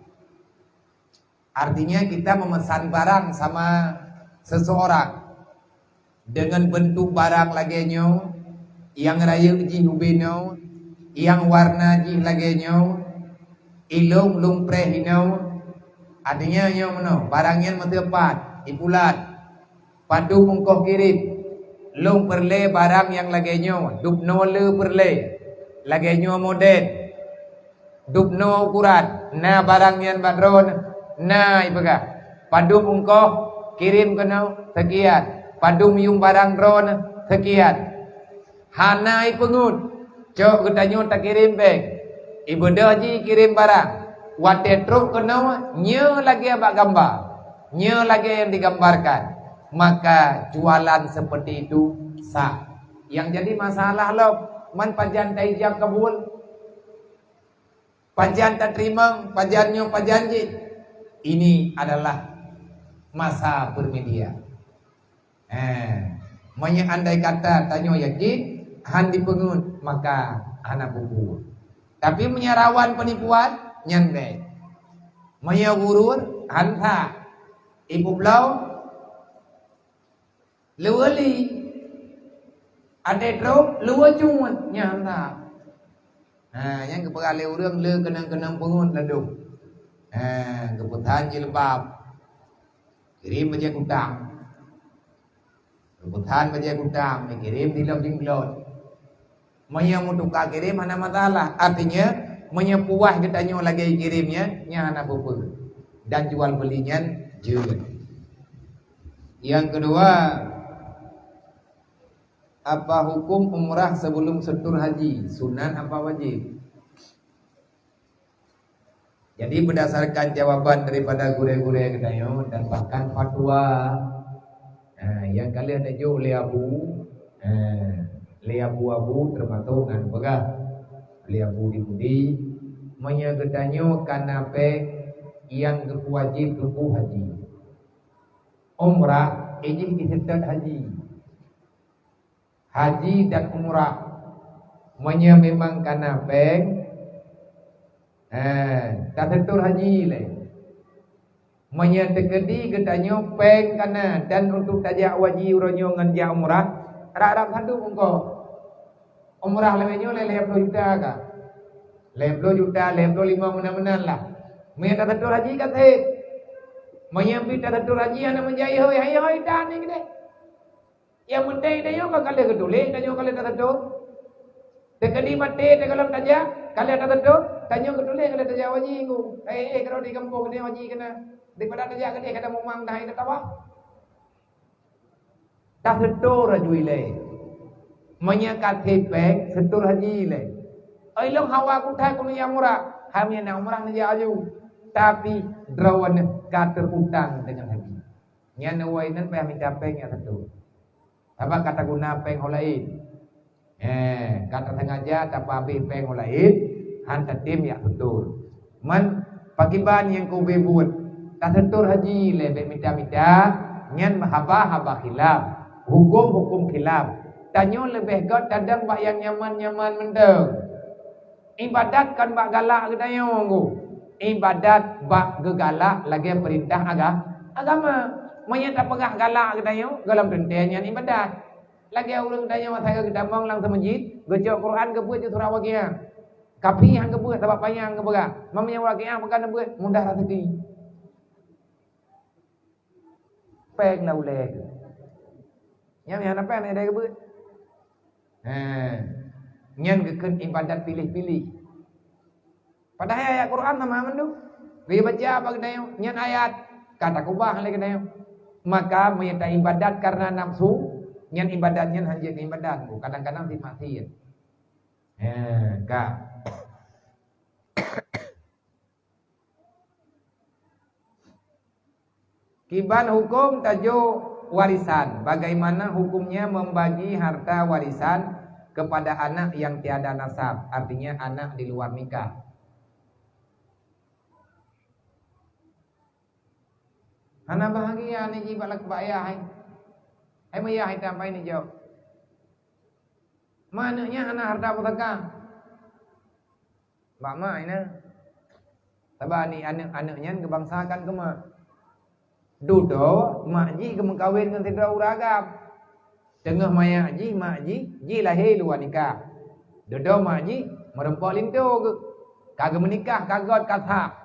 Artinya kita memesan barang sama seseorang dengan bentuk barang lagenya yang raya ji hubino, yang warna ji lagenya ilung lumpreh hino. Artinya nyo meno barangnya metepat ipulat padu mungkoh kirim lung perle barang yang lagenya dupno le perle lagenya model dupno ukuran na barang yang badron na ibaga padu mungkoh kirim kena sekian padu yung barang drone sekian hanai pengut cok getanyo tak kirim beg ibu ji kirim barang wate truk kena nye lagi abak gambar nye lagi yang digambarkan maka jualan seperti itu sah. Yang jadi masalah lo man pajan tak ijab kabul pajan tak terima pajannya pajanji ini adalah masa bermedia. Andai kata tanyo yakin han dipengut maka anak bubu. Tapi menyarawan penipuan nyande. Gurur hanta ibu blau lewali ada drop lewa cumut nyanda. Yang kepala orang le kenang-kenang pengut ladung. Kebutuhan jilbab kirim aja kutang. Kebutuhan aja kutang, kirim di dalam jinglot. Mutukah kirim mana masalah. Artinya menyepuah kitanya lagi kirimnya nyana bubur dan jual belinya juga. Yang kedua, apa hukum umrah sebelum setur haji? Sunan apa wajib? Jadi berdasarkan jawaban daripada guru-guru kedayo dan bahkan fatwa yang kalian ada jo leabu abu termasuk dengan pegah leabu di menyegedanyo kanape yang wajib tuku haji umrah izin disetat haji dan umrah memang kanape tak tentu haji le. Menyetekedi getanyo peng kana dan untuk tajak wajib uronyo ngan dia umrah. Arab satu mungko. Umrah lemenyo le 50 juta ka. 50 juta, 55 menan-menan lah. Tak tentu haji kate. Menyampi tak tentu haji ana menjai hoi dan ni gede. Yang penting dia yo kali gedule, dia kali tak tentu. Tekedi mate te kalau tajak, kali tak tentu. Tanya kedule kalau tajak wajib ku. Kalau di kampung dia wajib kena. Daripada tajak dia kata memang dah itu apa? Tak setur haji le. Menyekat tepek setur haji le. Long hawa ku thai ku yang murah. Hamnya nak umrah ni aju. Tapi drawan ka terutang dengan haji. Nya nawai nan pa minta peng ya setur. Apa kata guna peng holain? Kata sengaja tanpa ambil peng holain. Hantar tim ya betul. Man pakiban yang kau buat tak setur haji le minta-minta nyan haba khilaf. Hukum khilaf. Tanyo lebih god kadang bak yang nyaman-nyaman mendeng. Ibadat kan bak galak ke tanyo ku. Ibadat bak gegalak lagi perintah agama. Manya tak pegah galak ke tanyo dalam tentenya ibadat. Lagi ulun tanyo saya ke damang lang semajid, baca Quran ke buat surah waqiah. Kapi hang ke buat sebab payang ke berak. Mamanya waqiah makan buat mudah rezeki. peng lau le. Nyam yang apa ni ada kebut. Nyan keun ibadat pilih-pilih. Padahal ayat Quran sama mendu. Dia baca apa kedayo? Nyan ayat kata kubah lagi kedayo. Maka menyata ibadat karena nafsu, nyan ibadatnya hanya ibadat. Kadang-kadang mati. Kak. Kiban hukum tajuk warisan. Bagaimana hukumnya membagi harta warisan kepada anak yang tiada nasab, artinya anak di luar nikah. Hana bahagia ni jibat lak bayah. Hai mayah hai tampai ni jauh. Mananya hana harta pusaka. Bak mai na. Tabah ni anak-anaknya kebangsakan ke mak. Dudo makji ke mengkawin dengan tidak uragam. Tengah maya makji lahir luar nikah. Dudo makji merempok lintu ke. Kagak menikah kagak kathak.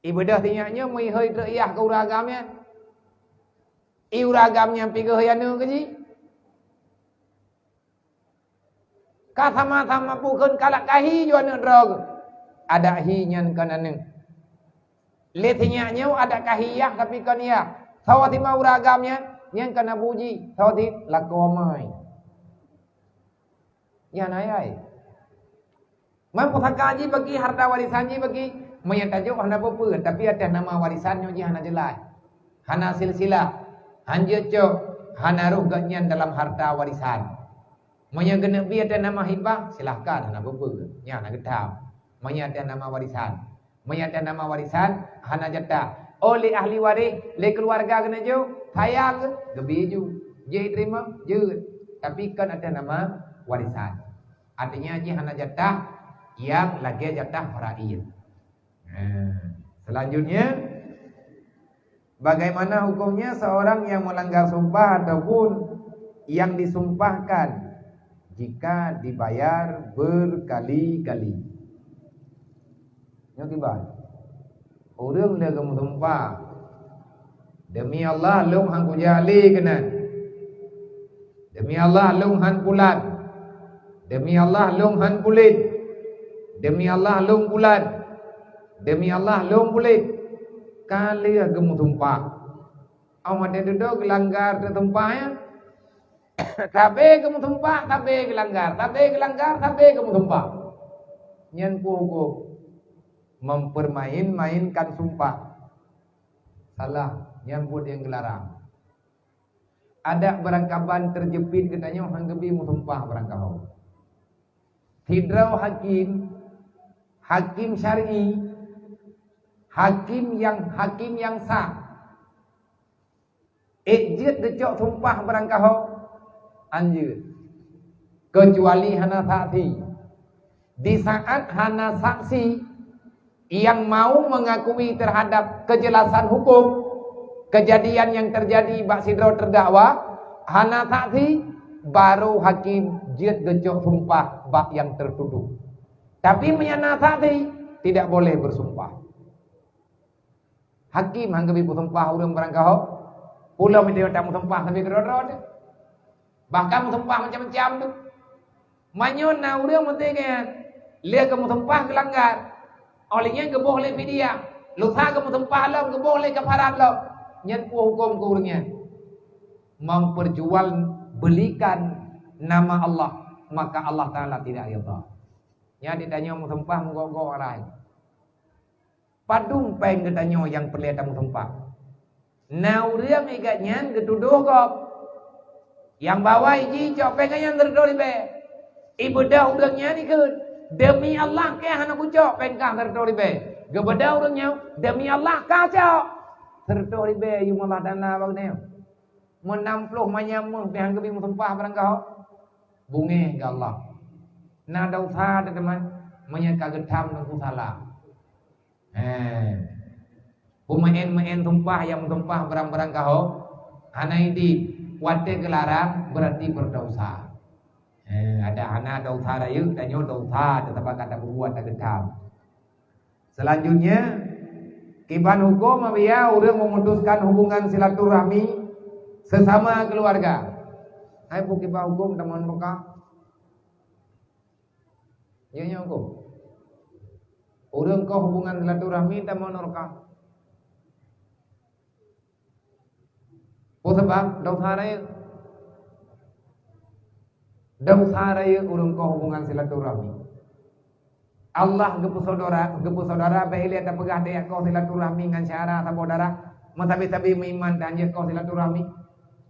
Ibadah tinyaknya mai hơi teriah ke uragamnya. Uragamnya pi ke hayanu ke ji. Ka sama-sama pukun kalak kahi jo anu drog. Ada hinyan kanane. Letinyaknya ada kahiyah tapi kan ya. Sawati mau uragamnya yang kena puji, sawati lakomai. Ya nayai. Mampu sakaji bagi harta warisanji bagi menyatajuk hana apa tapi ada nama warisannya je hana jelas. Hana silsilah. Hanya cok hana rugatnya dalam harta warisan. Menyagena bi ada nama hibah silahkan hana apa. Ya hana getam. Menyata nama warisan. Menyata nama warisan hana jatah. Oleh ahli waris, le keluarga kena jo, sayang gebi ju. Je terima je. Tapi kan ada nama warisan. Artinya je hana jatah yang lagi jatah faraid. Selanjutnya, bagaimana hukumnya seorang yang melanggar sumpah ataupun yang disumpahkan jika dibayar berkali-kali? Yang tiba, orang dia kamu sumpah demi Allah lung hang kujali kena, demi Allah lung han pulat, demi Allah lung han kulit, demi Allah lung pulat. Demi Allah long boleh kali agam tumpah. Awak ada duduk gelanggar tertumpahnya. Tabe kamu tumpah, tabe gelanggar, tabe gelanggar, tabe kamu tumpah. Nyan pugu mempermain-mainkan sumpah. Salah, nyan pun yang gelarang. Ada barangkaban terjepit katanya hanggebi mu tumpah barangkabau. Hidrau hakim syar'i. Hakim yang sah. Ejit decok sumpah barangkah anjir. Kecuali hana saksi. Di saat hana saksi yang mau mengakui terhadap kejelasan hukum kejadian yang terjadi bak sidro terdakwa, hana saksi baru hakim jit decok sumpah bak yang tertuduh. Tapi menyana saksi tidak boleh bersumpah. Hakim hanggabi sumpah urang barangkah pulau minta tamu sumpah sampai kerod-rod. Bahkan sumpah macam-macam tu. Manyon na urang mentekan. Lia kamu sumpah kelanggar. Olehnya ke boleh dia. Lusa kamu sumpah lam ke boleh kafarat lam. Nyen hukum ke urangnya. Memperjual belikan nama Allah, maka Allah Taala tidak ridha. Ya ditanya mu sumpah menggogo orang. Padung peng ketanyo yang perlihatkan sumpah. Nah uriang igatnya ketuduh kok. Yang bawa iji cok pengen terdori be. Ibu dah urangnya ni ke demi Allah ke hana kucok pengkah terdori be. Gebeda urangnya demi Allah kah cok terdori be yu malah dana bagne. Menampluh manyamuh pihang kebi sumpah barang kau. Bunge ke Allah. Nah dosa teman menyeka getam dan salah. Pemain tumpah yang tumpah barang-barang kau hana ini wate gelarang berarti berdosa. Ada hana dosa rayu danyo dosa tetap kata berbuat tak getam. Selanjutnya Iban hukum dia orang memutuskan hubungan silaturahmi sesama keluarga. Hai bukiba hukum teman muka. Ya nya hukum. Orang kau hubungan silaturahmi teman muka. Sebab dosa raya urang kau hubungan silaturahmi. Allah gepu saudara baik ada pegah dia kau silaturahmi dengan syara saudara. Matabi iman dan dia kau silaturahmi.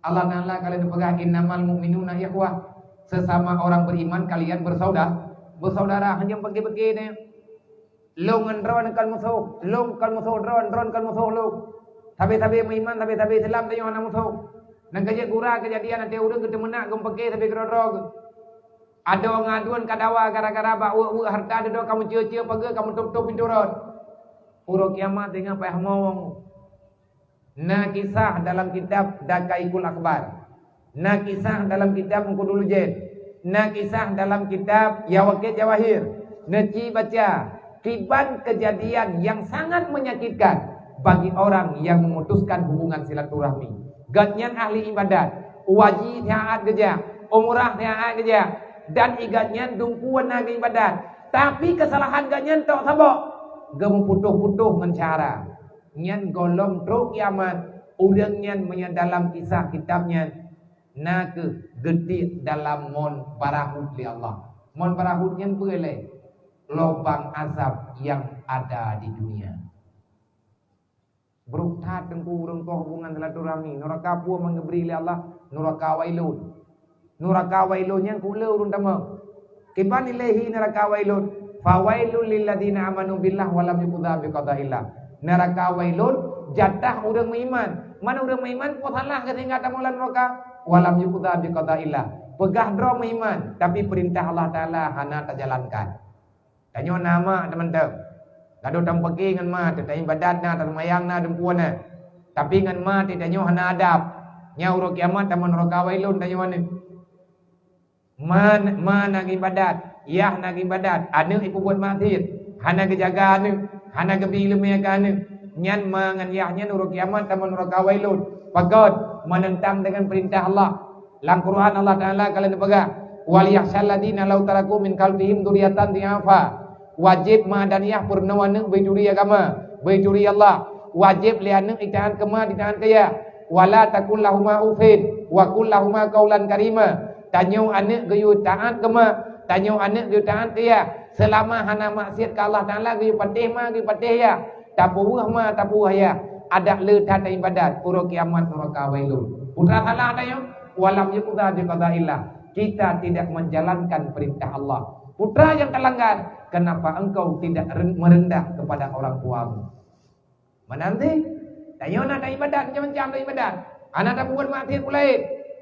Allah Taala kalian pegah innamal mu'minuna ikhwah. Sesama orang beriman kalian bersaudara hanya bagi-bagi ni. Long ron kan musuh, long kan musuh ron kan musuh long. Tabi iman tabi Islam tayo na musuh. Nang kejadian nanti urang kita menak gempeke tabi kerorog. Ada ngaduan kadawa gara-gara bawa harta ada kamu cia-cia pagi kamu tutup pintu rod. Urang kiamat dengan payah ngomong. Na kisah dalam kitab Dakaikul Akbar. Na kisah dalam kitab Mengkudul Jid. Na kisah dalam kitab Yawakit Jawahir. Neci baca tiban kejadian yang sangat menyakitkan bagi orang yang memutuskan hubungan silaturahmi. Gatnyan ahli ibadat, wajib taat kerja, umrah taat kerja, dan igatnyan dungkuan nagi ibadat. Tapi kesalahan gatnyan tak sabok, gemu putuh-putuh mencara. Nyan golong truk kiamat, urang nyan dalam kisah kitabnya nak gede dalam mon parahut li Allah. Mon parahut nyan boleh lubang azab yang ada di dunia. Beruktat tengku urang kau hubungan silaturahmi. Neraka pua mengeberi oleh Allah. Neraka wailun. Neraka wailun yang kula urang tamang. Kiban ilahi neraka wailun. Fawailun lilladina amanu billah walam yuqda biqadaillah. Neraka wailun jatah urang beriman. Mana urang beriman pun salah ketinggal tamulan neraka. Walam yuqda biqadaillah. Pegah dra beriman tapi perintah Allah Taala hana terjalankan. Tanya nama teman-teman. Gaduh tam pergi ngan ma te tanya badat na tan mayang na dempuan na. Tapi ngan ma te tanya hana adab. Nya uro kiamat taman neraka wailun tanya mana. Man nagi badat, yah nagi badat. Anu ibu buat mati. Hana kejaga anu, hana kebilu mereka anu. Nyan ma ngan yah nyan uro kiamat taman neraka wailun. Pagod menentang dengan perintah Allah. Dalam Quran Allah Taala kalian pegang. Wal yakhshal ladina law taraku min qalbihim dzurriatan di'afa. Wajib madaniyah purnawana baituri agama baituri Allah wajib lianeng itaat kema ditaat kaya wala takul lahuma ufin wa kul lahuma qaulan karima tanyo anak gayu taat kema tanyo anak gayu taat kaya selama hana maksiat ka Allah Taala gayu patih ma gayu patih ya tapuh ma tapuh ya ada le tata ibadat uro kiamat neraka wailun putra salah tayo walam yuqda biqadaillah kita tidak menjalankan perintah Allah. Putra yang terlanggar, kenapa engkau tidak merendah kepada orang tuamu? Menanti, tanyo na tak ibadat macam-macam tak ibadat. Anak tak buat maksiat pula.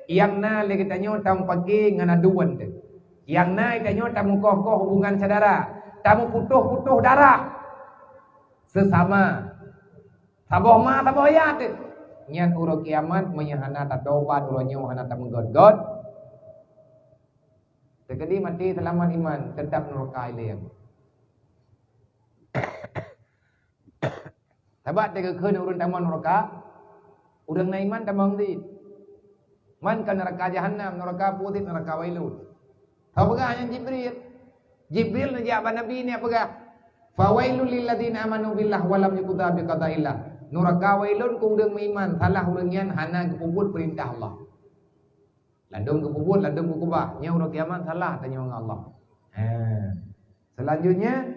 Yang na lagi tanyo tam pagi ngana duan tu. Yang na tanyo tam kokoh hubungan saudara, tamu putuh-putuh darah sesama. Saboh ma saboh ya tu. Nyan uro kiamat menyahana tak tobat uronyo hana tak menggot-got. Sekali mati selamat iman tetap neraka ilayang. Sebab tega keun urang taman neraka, urang na iman tamang di. Man ka neraka jahannam, neraka putih, neraka wailun. Tahu pegah yang Jibril. Jibril najak Nabi ni pegah. Fawailul lil ladzina amanu billah wa lam yuqda biqadaillah. Neraka wailun ku urang iman, salah urang yan hana kepuput perintah Allah. Landung kepuput, landung kukubah. Nya urang kiamat salah tanya dengan Allah. Selanjutnya,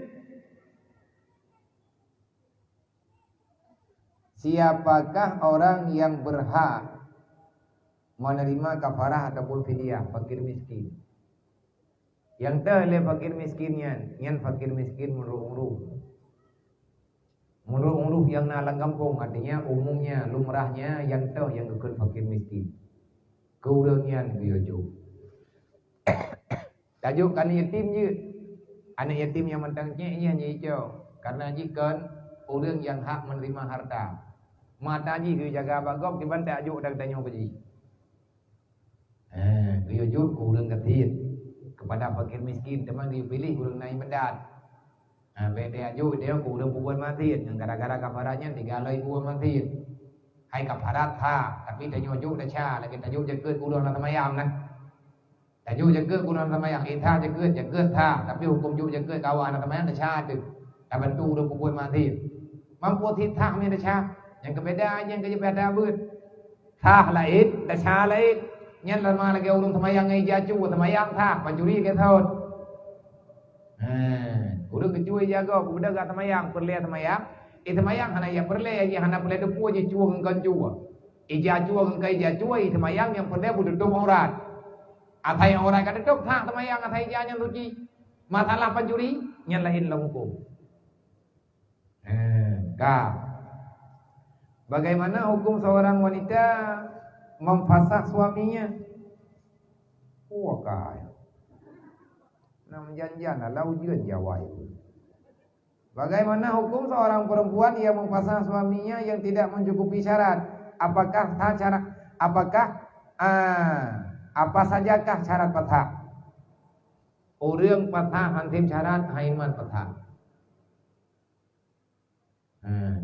siapakah orang yang berhak menerima kafarah ataupun fidyah fakir miskin? Yang terlebih fakir miskinnya, yang fakir miskin menurut yang nalang kampung, artinya umumnya, lumrahnya yang tahu yang kekun fakir miskin. Keurangnya biyojo. Tajuk kan yatim je. Anak yatim yang mentangnya ia hijau. Karena jika orang yang hak menerima harta, mata ji dia jaga bagok di bantai ajuk dan tanya pergi. Biyojo keurang ketir kepada fakir miskin teman dia pilih urang naik mendat. Beda aja dia kurang buat mati, yang gara-gara kafarannya digalai buat mati. Hai kafarat tha, tapi dia nyoju dah cha, lagi dia nyoju jaga kurang nak tamayam nah. Dia nyoju jaga kurang tamayam, itha jaga tha, tapi hukum nyoju jaga kawan nak tamayam dah cha tu. Tak bantu udah buat mati. Mampu titha ni dah cha, yang kebedaannya yang beda ber. Tha lain, dah cha lain. Nhân lama lagi ulun tamayam ngai jaju, tamayam tha, pancuri ke thon. Udah kecuali jaga, udah gak tamayang, perle tamayang. Tamayang hana ya perle, ya hana perle tu puas je cua ngkan cua. Ija cua ngkai ija cua, tamayang yang perle budu duk orang. Atai orang kata duk thang tamayang, atai ija yang luci. Masalah pencuri, yang lain lah hukum. Bagaimana hukum seorang wanita memfasak suaminya? Kaya. Nam janjian lah ujian Jawa itu. Bagaimana hukum seorang perempuan yang memfasah suaminya yang tidak mencukupi syarat? Apakah apa sajakah syarat patah? Orang patah hantim syarat haiman patah.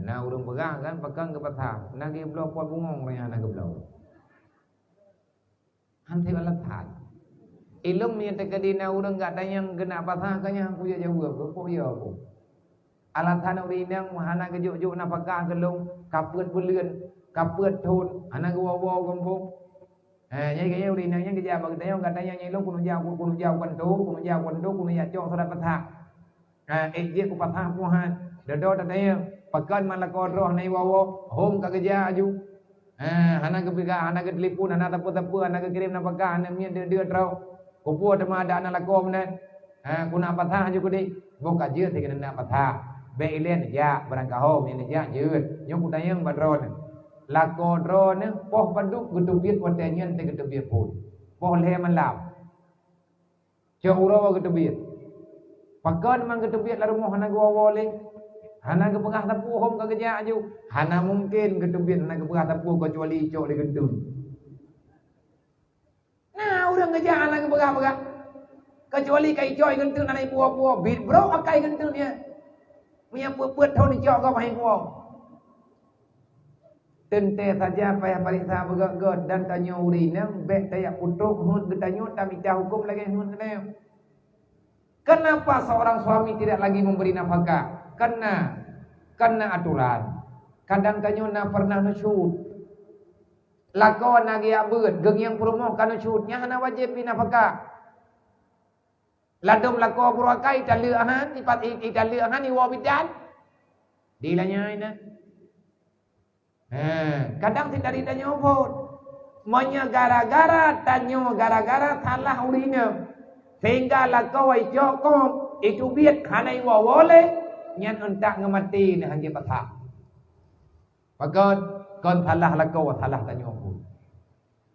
Nah orang pegang kan pegang ke patah. Nagi belau pot bungong raya nagi belau. Hantim alat hat. Ilmu yang terkadina orang gak ada yang kena patah kanya aku ya jawab kok ya aku. Alatan orang yang hana kejuk-juk napakah kelung kaput bulan kaput thun hana gawa kampung. Jadi kaya orang yang kerja bagi dia katanya nyelong kuno jauh kuno ya cok sudah patah. Dia ku patah puhan. Dodo tanya pakan malakor roh nai wawo home ka kerja aju. Hana kepiga hana ke telefon hana tapu hana ke kirim napakah hana dia terau. Kupu ada ada anak lakom ni, kuna patah juga di, buka je tiga nak patah, beilen ya berangkahom ini ya je, yang kuda yang badron, lakodron ni, poh paduk gedubit watenyan te gedubit pun, poh leman lap, jauh gedubit, pakan mang gedubit lalu mau hana gua wole, hana kepengah tapu hom kerja aju, hana mungkin gedubit hana kepengah tapu kecuali cok di gedung. Nah, orang kerja anak berapa? Kecuali kai coy gentun anak buah-buah, bit bro akai gentun dia. Punya buat tahun ni cok kau main buah. Tente saja payah parisa bergad dan tanya urinang, bek tayak putuk, hun bertanya tak minta hukum lagi hun kena. Kenapa seorang suami tidak lagi memberi nafkah? Karena aturan. Kadang tanya nak pernah nusyud. Lakon lagi abud, geng yang promo kana syutnya hana wajib pinafkah. Ladom lako burakai taleuhan tipat taleuhan ni wabidan. Dilanya ina. Kadang tidak ditanya pun. Monya gara-gara salah urina. Sehingga lako ai jokom itu biat hanai wa wole nyan entak ngemati ni hanje patah. Pakat kon salah lakau salah tanya aku.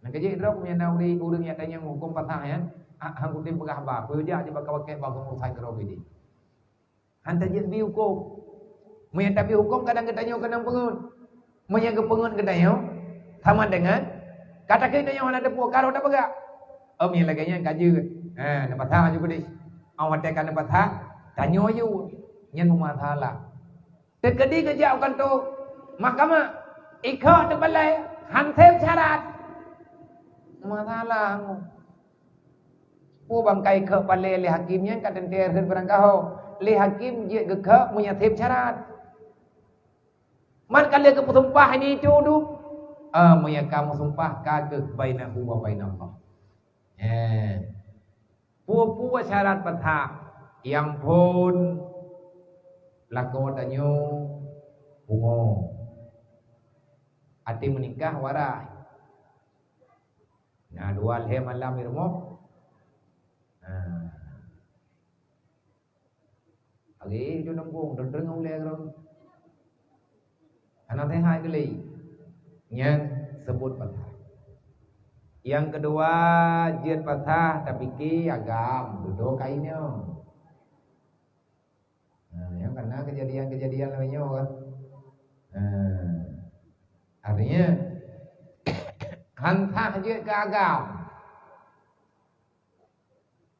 Nak kerja drop punya nauri urang yang tanya hukum patah ya. Hang kutim pegah ba, peja je bakal pakai bang ngusai kero bidi. Hantar je bi hukum. Mun tapi hukum kadang ketanya kadang pengun. Mun yang kepengun ketanya sama dengan kata kita yang ada puak karo dak pegak. Yang laganya kaji. Nak patah juga di. Awak tekan nak patah, tanya you nyen masalah. Tekedi kerja akan tu mahkamah ikut terbalai hantem syarat masalah pu bangkai ke balai le hakimnya kadang ter berangkau le hakim je ke punya tem syarat man kali ke sumpah ini itu du punya kamu sumpah kagak bainahu wa bainallah pu syarat patah yang pun lakon tanyo bungo Ati menikah warai. Nah, dua leh malam irmo. Lagi itu nembung dendeng oleh orang. Anak teh hai kali. Yang sebut patah. Yang kedua jiat patah tapi ki agam duduk kainnya. Yang karena kejadian-kejadian lainnya kan. Artinya hantah je ke agam.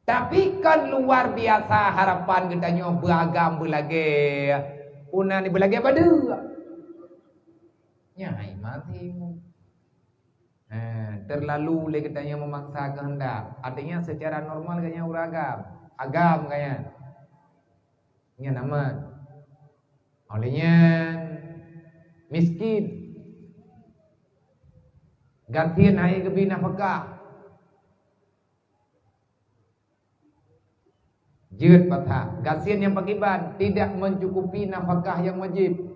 Tapi kan luar biasa harapan katanya beragam belage. Una ni belage pada. Nyai matimu. Terlalu le katanya memaksa kehendak. Artinya secara normal katanya beragam. Agam katanya. Nya nama. Olehnya miskin. Gantian hai kebi nafkah. Jeut patah, gasian yang pakiban tidak mencukupi nafkah yang wajib.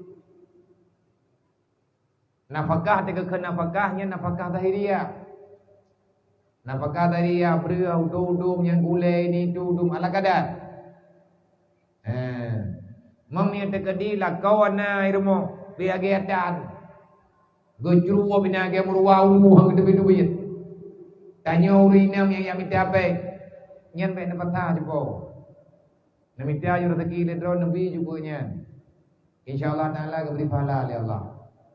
Nafkah tegakkan nafkahnya nafkah tahiriah. Nafkah tahiriah berau dudum yang gulai ni dudum ala kadar. Mamnya tekadi la kawana irmo biage adan. Gojru binage murwau hang debi-debi. Tanya urinam yang minta apa? Nyan pe napatah jepo. Namita yo rezeki le drone nabi juga nya. Insyaallah taala ke beri pahala oleh Allah.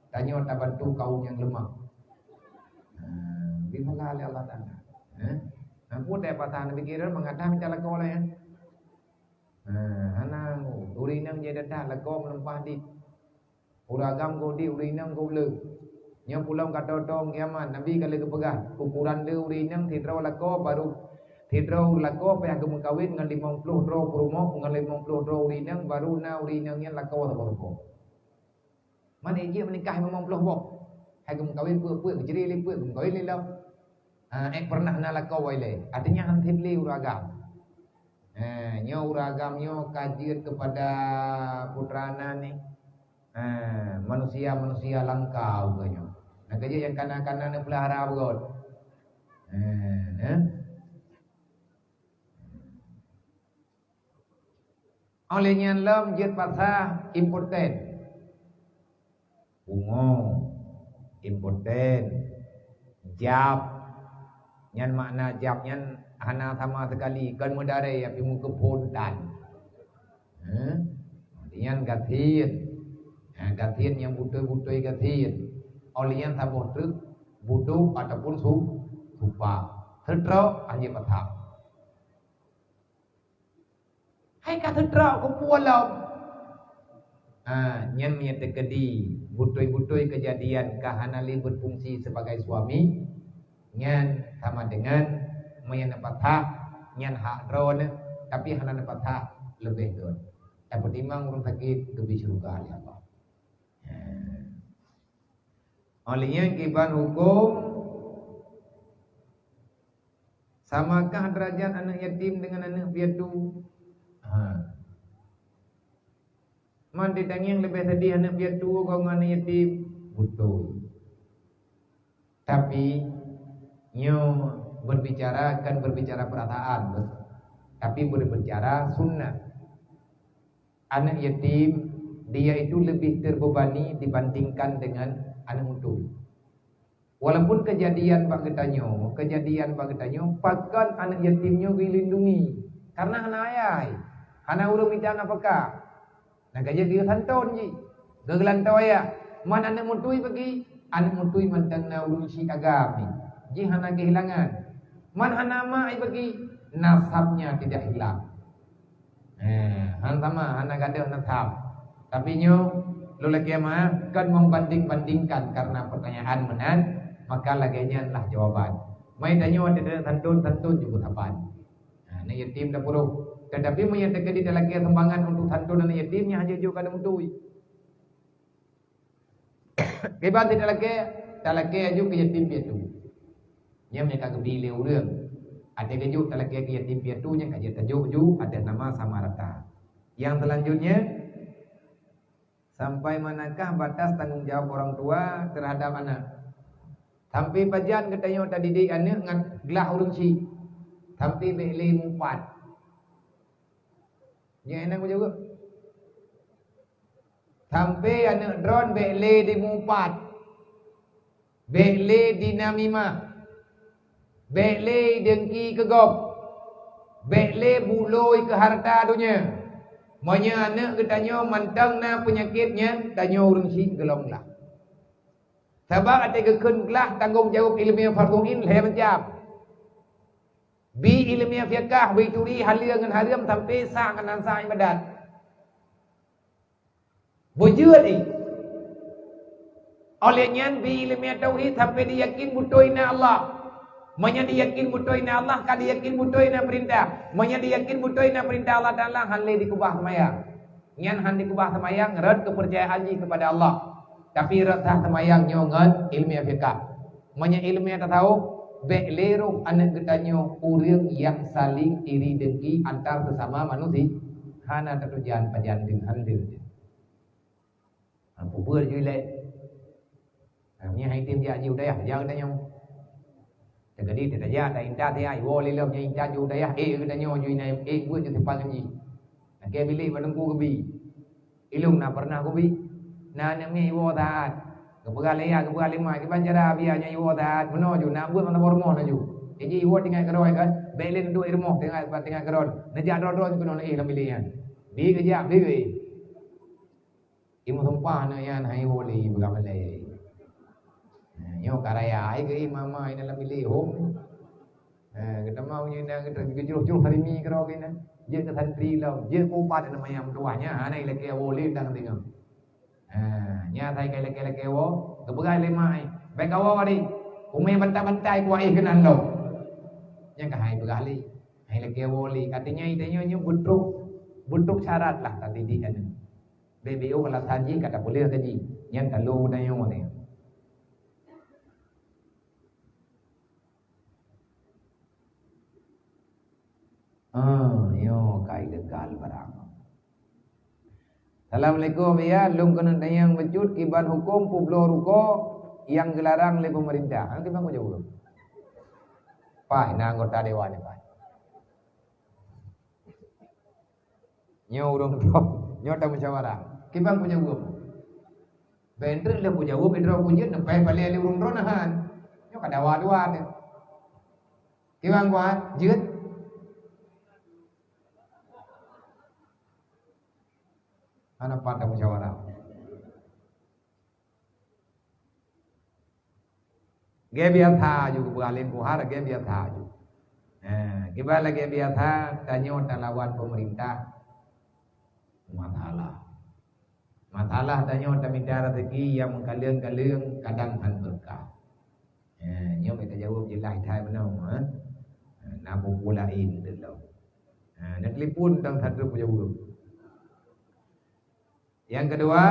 Tanya tak bantu kaum yang lemah. Beri pahala oleh Allah taala. Ampun dah patah nabi kira mengadah minta lako lah ya. Anang urinam je datang lako melempah di. Uragam ko di urinam ko le. Nya pulang kata tong kiamat nabi kali kepegah ukuran le urinam titrau lako baru Tidro lako apa yang kamu kawin dengan 50 dro promo dengan 50 dro urinang baru na urinangnya lako atau apa? Mana dia menikah 50 bok? Hai kamu kawin pur jadi le pur kamu kawin le lau. Pernah na lako waile. Artinya hantin le uragam. Nyo uragam nyo kajian kepada putrana ni. Manusia langka uganya. Nah kajian yang kanan-kanan pelihara begot. Olehnya lam jet pasah impoten. Bungo impoten. Jab. Nyan makna jab nyan hana sama sekali kan mudare api muka pondan. Nyan gatin. Gatin yang butuh-butuh gatin. Olehnya tabuh truk butuh ataupun supa. Tertro hanya patah. Hai kata drau kepualam. Nyan menyata kedi butoi-butoi kejadian kahanali berfungsi sebagai suami. Nyan sama dengan menyana patah. Nyan hak drone tapi hana patah lebih drone. Dapat timang urang sakit lebih syurga oleh Allah. Olehnya kiban hukum samakah derajat anak yatim dengan anak piatu? Man ditanya yang lebih sedih anak piatu kau dengan anak yatim betul. Tapi nyo berbicara kan berbicara perataan, tapi berbicara sunnah. Anak yatim dia itu lebih terbebani dibandingkan dengan anak mutu. Walaupun kejadian bak getanyo, pakan anak yatimnya dilindungi karena anak ayah. Hana urang minta nafkah. Nak kerja dia santun ji. Gegelan tawaya. Man anak mutui bagi anak mutui mantang na urang si agami. Ji hana kehilangan. Man hana mai bagi nasabnya tidak hilang. Han sama hana gadah nasab. Tapi nyo lula kiamah kan membanding-bandingkan karena pertanyaan menan maka laganya lah jawaban. Mai tanyo ada santun juga tapan. Anak yatim dah puruh. Tetapi menyatakan di dalam kembangan untuk santun anak yatimnya hanya juga ada mutui. Keban tidak lagi ajuk ke yatim piatu. Nya mereka kebile urang. Ada kejuk tak lagi ke yatim piatunya kaji tajuk ada nama samarata. Yang selanjutnya sampai manakah batas tanggung jawab orang tua terhadap anak? Sampai pajan katanya tadi didik anak ngan gelah urang si. Sampai beli mumpat. Yang enak juga. Sampai anak drone beli di mumpat. Beli di namimah. Beli dengki ke gop. Beli buloi ke harta dunia. Manya anak katanya mantang na penyakitnya tanya urang si gelong lah. Sebab ada kekun gelah tanggung jawab ilmiah farduin leher macam. Bi ilmiah fiqah bi turi halia ngan haram sampai sa ngan sa ibadat. Bujur ni. Olehnya bi ilmiah tauhid sampai dia yakin butoina Allah. Manya dia yakin butoina Allah, kan dia yakin butoina perintah. Manya dia yakin butoina perintah Allah Taala halle dikubah semayang. Nyan han dikubah semayang red kepercayaan haji kepada Allah. Tapi red sah semayang nyongan ilmiah fiqah. Manya ilmiah tasawuf Beklero anak getanyo urang yang saling iri dengki antar sesama manusia. Hana tertujuan pajan dengan handil. Apa buat je lek. Namanya hai tim dia jiu daya, jangan tanya. Jadi tidak ya, tak inta dia, boleh lah punya inta jiu daya. Getanyo jiu nai, buat je tempat ni. Nak bilik menunggu kebi. Ilung nak pernah kebi. Nah namanya iwo taat. Kebegalaya kebegalima ke banjara biarnya iwo dah benar ju nak buat mana hormon ju. Jadi iwo tinggal keroi kan, belen duk irmoh tinggal keroi. Najak dron kuno lai lambilian. Bi kerja bi. Imu tumpah na yan hai holi begamalai. Yo karaya ai ke mama ina lambili hom. Kita mau ni nak kita juruh harimi keroi kena. Dia ke santri lau, dia kupat nama yang tuanya, anai lagi holi dan tengok. Nya thay kai leke wo kebegai lemai baik kawo di umai bantai-bantai ku ai kenan lo nya ka hai begali hai leke wo li katanya itanya nya butruk syarat lah tadi di kan BBO kalau saji kata boleh tadi nya kalau dah yo ni yo kai degal barang. Assalamualaikum ya, lung kena tayang bejut kiban hukum publo ruko yang dilarang oleh pemerintah. Nanti bang jawab. Pak, na anggota dewan ni pak. Nyo urung drop, nyo ta musyawarah. Kibang punya jawab. Bendre le punya jawab, bendre punya nempai balik le urung dronahan. Nyo kada wadwan. Kibang kuat, jeut. Anak pada musyawarah. Gebiar tha juga bualin kuhar gebiar tha juga. Gimana gebiar tha tanyo lawan pemerintah masalah tanyo minta rezeki yang mengkaliang kadang han berkah. Nyo kita jawab jelas thai benar. Nabu pulain dulu. Nak telefon dan satu jawab. Yang kedua,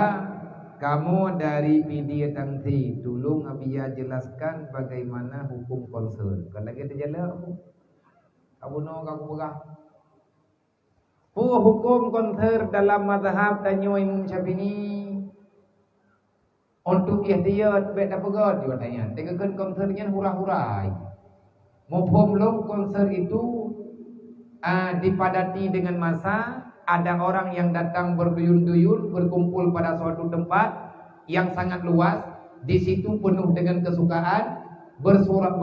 kamu dari media tangsi, tolong Abia jelaskan bagaimana hukum konser. Kalau kita jalan, kamu no kamu pegah. Hukum konser dalam mazhab tanyo Imam Syafi'i untuk ihtiyat beda pegat juga tanya. Tegakan konsernya hura-hurai. Mufhum long konser itu dipadati dengan masa. Ada orang yang datang berduyun-duyun berkumpul pada suatu tempat yang sangat luas. Di situ penuh dengan kesukaan, bersorak,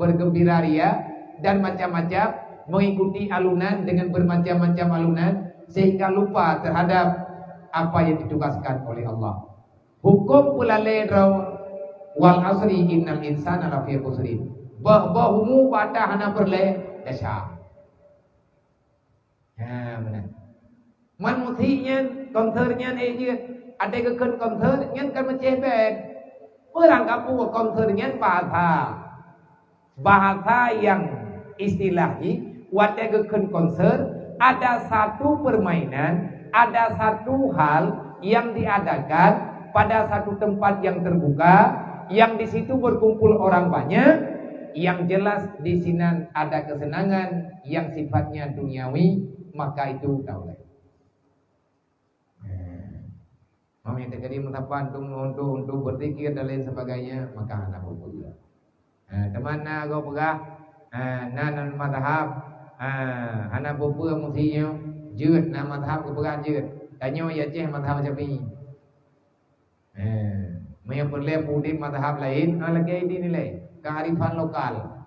bergembira ria dan macam-macam, mengikuti alunan dengan bermacam-macam alunan sehingga lupa terhadap apa yang ditugaskan oleh Allah. Hukum pula ledro wal asri innal insana lafi khusrin. Bahwahumu pada hana perle dasar. Benar. Manusia konsernya aja ada kekan konsernya kan mencebet. Perangkap konsernya bahasa yang istilahi wate kekan konser ada satu permainan, ada satu hal yang diadakan pada satu tempat yang terbuka, yang di situ berkumpul orang banyak, yang jelas di sini ada kesenangan yang sifatnya duniawi. Maka itu boleh. Mami terjadi mutapan untuk berzikir dan lain sebagainya, maka anak boleh. Teman nak kau pegah, nan madhab, anak bapa mestinya jeut nak madhab kau pegah jeut. Tanya ya ceh madhab Syafi'i. Yang perlu pudin madhab lain, lagi ini nilai kearifan lokal,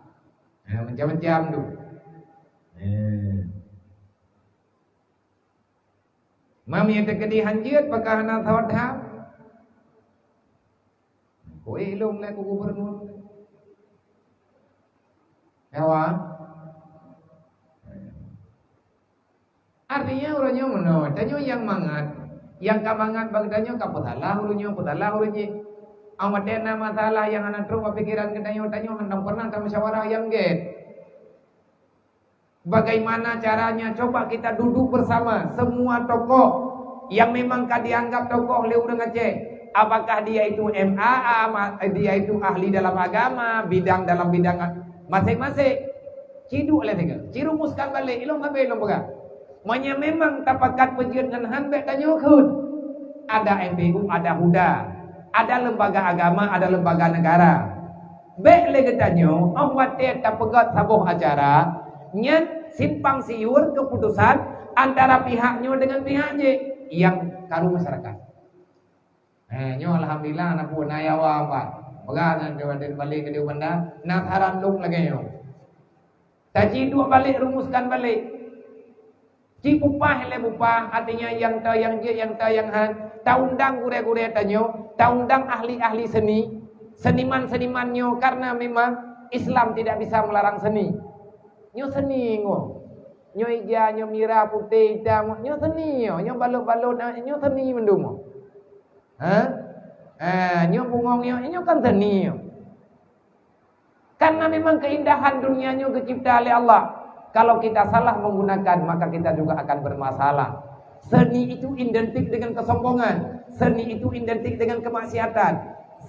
macam-macam tu. Mami yang terkedi hanjir pakai hana thawat. Kowe ilung le ku gubernur. Ewa. Artinya orangnya menolak, tanyo yang mangat, yang kamangat bagdanyo kaputalah urunyo. Amatena masalah yang anak terus pikiran tanyo hendak pernah tak musyawarah yang get. Bagaimana caranya? Coba kita duduk bersama semua tokoh yang memang dianggap tokoh oleh orang Aceh. Apakah dia itu MAA, dia itu ahli dalam agama, dalam bidang masing-masing. Ciduk oleh tiga. Cirumuskan balik, ilong habis ilong pegang. Manya memang tapakat penjian dengan hanbek tanyo kun. Ada MPU, ada HUDA, ada lembaga agama, ada lembaga negara. Bek lagi tanyo, awat dia tapakat sabuh acara, nyen simpang siur keputusan antara pihaknya dengan pihaknya yang karu masyarakat. Nyo alhamdulillah anak pun ayawa apa. Pegangan dia balik ke dia benda, nak haran lung lagi nyo. Taji dua balik rumuskan balik. Ci upah le upah artinya yang han taundang gure-gure tanyo, taundang ahli-ahli seni, seniman-senimannya karena memang Islam tidak bisa melarang seni. Nyo seni ngo. Nyo ija, nyo mira putih hitam, nyo seni nyo balot-balot nyo seni mendung. Nyo bungong nyo kan seni nyo. Karena memang keindahan dunianya dicipta oleh Allah. Kalau kita salah menggunakan, maka kita juga akan bermasalah. Seni itu identik dengan kesombongan. Seni itu identik dengan kemaksiatan.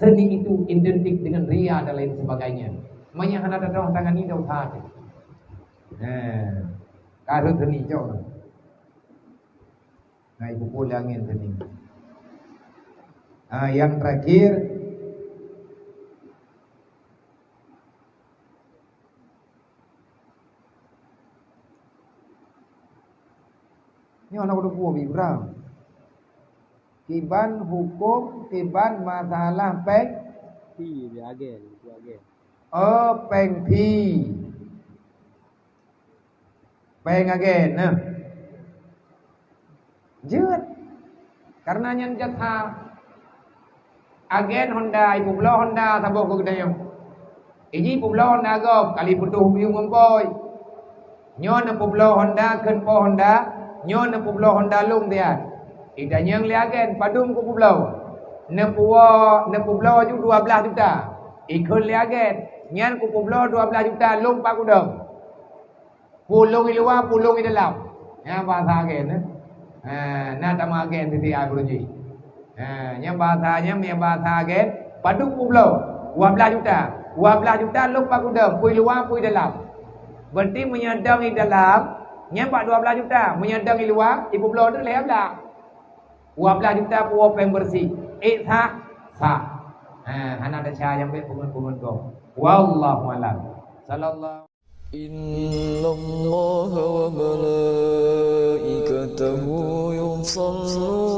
Seni itu identik dengan ria dan lain sebagainya. Makanya ada tangan ini dah hati. Karut seni jauh. Nah, ibu pulangin seni. Yang terakhir, ini anak udah buah bibrang. Kiban hukum, kiban masalah peng. Pi agen. Oh, peng pi. Peng agen, nah. Jut. Karena yang jatah agen Honda, ibu belah Honda, sabar ke gedayang. Iji ibu belah Honda gop, kali putuh biung ngompoy. Nyon ibu belah Honda, ken po Honda. Nyo na pulau Honda lung dia. Ida nyang liagen padum ku pulau. Na pulau ju 12 juta. Ikut liagen nyan ku pulau 12 juta lung pak udang. Pulung di luar, pulung di dalam. Ya bahasa agen na tama agen titi abruji. Nya bahasanya me bahasa agen padum pulau 12 juta. 12 juta lung pak udang, pui luar, pui dalam. Berarti menyedang di dalam nyampak 12 juta, menyedang di luar, ibu belah tu leh dah. 12 juta puas peng bersih. Sah. Anak ada cara yang baik pungun tu. Wallahu a'lam. Sallallahu Inna Allah wa malaikatahu yusalluna